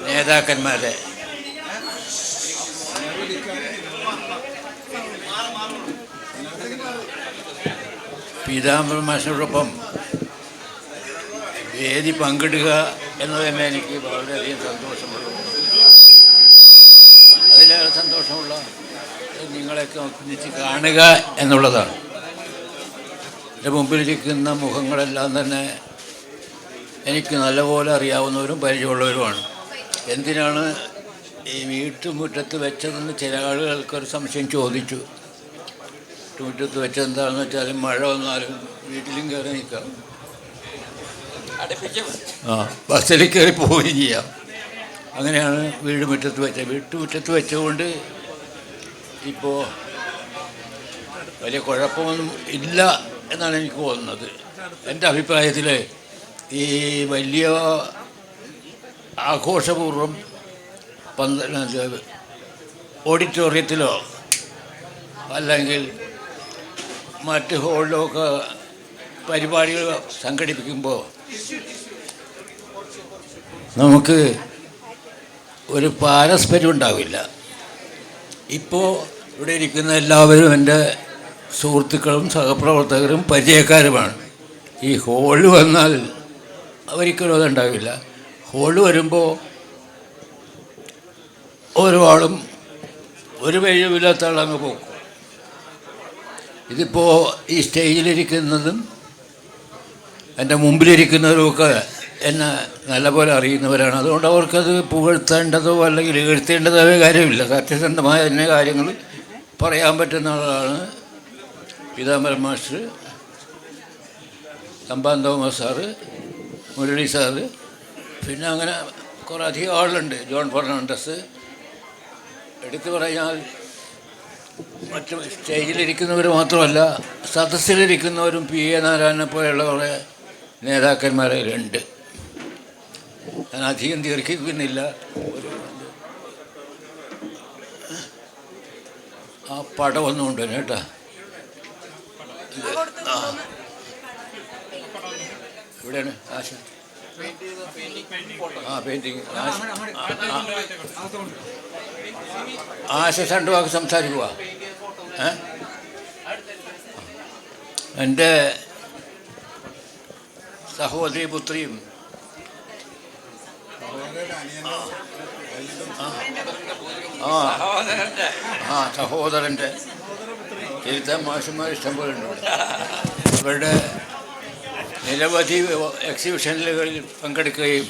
നേതാക്കന്മാരെ, പീതാംബരൻ മാഷിനോടൊപ്പം വേദി പങ്കിടുക എന്ന് തന്നെ എനിക്ക് വളരെയധികം സന്തോഷമുള്ള, അതിലേറെ സന്തോഷമുള്ള നിങ്ങളെയൊക്കെ ഒന്നിച്ച് കാണുക എന്നുള്ളതാണ്. എൻ്റെ മുമ്പിലിരിക്കുന്ന മുഖങ്ങളെല്ലാം തന്നെ എനിക്ക് നല്ലപോലെ അറിയാവുന്നവരും പരിചയമുള്ളവരുമാണ്. എന്തിനാണ് ഈ വീട്ടുമുറ്റത്ത് വെച്ചതെന്ന് ചില ആളുകൾക്കൊരു സംശയം ചോദിച്ചു. വീട്ടുമുറ്റത്ത് വെച്ചെന്താണെന്ന് വെച്ചാൽ മഴ വന്നാലും വീട്ടിലും കയറി നിൽക്കാം, ബസ്സിൽ കയറി പോവുകയും ചെയ്യാം. അങ്ങനെയാണ് വീട്ടുമുറ്റത്ത് വെച്ചത്. വീട്ടുമുറ്റത്ത് വെച്ചുകൊണ്ട് ഇപ്പോൾ വലിയ കുഴപ്പമൊന്നും ഇല്ല എന്നാണ് എനിക്ക് തോന്നുന്നത്. എൻ്റെ അഭിപ്രായത്തിൽ ഈ വലിയ ആഘോഷപൂർവ്വം ഓഡിറ്റോറിയത്തിലോ അല്ലെങ്കിൽ മറ്റ് ഹോളിലോ ഒക്കെ പരിപാടികൾ സംഘടിപ്പിക്കുമ്പോൾ നമുക്ക് ഒരു പാരസ്പര്യം ഉണ്ടാവില്ല. ഇപ്പോൾ ഇവിടെ ഇരിക്കുന്ന എല്ലാവരും എൻ്റെ സുഹൃത്തുക്കളും സഹപ്രവർത്തകരും പരിചയക്കാരുമാണ്. ഈ ഹോളിൽ വന്നാൽ ഒരിക്കലും അതുണ്ടാവില്ല. ഹോളിൽ വരുമ്പോൾ ഓരോ ആളും ഒരു കഴിവില്ലാത്ത ആളങ്ങ് പോകും. ഇതിപ്പോൾ ഈ സ്റ്റേജിലിരിക്കുന്നതും എൻ്റെ മുമ്പിലിരിക്കുന്നവരുമൊക്കെ എന്നെ നല്ലപോലെ അറിയുന്നവരാണ്. അതുകൊണ്ട് അവർക്കത് പുകഴ്ത്തേണ്ടതോ അല്ലെങ്കിൽ എഴുത്തേണ്ടതോ കാര്യമില്ല. സത്യസന്ധമായ തന്നെ കാര്യങ്ങൾ പറയാൻ പറ്റുന്ന ആളാണ് Peethambaran master, Thampan Thomas sir, Murali sir, പിന്നെ അങ്ങനെ കുറേ അധികം ആളുണ്ട്. John Fernandez. എടുത്തു പറഞ്ഞാൽ മറ്റ് സ്റ്റേജിലിരിക്കുന്നവർ മാത്രമല്ല, സദസ്സിലിരിക്കുന്നവരും PA നാരായണനെ പോലെയുള്ള കുറേ നേതാക്കന്മാരുണ്ട്. ഞാൻ അധികം ദീർഘിക്കുന്നില്ല. ആ പടമൊന്നും ഉണ്ട് കേട്ടോ. ഇവിടെയാണ് ആശ. പെയിൻറ്റിങ് ആശ 2 വാക്ക് സംസാരിക്കുക. എൻ്റെ സഹോദരി പുത്രിയും സഹോദരൻ്റെ തിരുത്താൻ മാഷന്മാർ ഇഷ്ടംപോലെ ഉണ്ട്. അവരുടെ നിരവധി എക്സിബിഷനുകളിൽ പങ്കെടുക്കുകയും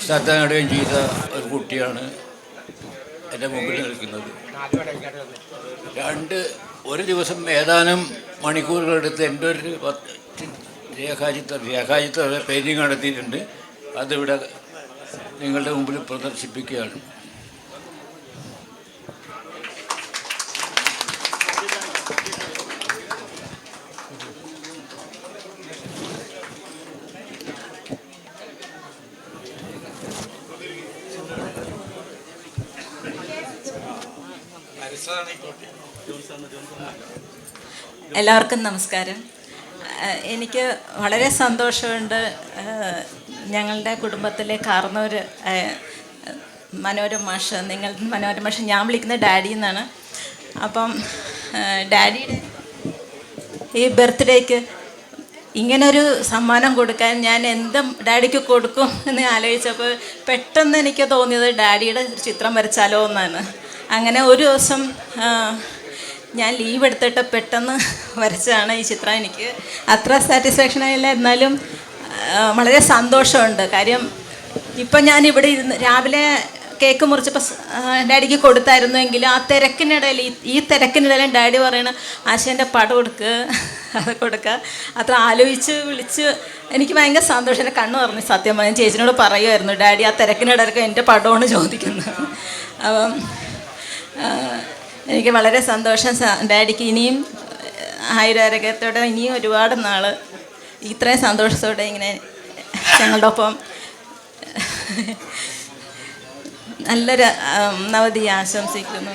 ശ്രദ്ധ നേടുകയും ചെയ്ത ഒരു കുട്ടിയാണ് എൻ്റെ മുമ്പിൽ നിൽക്കുന്നത്. ഒരു ദിവസം ഏതാനും മണിക്കൂറുകളെടുത്ത് എൻ്റെ ഒരു രേഖാചിത്ര പെയിൻറ്റിങ് നടത്തിയിട്ടുണ്ട്. അതിവിടെ നിങ്ങളുടെ മുമ്പിൽ പ്രദർശിപ്പിക്കുകയാണ്. എല്ലാവർക്കും നമസ്കാരം. എനിക്ക് വളരെ സന്തോഷമുണ്ട്. ഞങ്ങളുടെ കുടുംബത്തിലെ കാർന്നൂർ മനോരമ മാഷ്, മനോരമ മാഷ്, ഞാൻ വിളിക്കുന്നത് ഡാഡി എന്നാണ്. അപ്പം ഡാഡിയുടെ ഈ ബർത്ത്ഡേക്ക് ഇങ്ങനൊരു സമ്മാനം കൊടുക്കാൻ ഞാൻ എന്തും ഡാഡിക്ക് കൊടുക്കും എന്ന് ആലോചിച്ചപ്പോൾ പെട്ടെന്ന് എനിക്ക് തോന്നിയത് ഡാഡിയുടെ ചിത്രം വരച്ചാലോ എന്നാണ്. അങ്ങനെ ഒരു ദിവസം ഞാൻ ലീവ് എടുത്തിട്ട് പെട്ടെന്ന് വരച്ചതാണ് ഈ ചിത്രം. എനിക്ക് അത്ര സാറ്റിസ്ഫാക്ഷൻ ആയില്ല, എന്നാലും വളരെ സന്തോഷമുണ്ട്. കാര്യം ഇപ്പം ഞാൻ ഇവിടെ ഇരുന്ന് രാവിലെ കേക്ക് മുറിച്ചപ്പോൾ ഡാഡിക്ക് കൊടുത്തായിരുന്നുവെങ്കിലും ആ തിരക്കിനിടയിൽ ഈ തിരക്കിനിടയിലും ഡാഡി പറയണ ആശേൻ്റെ പടം അത് കൊടുക്കുക അത്ര ആലോചിച്ച് വിളിച്ച് എനിക്ക് ഭയങ്കര സന്തോഷം. എൻ്റെ കണ്ണ് പറഞ്ഞു. സത്യം ഞാൻ ചേച്ചിനോട് പറയുമായിരുന്നു, ഡാഡി ആ തിരക്കിനിടയിലൊക്കെ എൻ്റെ പടമാണ് ചോദിക്കുന്നത്. അപ്പം എനിക്ക് വളരെ സന്തോഷം. ഡാഡിക്ക് ഇനിയും ആയുരാരോഗ്യത്തോടെ ഇനിയും ഒരുപാട് നാൾ ഇത്രയും സന്തോഷത്തോടെ ഇങ്ങനെ ഞങ്ങളുടെ ഒപ്പം നല്ലൊരു നവതി ആശംസിക്കുന്നു.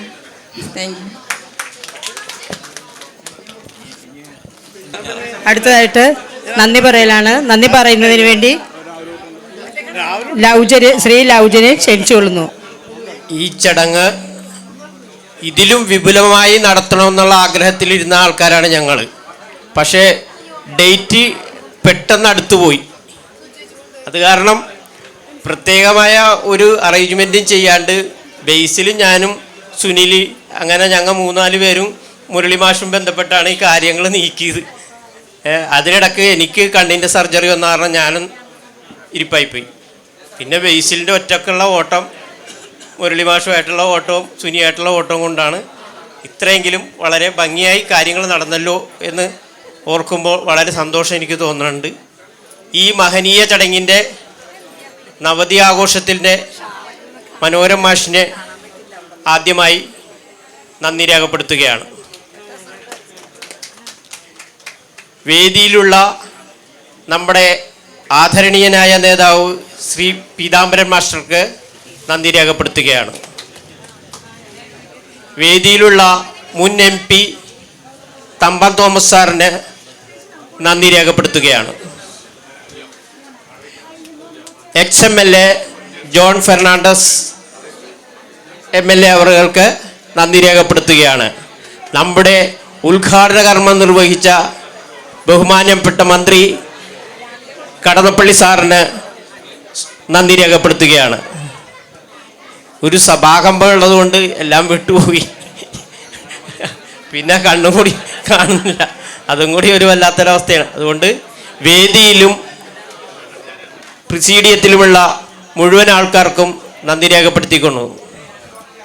Thank you. അടുത്തതായിട്ട് നന്ദി പറയലാണ്. നന്ദി പറയുന്നതിന് വേണ്ടി ശ്രീ ലൗജനെ ക്ഷണിച്ചുകൊള്ളുന്നു. ഈ ചടങ്ങ് ഇതിലും വിപുലമായി നടത്തണമെന്നുള്ള ആഗ്രഹത്തിലിരുന്ന ആൾക്കാരാണ് ഞങ്ങൾ. പക്ഷേ ഡേറ്റ് പെട്ടെന്ന് അടുത്തുപോയി. അത് കാരണം പ്രത്യേകമായ ഒരു അറേഞ്ച്മെൻറ്റും ചെയ്യാണ്ട് ബേസിലും ഞാനും സുനിൽ അങ്ങനെ ഞങ്ങൾ 3-4 പേരും മുരളി മാഷും ബന്ധപ്പെട്ടാണ് ഈ കാര്യങ്ങൾ നീക്കിയത്. അതിനിടയ്ക്ക് എനിക്ക് കണ്ണിൻ്റെ സർജറി വന്ന കാരണം ഞാനും ഇരിപ്പായിപ്പോയി. പിന്നെ ബേസിലിൻ്റെ ഒറ്റക്കുള്ള ഓട്ടം, മുരളി മാഷുമായിട്ടുള്ള ഓട്ടവും സുനിയായിട്ടുള്ള ഓട്ടവും കൊണ്ടാണ് ഇത്രയെങ്കിലും വളരെ ഭംഗിയായി കാര്യങ്ങൾ നടന്നല്ലോ എന്ന് ഓർക്കുമ്പോൾ വളരെ സന്തോഷം എനിക്ക് തോന്നുന്നുണ്ട്. ഈ മഹനീയ ചടങ്ങിൻ്റെ നവതി ആഘോഷത്തിൻ്റെ മനോരമ മാഷിനെ ആദ്യമായി നന്ദി രേഖപ്പെടുത്തുകയാണ്. വേദിയിലുള്ള നമ്മുടെ ആദരണീയനായ നേതാവ് ശ്രീ പീതാംബരൻ മാസ്റ്റർക്ക് നന്ദി രേഖപ്പെടുത്തുകയാണ്. വേദിയിലുള്ള മുൻ MP തമ്പാൻ തോമസ് സാറിന് നന്ദി രേഖപ്പെടുത്തുകയാണ്. ex-MLA ജോൺ ഫെർണാണ്ടസ് MLA അവർക്ക് നന്ദി രേഖപ്പെടുത്തുകയാണ്. നമ്മുടെ ഉദ്ഘാടന കർമ്മം നിർവഹിച്ച ബഹുമാനപ്പെട്ട മന്ത്രി കടന്നപ്പള്ളി സാറിന് നന്ദി രേഖപ്പെടുത്തുകയാണ്. ഒരു സഭാകമ്പം ഉള്ളതുകൊണ്ട് എല്ലാം വിട്ടുപോയി, പിന്നെ കണ്ണുകൂടി കാണുന്നില്ല, അതും കൂടി ഒരു വല്ലാത്തൊരവസ്ഥയാണ്. അതുകൊണ്ട് വേദിയിലും പ്രസീഡിയത്തിലുമുള്ള മുഴുവൻ ആൾക്കാർക്കും നന്ദി രേഖപ്പെടുത്തിക്കൊണ്ടു.